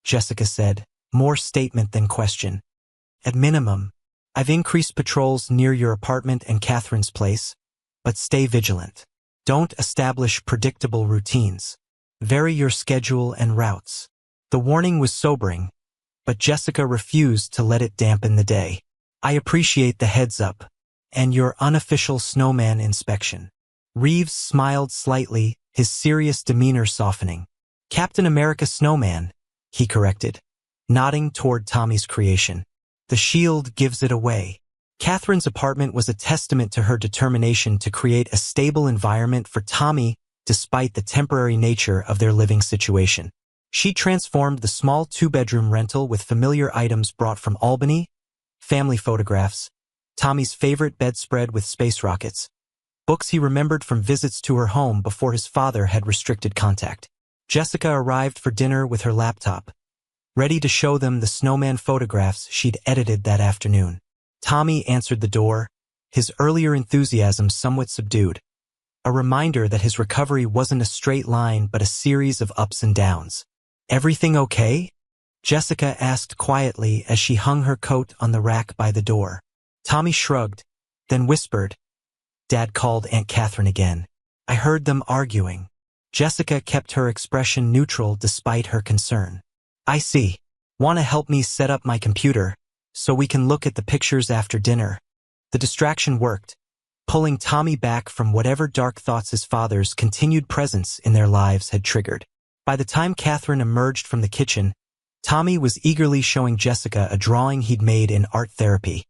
A: Jessica said, more statement than question. At minimum, I've increased patrols near your apartment and Catherine's place, but stay vigilant. Don't establish predictable routines. Vary your schedule and routes. The warning was sobering, but Jessica refused to let it dampen the day. I appreciate the heads up, and your unofficial snowman inspection. Reeves smiled slightly, his serious demeanor softening. Captain America Snowman, he corrected, nodding toward Tommy's creation. The shield gives it away. Catherine's apartment was a testament to her determination to create a stable environment for Tommy despite the temporary nature of their living situation. She transformed the small two-bedroom rental with familiar items brought from Albany, family photographs, Tommy's favorite bedspread with space rockets, books he remembered from visits to her home before his father had restricted contact. Jessica arrived for dinner with her laptop, ready to show them the snowman photographs she'd edited that afternoon. Tommy answered the door, his earlier enthusiasm somewhat subdued, a reminder that his recovery wasn't a straight line but a series of ups and downs. Everything okay? Jessica asked quietly as she hung her coat on the rack by the door. Tommy shrugged, then whispered, Dad called Aunt Catherine again. I heard them arguing. Jessica kept her expression neutral despite her concern. I see. Want to help me set up my computer so we can look at the pictures after dinner? The distraction worked, pulling Tommy back from whatever dark thoughts his father's continued presence in their lives had triggered. By the time Catherine emerged from the kitchen, Tommy was eagerly showing Jessica a drawing he'd made in art therapy.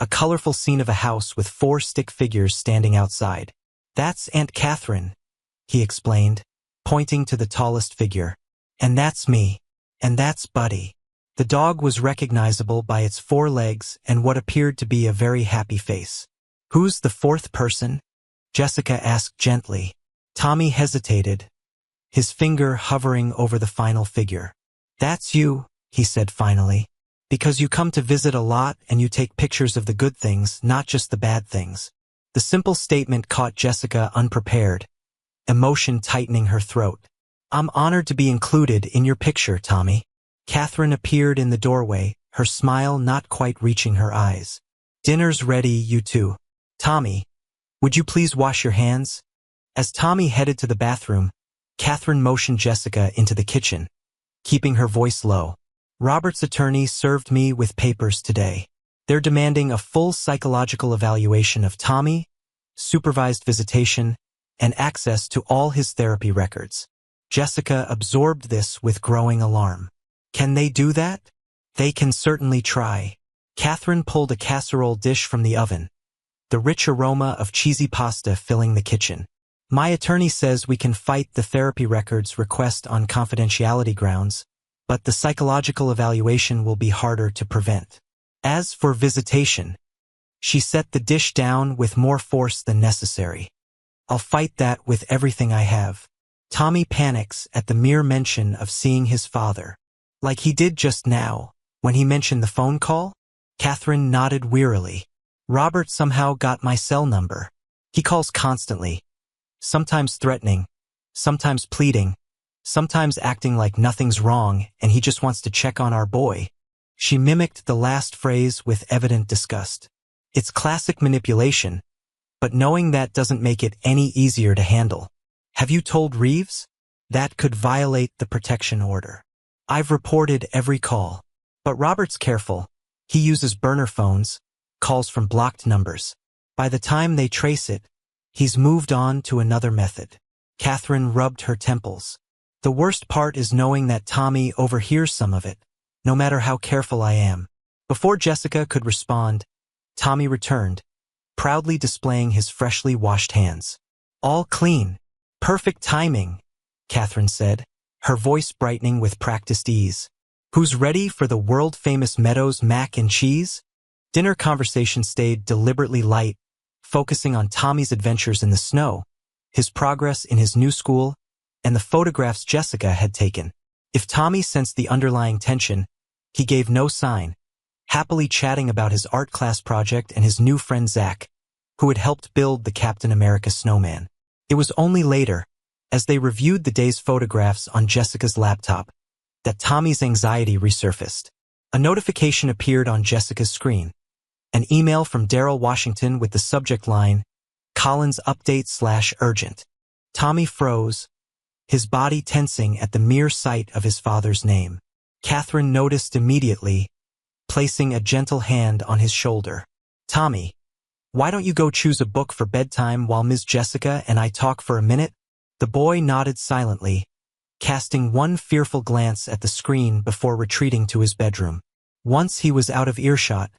A: A colorful scene of a house with 4 stick figures standing outside. That's Aunt Catherine, he explained, pointing to the tallest figure. And that's me. And that's Buddy. The dog was recognizable by its 4 legs and what appeared to be a very happy face. Who's the 4th person? Jessica asked gently. Tommy hesitated, his finger hovering over the final figure. That's you, he said finally. Because you come to visit a lot and you take pictures of the good things, not just the bad things. The simple statement caught Jessica unprepared, emotion tightening her throat. I'm honored to be included in your picture, Tommy. Catherine appeared in the doorway, her smile not quite reaching her eyes. Dinner's ready, you two. Tommy, would you please wash your hands? As Tommy headed to the bathroom, Catherine motioned Jessica into the kitchen, keeping her voice low. Robert's attorney served me with papers today. They're demanding a full psychological evaluation of Tommy, supervised visitation, and access to all his therapy records. Jessica absorbed this with growing alarm. Can they do that? They can certainly try. Catherine pulled a casserole dish from the oven, the rich aroma of cheesy pasta filling the kitchen. My attorney says we can fight the therapy records request on confidentiality grounds, but the psychological evaluation will be harder to prevent. As for visitation, She set the dish down with more force than necessary. I'll fight that with everything I have. Tommy panics at the mere mention of seeing his father. Like he did just now, when he mentioned the phone call? Catherine nodded wearily. Robert somehow got my cell number. He calls constantly, sometimes threatening, sometimes pleading, sometimes acting like nothing's wrong and he just wants to check on our boy. She mimicked the last phrase with evident disgust. It's classic manipulation, but knowing that doesn't make it any easier to handle. Have you told Reeves? That could violate the protection order. I've reported every call. But Robert's careful. He uses burner phones, calls from blocked numbers. By the time they trace it, he's moved on to another method. Catherine rubbed her temples. The worst part is knowing that Tommy overhears some of it, no matter how careful I am. Before Jessica could respond, Tommy returned, proudly displaying his freshly washed hands. All clean. Perfect timing, Catherine said, her voice brightening with practiced ease. Who's ready for the world-famous Meadows mac and cheese? Dinner conversation stayed deliberately light, focusing on Tommy's adventures in the snow, his progress in his new school, and the photographs Jessica had taken. If Tommy sensed the underlying tension, he gave no sign, happily chatting about his art class project and his new friend Zach, who had helped build the Captain America snowman. It was only later, as they reviewed the day's photographs on Jessica's laptop, that Tommy's anxiety resurfaced. A notification appeared on Jessica's screen, an email from Daryl Washington with the subject line, Collins update/urgent. Tommy froze, his body tensing at the mere sight of his father's name. Catherine noticed immediately, placing a gentle hand on his shoulder. Tommy, why don't you go choose a book for bedtime while Ms. Jessica and I talk for a minute? The boy nodded silently, casting one fearful glance at the screen before retreating to his bedroom. Once he was out of earshot,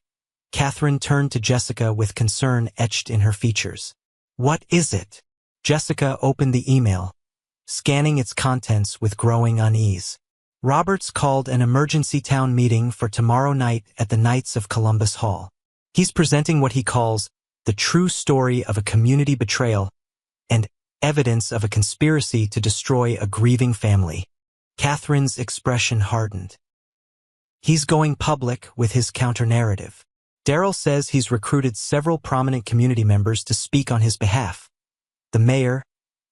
A: Catherine turned to Jessica with concern etched in her features. What is it? Jessica opened the email, scanning its contents with growing unease. Roberts called an emergency town meeting for tomorrow night at the Knights of Columbus Hall. He's presenting what he calls the true story of a community betrayal and evidence of a conspiracy to destroy a grieving family. Catherine's expression hardened. He's going public with his counter-narrative. Daryl says he's recruited several prominent community members to speak on his behalf. The mayor,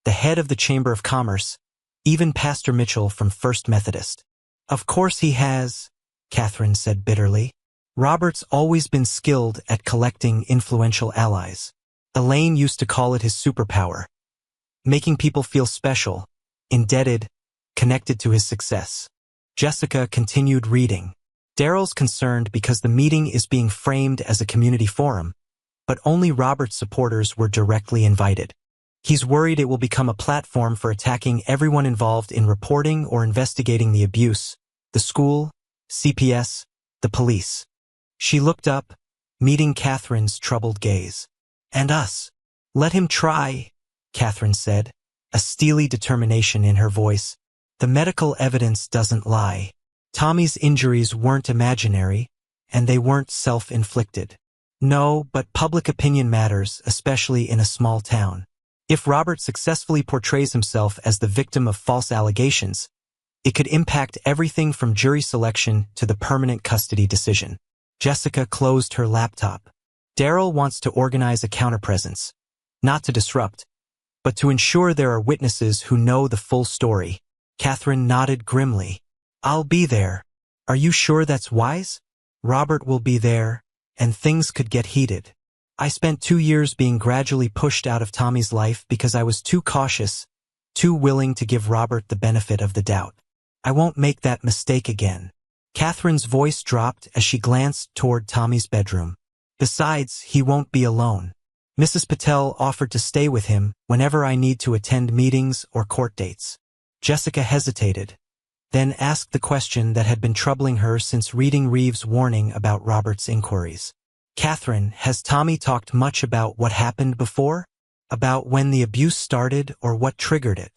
A: the head of the Chamber of Commerce, even Pastor Mitchell from First Methodist. Of course he has, Catherine said bitterly. Robert's always been skilled at collecting influential allies. Elaine used to call it his superpower, making people feel special, indebted, connected to his success. Jessica continued reading. Daryl's concerned because the meeting is being framed as a community forum, but only Robert's supporters were directly invited. He's worried it will become a platform for attacking everyone involved in reporting or investigating the abuse, the school, CPS, the police. She looked up, meeting Catherine's troubled gaze. And us. Let him try, Catherine said, a steely determination in her voice. The medical evidence doesn't lie. Tommy's injuries weren't imaginary, and they weren't self-inflicted. No, but public opinion matters, especially in a small town. If Robert successfully portrays himself as the victim of false allegations, it could impact everything from jury selection to the permanent custody decision. Jessica closed her laptop. Daryl wants to organize a counterpresence, not to disrupt, but to ensure there are witnesses who know the full story. Catherine nodded grimly. I'll be there. Are you sure that's wise? Robert will be there, and things could get heated. I spent 2 years being gradually pushed out of Tommy's life because I was too cautious, too willing to give Robert the benefit of the doubt. I won't make that mistake again. Catherine's voice dropped as she glanced toward Tommy's bedroom. Besides, he won't be alone. Mrs. Patel offered to stay with him whenever I need to attend meetings or court dates. Jessica hesitated, then asked the question that had been troubling her since reading Reeves' warning about Robert's inquiries. Catherine, has Tommy talked much about what happened before? About when the abuse started or what triggered it?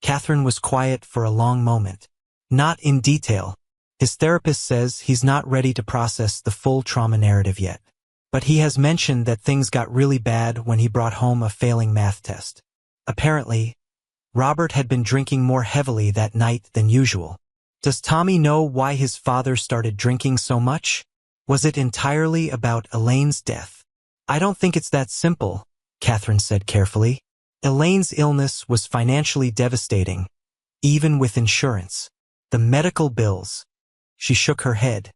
A: Catherine was quiet for a long moment. Not in detail. His therapist says he's not ready to process the full trauma narrative yet. But he has mentioned that things got really bad when he brought home a failing math test. Apparently, Robert had been drinking more heavily that night than usual. Does Tommy know why his father started drinking so much? Was it entirely about Elaine's death? I don't think it's that simple, Catherine said carefully. Elaine's illness was financially devastating, even with insurance. The medical bills. She shook her head.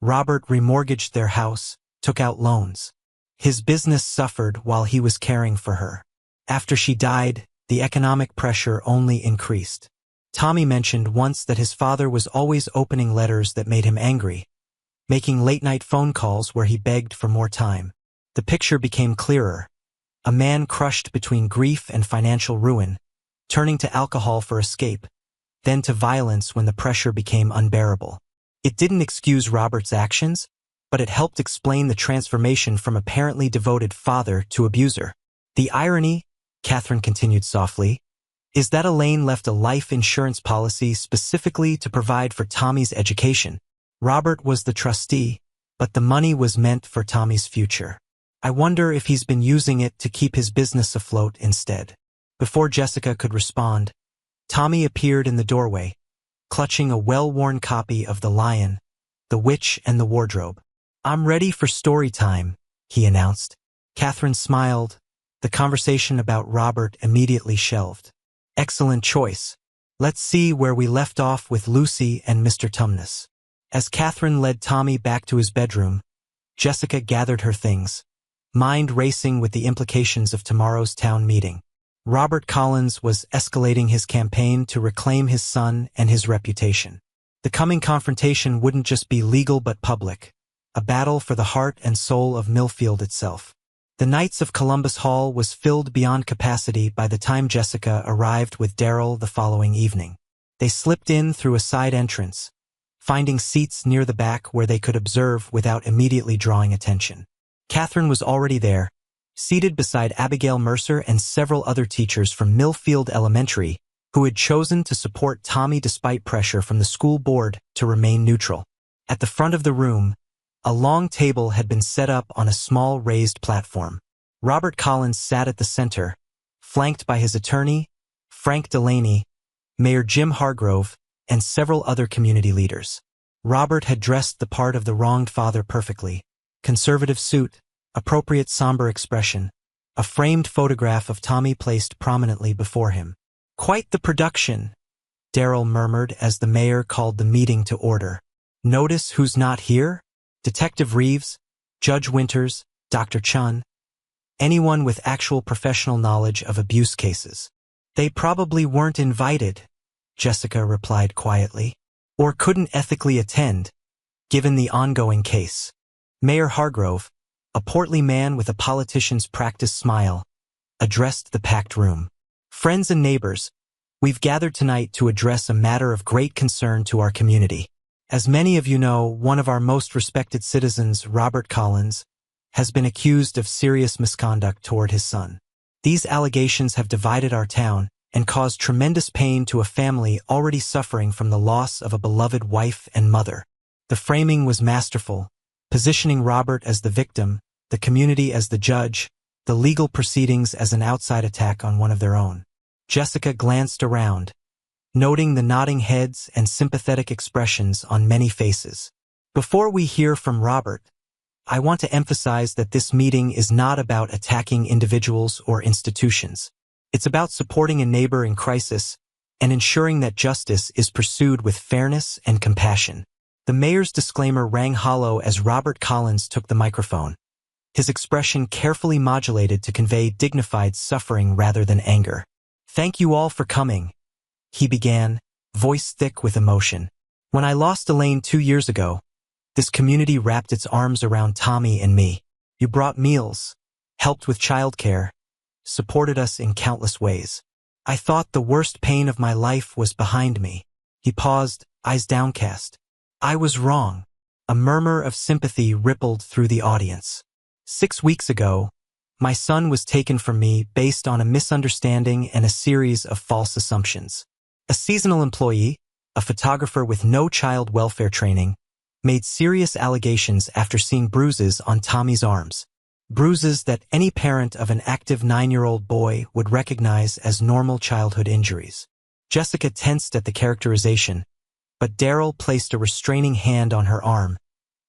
A: Robert remortgaged their house, took out loans. His business suffered while he was caring for her. After she died, the economic pressure only increased. Tommy mentioned once that his father was always opening letters that made him angry, making late-night phone calls where he begged for more time. The picture became clearer. A man crushed between grief and financial ruin, turning to alcohol for escape, then to violence when the pressure became unbearable. It didn't excuse Robert's actions, but it helped explain the transformation from apparently devoted father to abuser. The irony, Catherine continued softly, is that Elaine left a life insurance policy specifically to provide for Tommy's education. Robert was the trustee, but the money was meant for Tommy's future. I wonder if he's been using it to keep his business afloat instead. Before Jessica could respond, Tommy appeared in the doorway, clutching a well-worn copy of The Lion, The Witch and the Wardrobe. "I'm ready for story time," he announced. Catherine smiled. The conversation about Robert immediately shelved. "Excellent choice. Let's see where we left off with Lucy and Mr. Tumnus." As Catherine led Tommy back to his bedroom, Jessica gathered her things, mind racing with the implications of tomorrow's town meeting. Robert Collins was escalating his campaign to reclaim his son and his reputation. The coming confrontation wouldn't just be legal but public, a battle for the heart and soul of Millfield itself. The Knights of Columbus Hall was filled beyond capacity by the time Jessica arrived with Daryl the following evening. They slipped in through a side entrance, finding seats near the back where they could observe without immediately drawing attention. Catherine was already there, seated beside Abigail Mercer and several other teachers from Millfield Elementary who had chosen to support Tommy despite pressure from the school board to remain neutral. At the front of the room, a long table had been set up on a small raised platform. Robert Collins sat at the center, flanked by his attorney, Frank Delaney, Mayor Jim Hargrove, and several other community leaders. Robert had dressed the part of the wronged father perfectly. Conservative suit, appropriate somber expression, a framed photograph of Tommy placed prominently before him. "Quite the production," Daryl murmured as the mayor called the meeting to order. "Notice who's not here? Detective Reeves, Judge Winters, Dr. Chun, anyone with actual professional knowledge of abuse cases." "They probably weren't invited," Jessica replied quietly, "or couldn't ethically attend, given the ongoing case." Mayor Hargrove, a portly man with a politician's practice smile, addressed the packed room. "Friends and neighbors, we've gathered tonight to address a matter of great concern to our community. As many of you know, one of our most respected citizens, Robert Collins, has been accused of serious misconduct toward his son. These allegations have divided our town and caused tremendous pain to a family already suffering from the loss of a beloved wife and mother. The framing was masterful, positioning Robert as the victim, the community as the judge, the legal proceedings as an outside attack on one of their own." Jessica glanced around, noting the nodding heads and sympathetic expressions on many faces. "Before we hear from Robert, I want to emphasize that this meeting is not about attacking individuals or institutions. It's about supporting a neighbor in crisis and ensuring that justice is pursued with fairness and compassion." The mayor's disclaimer rang hollow as Robert Collins took the microphone, his expression carefully modulated to convey dignified suffering rather than anger. "Thank you all for coming," he began, voice thick with emotion. "When I lost Elaine 2 years ago, this community wrapped its arms around Tommy and me. You brought meals, helped with childcare, supported us in countless ways. I thought the worst pain of my life was behind me." He paused, eyes downcast. "I was wrong." A murmur of sympathy rippled through the audience. 6 weeks ago, my son was taken from me based on a misunderstanding and a series of false assumptions. A seasonal employee, a photographer with no child welfare training, made serious allegations after seeing bruises on Tommy's arms. Bruises that any parent of an active 9-year-old boy would recognize as normal childhood injuries. Jessica tensed at the characterization, but Daryl placed a restraining hand on her arm,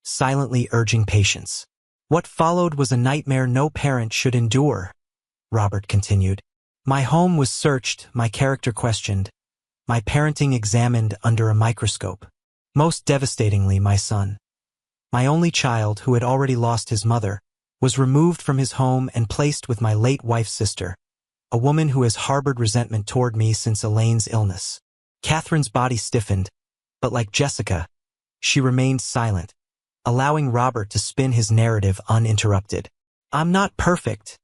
A: silently urging patience. What followed was a nightmare no parent should endure, Robert continued. My home was searched, my character questioned, my parenting examined under a microscope. Most devastatingly, my son, my only child who had already lost his mother, was removed from his home and placed with my late wife's sister, a woman who has harbored resentment toward me since Elaine's illness. Catherine's body stiffened, but like Jessica, she remained silent, allowing Robert to spin his narrative uninterrupted. I'm not perfect,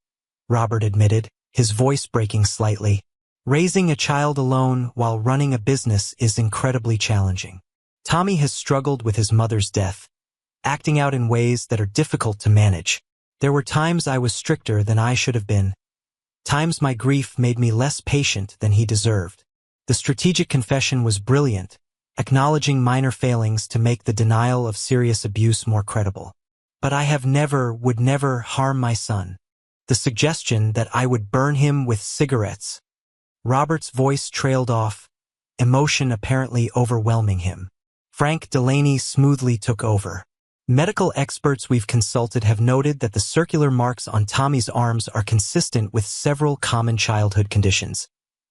A: Robert admitted, his voice breaking slightly. Raising a child alone while running a business is incredibly challenging. Tommy has struggled with his mother's death, acting out in ways that are difficult to manage. There were times I was stricter than I should have been. Times my grief made me less patient than he deserved. The strategic confession was brilliant, acknowledging minor failings to make the denial of serious abuse more credible. But I would never harm my son. The suggestion that I would burn him with cigarettes. Robert's voice trailed off, emotion apparently overwhelming him. Frank Delaney smoothly took over. Medical experts we've consulted have noted that the circular marks on Tommy's arms are consistent with several common childhood conditions,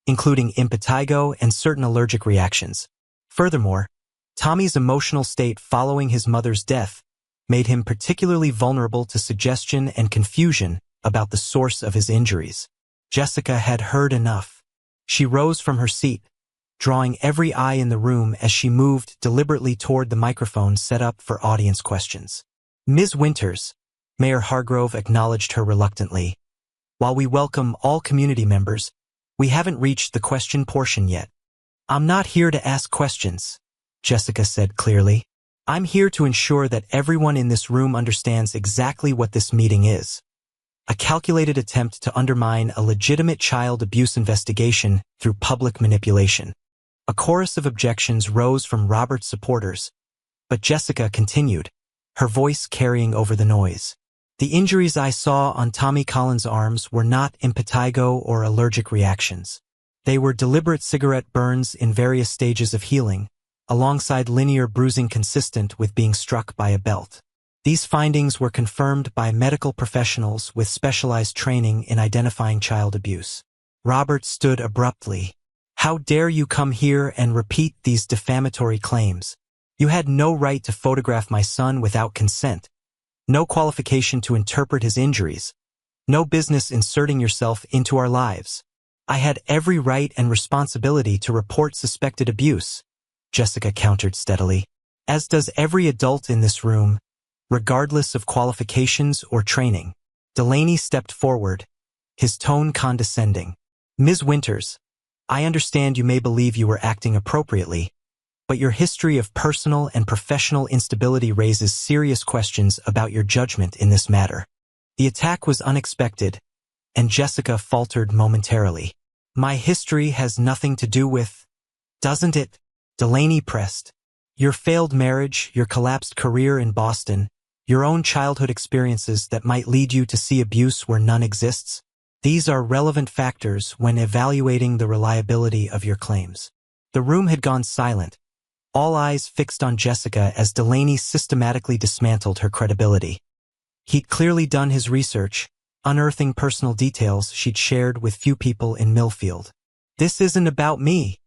A: including impetigo and certain allergic reactions. Furthermore, Tommy's emotional state following his mother's death made him particularly vulnerable to suggestion and confusion about the source of his injuries. Jessica had heard enough. She rose from her seat, drawing every eye in the room as she moved deliberately toward the microphone set up for audience questions. Ms. Winters, Mayor Hargrove acknowledged her reluctantly. While we welcome all community members, we haven't reached the question portion yet. I'm not here to ask questions, Jessica said clearly. I'm here to ensure that everyone in this room understands exactly what this meeting is. A calculated attempt to undermine a legitimate child abuse investigation through public manipulation. A chorus of objections rose from Robert's supporters, but Jessica continued, her voice carrying over the noise. The injuries I saw on Tommy Collins' arms were not impetigo or allergic reactions. They were deliberate cigarette burns in various stages of healing, alongside linear bruising consistent with being struck by a belt. These findings were confirmed by medical professionals with specialized training in identifying child abuse. Robert stood abruptly. How dare you come here and repeat these defamatory claims? You had no right to photograph my son without consent, no qualification to interpret his injuries, no business inserting yourself into our lives. I had every right and responsibility to report suspected abuse, Jessica countered steadily, as does every adult in this room, regardless of qualifications or training. Delaney stepped forward, his tone condescending. Ms. Winters, I understand you may believe you were acting appropriately, but your history of personal and professional instability raises serious questions about your judgment in this matter. The attack was unexpected, and Jessica faltered momentarily. My history has nothing to do with, doesn't it? Delaney pressed. Your failed marriage, your collapsed career in Boston, your own childhood experiences that might lead you to see abuse where none exists. These are relevant factors when evaluating the reliability of your claims. The room had gone silent, all eyes fixed on Jessica as Delaney systematically dismantled her credibility. He'd clearly done his research, unearthing personal details she'd shared with few people in Millfield. This isn't about me,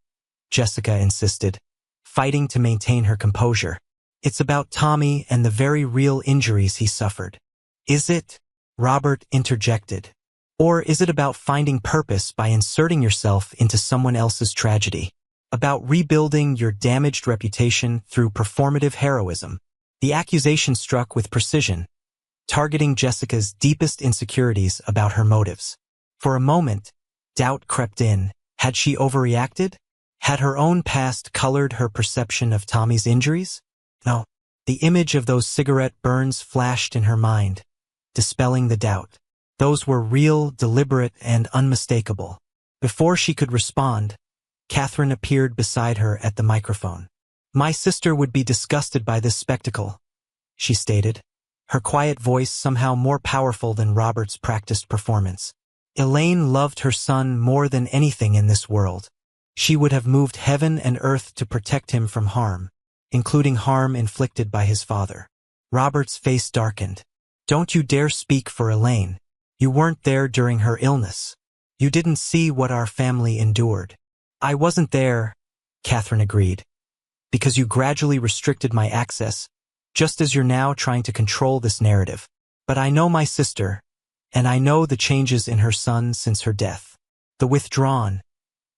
A: Jessica insisted, fighting to maintain her composure. It's about Tommy and the very real injuries he suffered. Is it? Robert interjected. Or is it about finding purpose by inserting yourself into someone else's tragedy? About rebuilding your damaged reputation through performative heroism? The accusation struck with precision, targeting Jessica's deepest insecurities about her motives. For a moment, doubt crept in. Had she overreacted? Had her own past colored her perception of Tommy's injuries? No. The image of those cigarette burns flashed in her mind, dispelling the doubt. Those were real, deliberate, and unmistakable. Before she could respond, Catherine appeared beside her at the microphone. My sister would be disgusted by this spectacle, she stated, her quiet voice somehow more powerful than Robert's practiced performance. Elaine loved her son more than anything in this world. She would have moved heaven and earth to protect him from harm, including harm inflicted by his father. Robert's face darkened. Don't you dare speak for Elaine. You weren't there during her illness. You didn't see what our family endured. I wasn't there, Catherine agreed, because you gradually restricted my access, just as you're now trying to control this narrative. But I know my sister, and I know the changes in her son since her death. The withdrawn,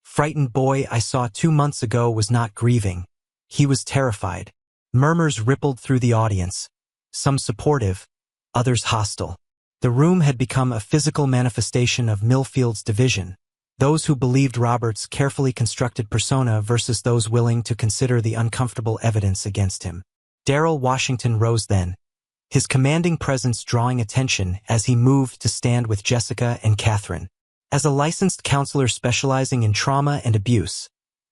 A: frightened boy I saw 2 months ago was not grieving. He was terrified. Murmurs rippled through the audience, some supportive, others hostile. The room had become a physical manifestation of Millfield's division, those who believed Robert's carefully constructed persona versus those willing to consider the uncomfortable evidence against him. Darrell Washington rose then, his commanding presence drawing attention as he moved to stand with Jessica and Catherine. As a licensed counselor specializing in trauma and abuse,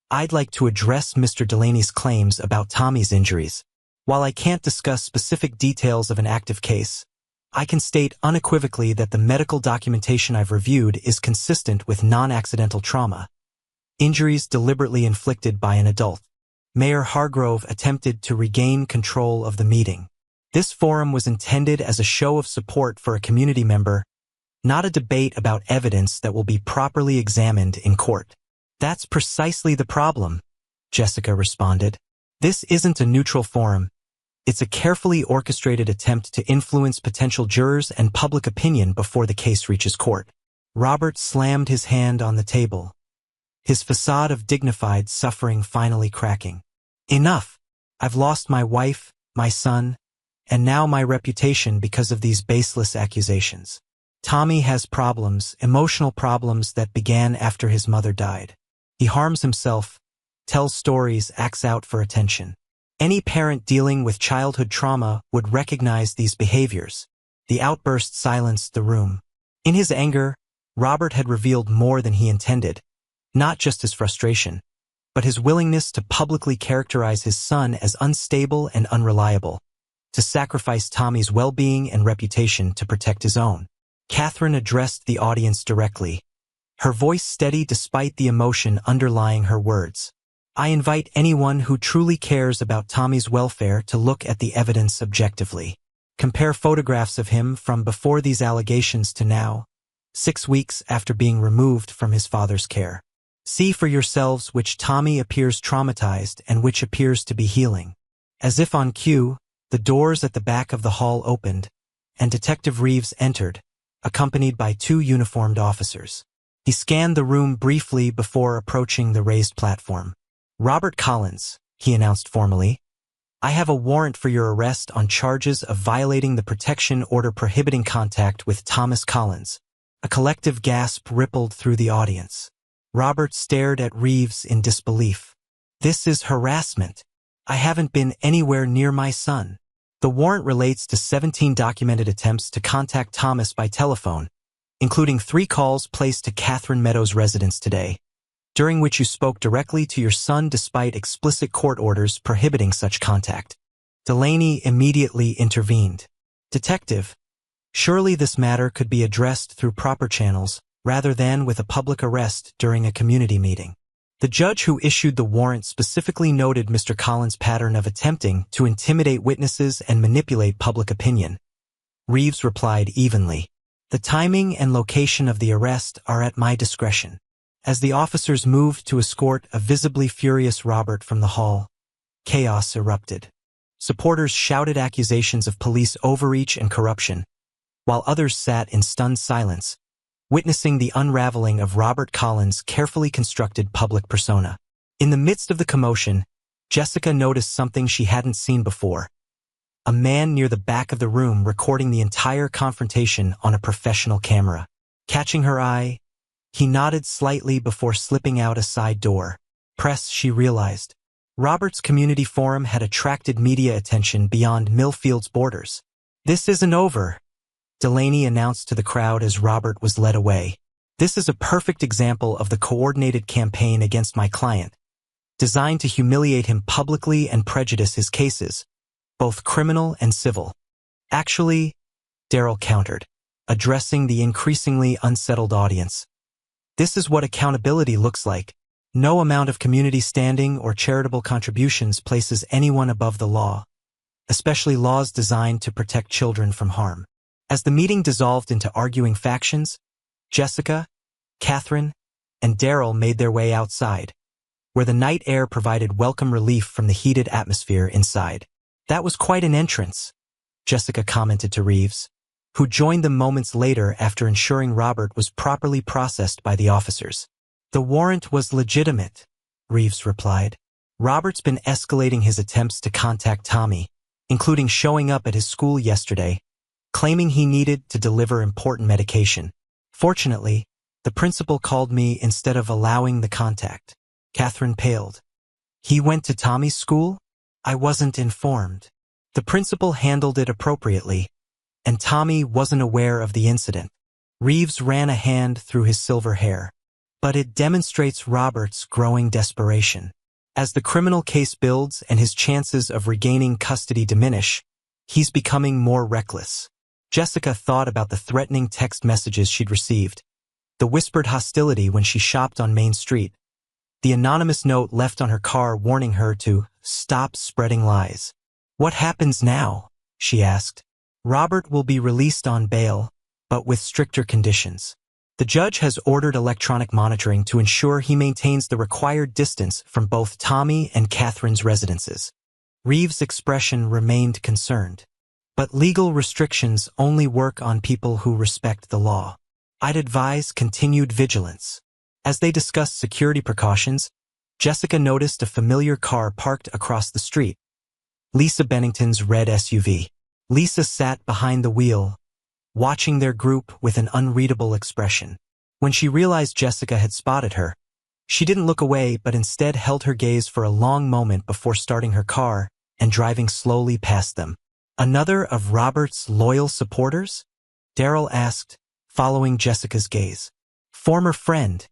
A: I'd like to address Mr. Delaney's claims about Tommy's injuries. While I can't discuss specific details of an active case, I can state unequivocally that the medical documentation I've reviewed is consistent with non-accidental trauma, injuries deliberately inflicted by an adult. Mayor Hargrove attempted to regain control of the meeting. This forum was intended as a show of support for a community member, not a debate about evidence that will be properly examined in court. That's precisely the problem, Jessica responded. This isn't a neutral forum. It's a carefully orchestrated attempt to influence potential jurors and public opinion before the case reaches court. Robert slammed his hand on the table, his facade of dignified suffering finally cracking. Enough! I've lost my wife, my son, and now my reputation because of these baseless accusations. Tommy has problems, emotional problems that began after his mother died. He harms himself, tells stories, acts out for attention. Any parent dealing with childhood trauma would recognize these behaviors. The outburst silenced the room. In his anger, Robert had revealed more than he intended, not just his frustration, but his willingness to publicly characterize his son as unstable and unreliable, to sacrifice Tommy's well-being and reputation to protect his own. Catherine addressed the audience directly, her voice steady despite the emotion underlying her words. I invite anyone who truly cares about Tommy's welfare to look at the evidence objectively. Compare photographs of him from before these allegations to now, 6 weeks after being removed from his father's care. See for yourselves which Tommy appears traumatized and which appears to be healing. As if on cue, the doors at the back of the hall opened, and Detective Reeves entered, accompanied by 2 uniformed officers. He scanned the room briefly before approaching the raised platform. Robert Collins, he announced formally, I have a warrant for your arrest on charges of violating the protection order prohibiting contact with Thomas Collins. A collective gasp rippled through the audience. Robert stared at Reeves in disbelief. This is harassment. I haven't been anywhere near my son. The warrant relates to 17 documented attempts to contact Thomas by telephone, including 3 calls placed to Catherine Meadows' residence today, during which you spoke directly to your son despite explicit court orders prohibiting such contact. Delaney immediately intervened. Detective, surely this matter could be addressed through proper channels, rather than with a public arrest during a community meeting. The judge who issued the warrant specifically noted Mr. Collins' pattern of attempting to intimidate witnesses and manipulate public opinion. Reeves replied evenly. The timing and location of the arrest are at my discretion. As the officers moved to escort a visibly furious Robert from the hall, chaos erupted. Supporters shouted accusations of police overreach and corruption, while others sat in stunned silence, witnessing the unraveling of Robert Collins' carefully constructed public persona. In the midst of the commotion, Jessica noticed something she hadn't seen before. A man near the back of the room recording the entire confrontation on a professional camera. Catching her eye, he nodded slightly before slipping out a side door. Press, she realized. Robert's community forum had attracted media attention beyond Millfield's borders. This isn't over, Delaney announced to the crowd as Robert was led away. This is a perfect example of the coordinated campaign against my client. designed to humiliate him publicly and prejudice his cases, both criminal and civil. Actually, Daryl countered, addressing the increasingly unsettled audience. This is what accountability looks like. No amount of community standing or charitable contributions places anyone above the law, especially laws designed to protect children from harm. As the meeting dissolved into arguing factions, Jessica, Catherine, and Daryl made their way outside, where the night air provided welcome relief from the heated atmosphere inside. That was quite an entrance, Jessica commented to Reeves, who joined them moments later after ensuring Robert was properly processed by the officers. The warrant was legitimate, Reeves replied. Robert's been escalating his attempts to contact Tommy, including showing up at his school yesterday, claiming he needed to deliver important medication. Fortunately, the principal called me instead of allowing the contact. Catherine paled. He went to Tommy's school? I wasn't informed. The principal handled it appropriately, and Tommy wasn't aware of the incident. Reeves ran a hand through his silver hair. But it demonstrates Robert's growing desperation. As the criminal case builds and his chances of regaining custody diminish, he's becoming more reckless. Jessica thought about the threatening text messages she'd received, the whispered hostility when she shopped on Main Street, the anonymous note left on her car warning her to stop spreading lies. What happens now? She asked. Robert will be released on bail, but with stricter conditions. The judge has ordered electronic monitoring to ensure he maintains the required distance from both Tommy and Catherine's residences. Reeves' expression remained concerned. But legal restrictions only work on people who respect the law. I'd advise continued vigilance. As they discussed security precautions, Jessica noticed a familiar car parked across the street. Lisa Bennington's red SUV. Lisa sat behind the wheel, watching their group with an unreadable expression. When she realized Jessica had spotted her, she didn't look away but instead held her gaze for a long moment before starting her car and driving slowly past them. Another of Robert's loyal supporters? Daryl asked, following Jessica's gaze. Former friend,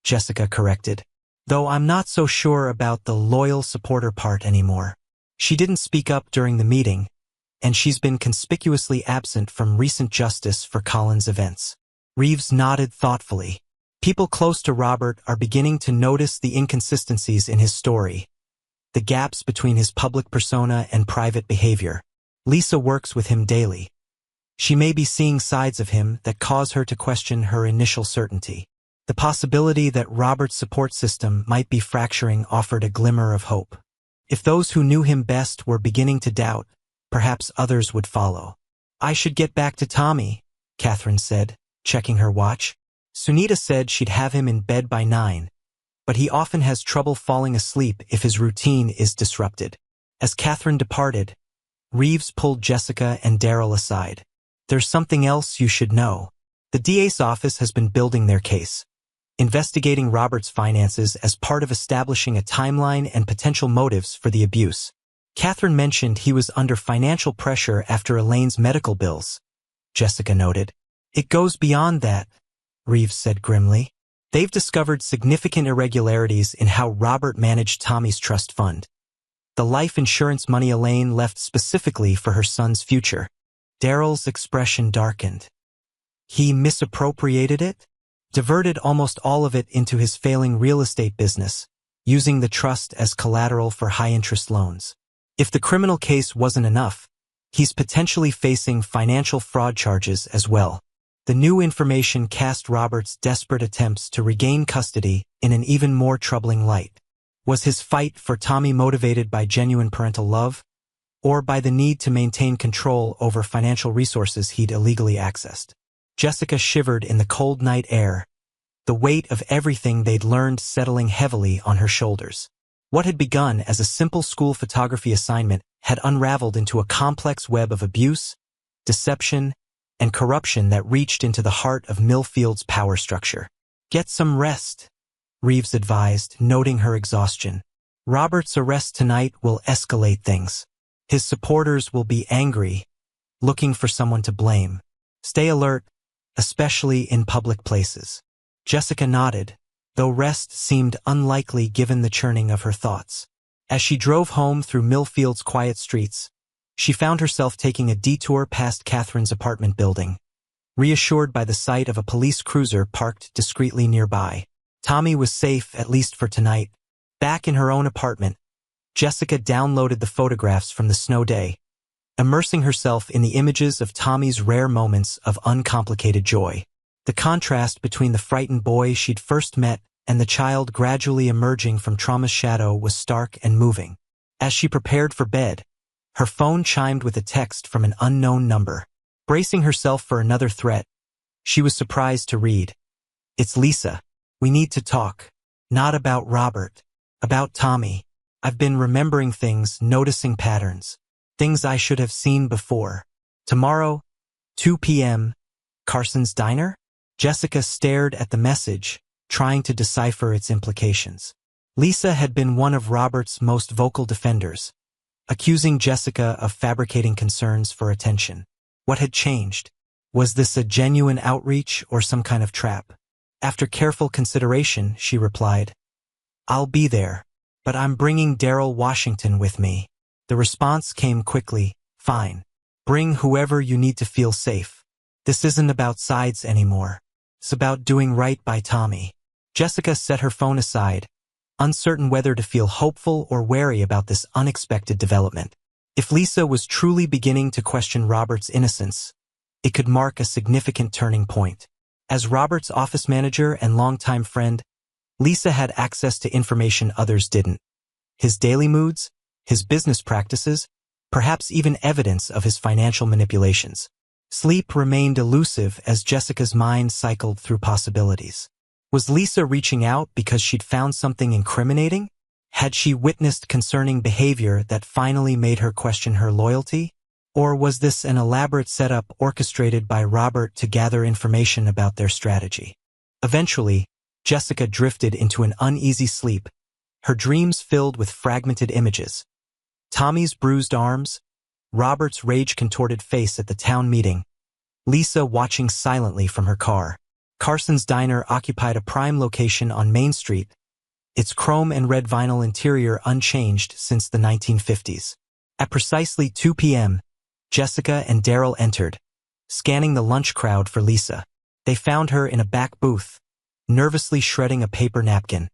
A: Jessica corrected, though I'm not so sure about the loyal supporter part anymore. She didn't speak up during the meeting, and she's been conspicuously absent from recent justice for Collins events. Reeves nodded thoughtfully. People close to Robert are beginning to notice the inconsistencies in his story, the gaps between his public persona and private behavior. Lisa works with him daily. She may be seeing sides of him that cause her to question her initial certainty. The possibility that Robert's support system might be fracturing offered a glimmer of hope. If those who knew him best were beginning to doubt, perhaps others would follow. I should get back to Tommy, Catherine said, checking her watch. Sunita said she'd have him in bed by 9, but he often has trouble falling asleep if his routine is disrupted. As Catherine departed, Reeves pulled Jessica and Daryl aside. There's something else you should know. The DA's office has been building their case, investigating Robert's finances as part of establishing a timeline and potential motives for the abuse. Catherine mentioned he was under financial pressure after Elaine's medical bills, Jessica noted. It goes beyond that, Reeves said grimly. They've discovered significant irregularities in how Robert managed Tommy's trust fund, the life insurance money Elaine left specifically for her son's future. Daryl's expression darkened. He misappropriated it? Diverted almost all of it into his failing real estate business, using the trust as collateral for high-interest loans. If the criminal case wasn't enough, he's potentially facing financial fraud charges as well. The new information cast Robert's desperate attempts to regain custody in an even more troubling light. Was his fight for Tommy motivated by genuine parental love, or by the need to maintain control over financial resources he'd illegally accessed? Jessica shivered in the cold night air, the weight of everything they'd learned settling heavily on her shoulders. What had begun as a simple school photography assignment had unraveled into a complex web of abuse, deception, and corruption that reached into the heart of Millfield's power structure. Get some rest, Reeves advised, noting her exhaustion. Robert's arrest tonight will escalate things. His supporters will be angry, looking for someone to blame. Stay alert, especially in public places. Jessica nodded, though rest seemed unlikely given the churning of her thoughts. As she drove home through Millfield's quiet streets, she found herself taking a detour past Catherine's apartment building, reassured by the sight of a police cruiser parked discreetly nearby. Tommy was safe, at least for tonight. Back in her own apartment, Jessica downloaded the photographs from the snow day, immersing herself in the images of Tommy's rare moments of uncomplicated joy. The contrast between the frightened boy she'd first met and the child gradually emerging from trauma's shadow was stark and moving. As she prepared for bed, her phone chimed with a text from an unknown number. Bracing herself for another threat, she was surprised to read, "It's Lisa. We need to talk. Not about Robert. About Tommy. I've been remembering things, noticing patterns. Things I should have seen before. Tomorrow, 2 p.m., Carson's Diner?" Jessica stared at the message, trying to decipher its implications. Lisa had been one of Robert's most vocal defenders, accusing Jessica of fabricating concerns for attention. What had changed? Was this a genuine outreach or some kind of trap? After careful consideration, she replied, "I'll be there, but I'm bringing Daryl Washington with me." The response came quickly, "Fine. Bring whoever you need to feel safe. This isn't about sides anymore. It's about doing right by Tommy." Jessica set her phone aside, uncertain whether to feel hopeful or wary about this unexpected development. If Lisa was truly beginning to question Robert's innocence, it could mark a significant turning point. As Robert's office manager and longtime friend, Lisa had access to information others didn't. His daily moods, his business practices, perhaps even evidence of his financial manipulations. Sleep remained elusive as Jessica's mind cycled through possibilities. Was Lisa reaching out because she'd found something incriminating? Had she witnessed concerning behavior that finally made her question her loyalty? Or was this an elaborate setup orchestrated by Robert to gather information about their strategy? Eventually, Jessica drifted into an uneasy sleep, her dreams filled with fragmented images. Tommy's bruised arms, Robert's rage-contorted face at the town meeting, Lisa watching silently from her car. Carson's Diner occupied a prime location on Main Street, its chrome and red vinyl interior unchanged since the 1950s. At precisely 2 p.m., Jessica and Daryl entered, scanning the lunch crowd for Lisa. They found her in a back booth, nervously shredding a paper napkin,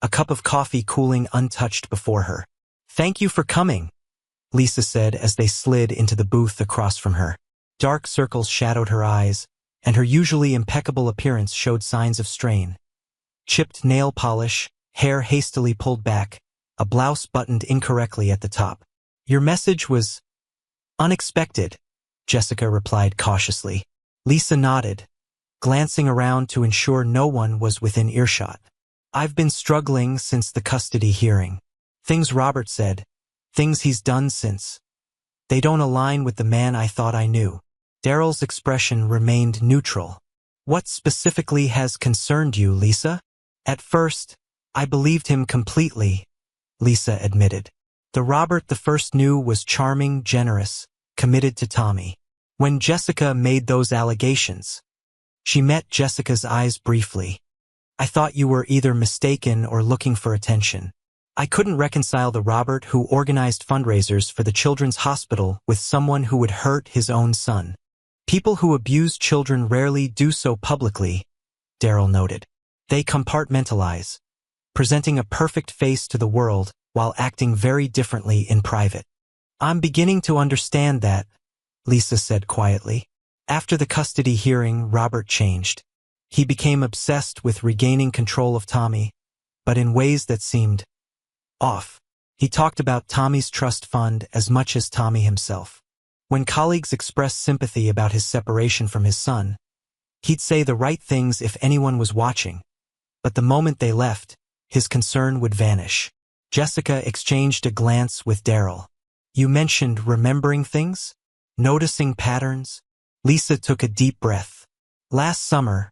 A: a cup of coffee cooling untouched before her. "Thank you for coming," Lisa said as they slid into the booth across from her. Dark circles shadowed her eyes, and her usually impeccable appearance showed signs of strain. Chipped nail polish, hair hastily pulled back, a blouse buttoned incorrectly at the top. "Your message was unexpected," Jessica replied cautiously. Lisa nodded, glancing around to ensure no one was within earshot. "I've been struggling since the custody hearing. Things Robert said, things he's done since. They don't align with the man I thought I knew." Daryl's expression remained neutral. "What specifically has concerned you, Lisa?" "At first, I believed him completely," Lisa admitted. "The Robert the first knew was charming, generous, committed to Tommy. When Jessica made those allegations," she met Jessica's eyes briefly, "I thought you were either mistaken or looking for attention. I couldn't reconcile the Robert who organized fundraisers for the Children's Hospital with someone who would hurt his own son. People who abuse children rarely do so publicly," Daryl noted. "They compartmentalize, presenting a perfect face to the world while acting very differently in private." "I'm beginning to understand that," Lisa said quietly. After the custody hearing, Robert changed. He became obsessed with regaining control of Tommy, but in ways that seemed off. He talked about Tommy's trust fund as much as Tommy himself. When colleagues expressed sympathy about his separation from his son, he'd say the right things if anyone was watching, but the moment they left, his concern would vanish. Jessica exchanged a glance with Daryl. "You mentioned remembering things? Noticing patterns?" Lisa took a deep breath. "Last summer,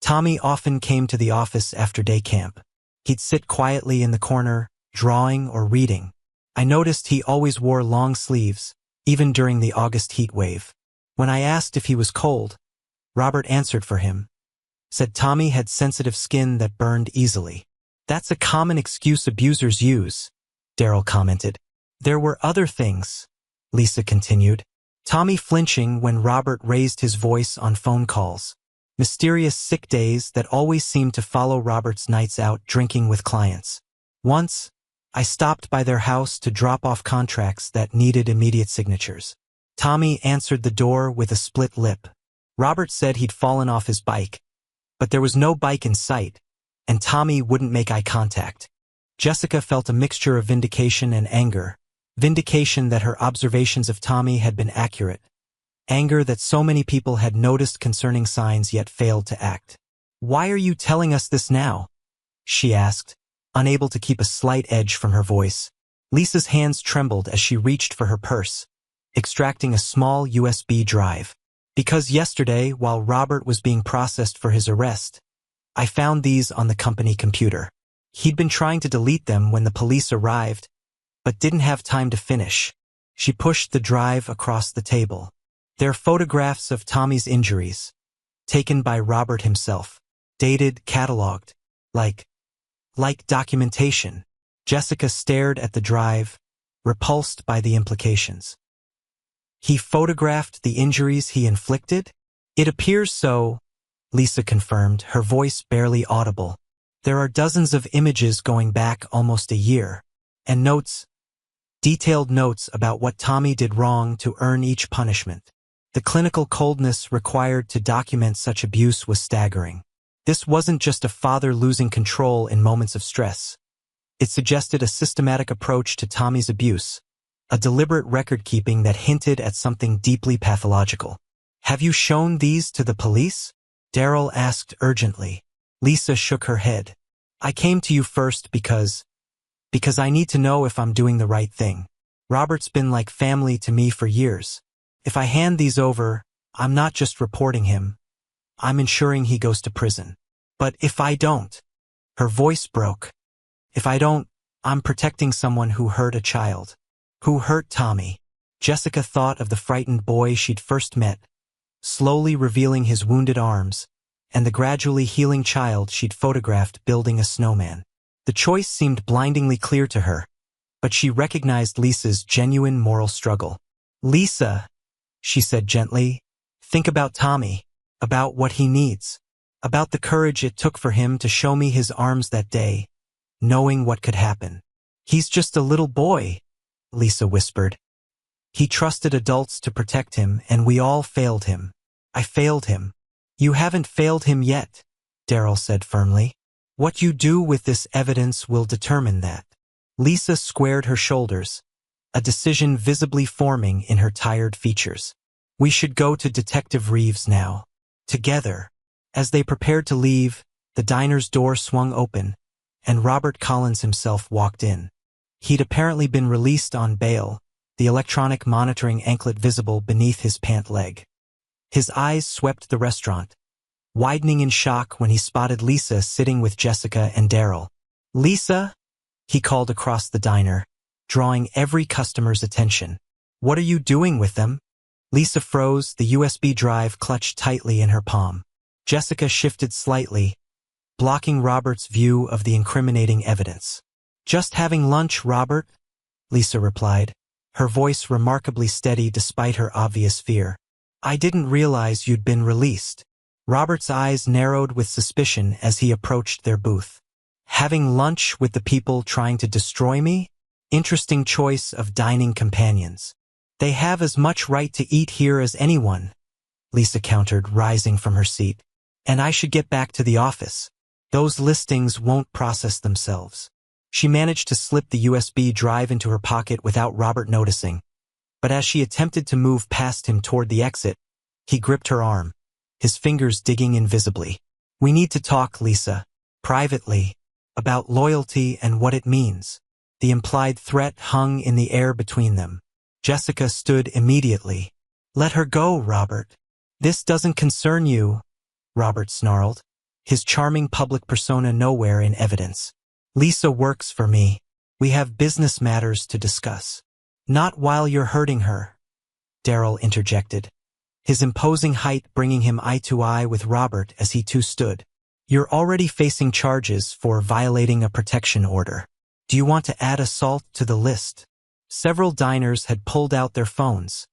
A: Tommy often came to the office after day camp. He'd sit quietly in the corner, drawing or reading. I noticed he always wore long sleeves, even during the August heat wave. When I asked if he was cold, Robert answered for him, said Tommy had sensitive skin that burned easily. That's a common excuse abusers use, Daryl commented. There were other things, Lisa continued. Tommy flinching when Robert raised his voice on phone calls. Mysterious sick days that always seemed to follow Robert's nights out drinking with clients. Once, I stopped by their house to drop off contracts that needed immediate signatures. Tommy answered the door with a split lip. Robert said he'd fallen off his bike, but there was no bike in sight, and Tommy wouldn't make eye contact. Jessica felt a mixture of vindication and anger. Vindication that her observations of Tommy had been accurate. Anger that so many people had noticed concerning signs yet failed to act. "Why are you telling us this now?" she asked, unable to keep a slight edge from her voice. Lisa's hands trembled as she reached for her purse, extracting a small USB drive. "Because yesterday, while Robert was being processed for his arrest, I found these on the company computer. He'd been trying to delete them when the police arrived, but didn't have time to finish." She pushed the drive across the table. They're photographs of Tommy's injuries, taken by Robert himself, dated, cataloged, like documentation. Jessica stared at the drive, repulsed by the implications. "He photographed the injuries he inflicted?" "It appears so," Lisa confirmed, her voice barely audible. "There are dozens of images going back almost a year, and notes, detailed notes about what Tommy did wrong to earn each punishment. The clinical coldness required to document such abuse was staggering. This wasn't just a father losing control in moments of stress. It suggested a systematic approach to Tommy's abuse, a deliberate record-keeping that hinted at something deeply pathological. "Have you shown these to the police?" Daryl asked urgently. Lisa shook her head. "I came to you first because I need to know if I'm doing the right thing. Robert's been like family to me for years. If I hand these over, I'm not just reporting him. I'm ensuring he goes to prison. But if I don't," her voice broke, "if I don't, I'm protecting someone who hurt a child. Who hurt Tommy." Jessica thought of the frightened boy she'd first met, slowly revealing his wounded arms, and the gradually healing child she'd photographed building a snowman. The choice seemed blindingly clear to her, but she recognized Lisa's genuine moral struggle. "Lisa," she said gently, "think about Tommy, about what he needs, about the courage it took for him to show me his arms that day, knowing what could happen. He's just a little boy," Lisa whispered. "He trusted adults to protect him, and we all failed him. I failed him." "You haven't failed him yet," Daryl said firmly. "What you do with this evidence will determine that." Lisa squared her shoulders, a decision visibly forming in her tired features. "We should go to Detective Reeves now. Together." As they prepared to leave, the diner's door swung open, and Robert Collins himself walked in. He'd apparently been released on bail, the electronic monitoring anklet visible beneath his pant leg. His eyes swept the restaurant, widening in shock when he spotted Lisa sitting with Jessica and Daryl. "Lisa?" he called across the diner, drawing every customer's attention. "What are you doing with them?" Lisa froze, the USB drive clutched tightly in her palm. Jessica shifted slightly, blocking Robert's view of the incriminating evidence. "Just having lunch, Robert," Lisa replied, her voice remarkably steady despite her obvious fear. "I didn't realize you'd been released." Robert's eyes narrowed with suspicion as he approached their booth. "Having lunch with the people trying to destroy me? Interesting choice of dining companions. They have as much right to eat here as anyone," Lisa countered, rising from her seat. "And I should get back to the office. Those listings won't process themselves." She managed to slip the USB drive into her pocket without Robert noticing, but as she attempted to move past him toward the exit, he gripped her arm, his fingers digging invisibly. "We need to talk, Lisa, privately, about loyalty and what it means." The implied threat hung in the air between them. Jessica stood immediately. "Let her go, Robert. This doesn't concern you," Robert snarled, his charming public persona nowhere in evidence. "Lisa works for me. We have business matters to discuss." "Not while you're hurting her," Daryl interjected. his imposing height bringing him eye to eye with Robert as he too stood. "You're already facing charges for violating a protection order. Do you want to add assault to the list?" Several diners had pulled out their phones,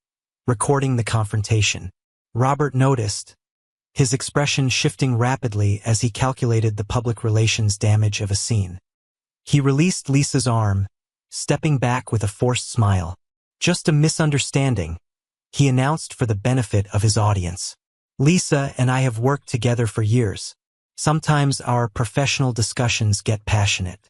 A: recording the confrontation. Robert noticed, his expression shifting rapidly as he calculated the public relations damage of a scene. He released Lisa's arm, stepping back with a forced smile. "Just a misunderstanding," he announced for the benefit of his audience. "Lisa and I have worked together for years. Sometimes our professional discussions get passionate.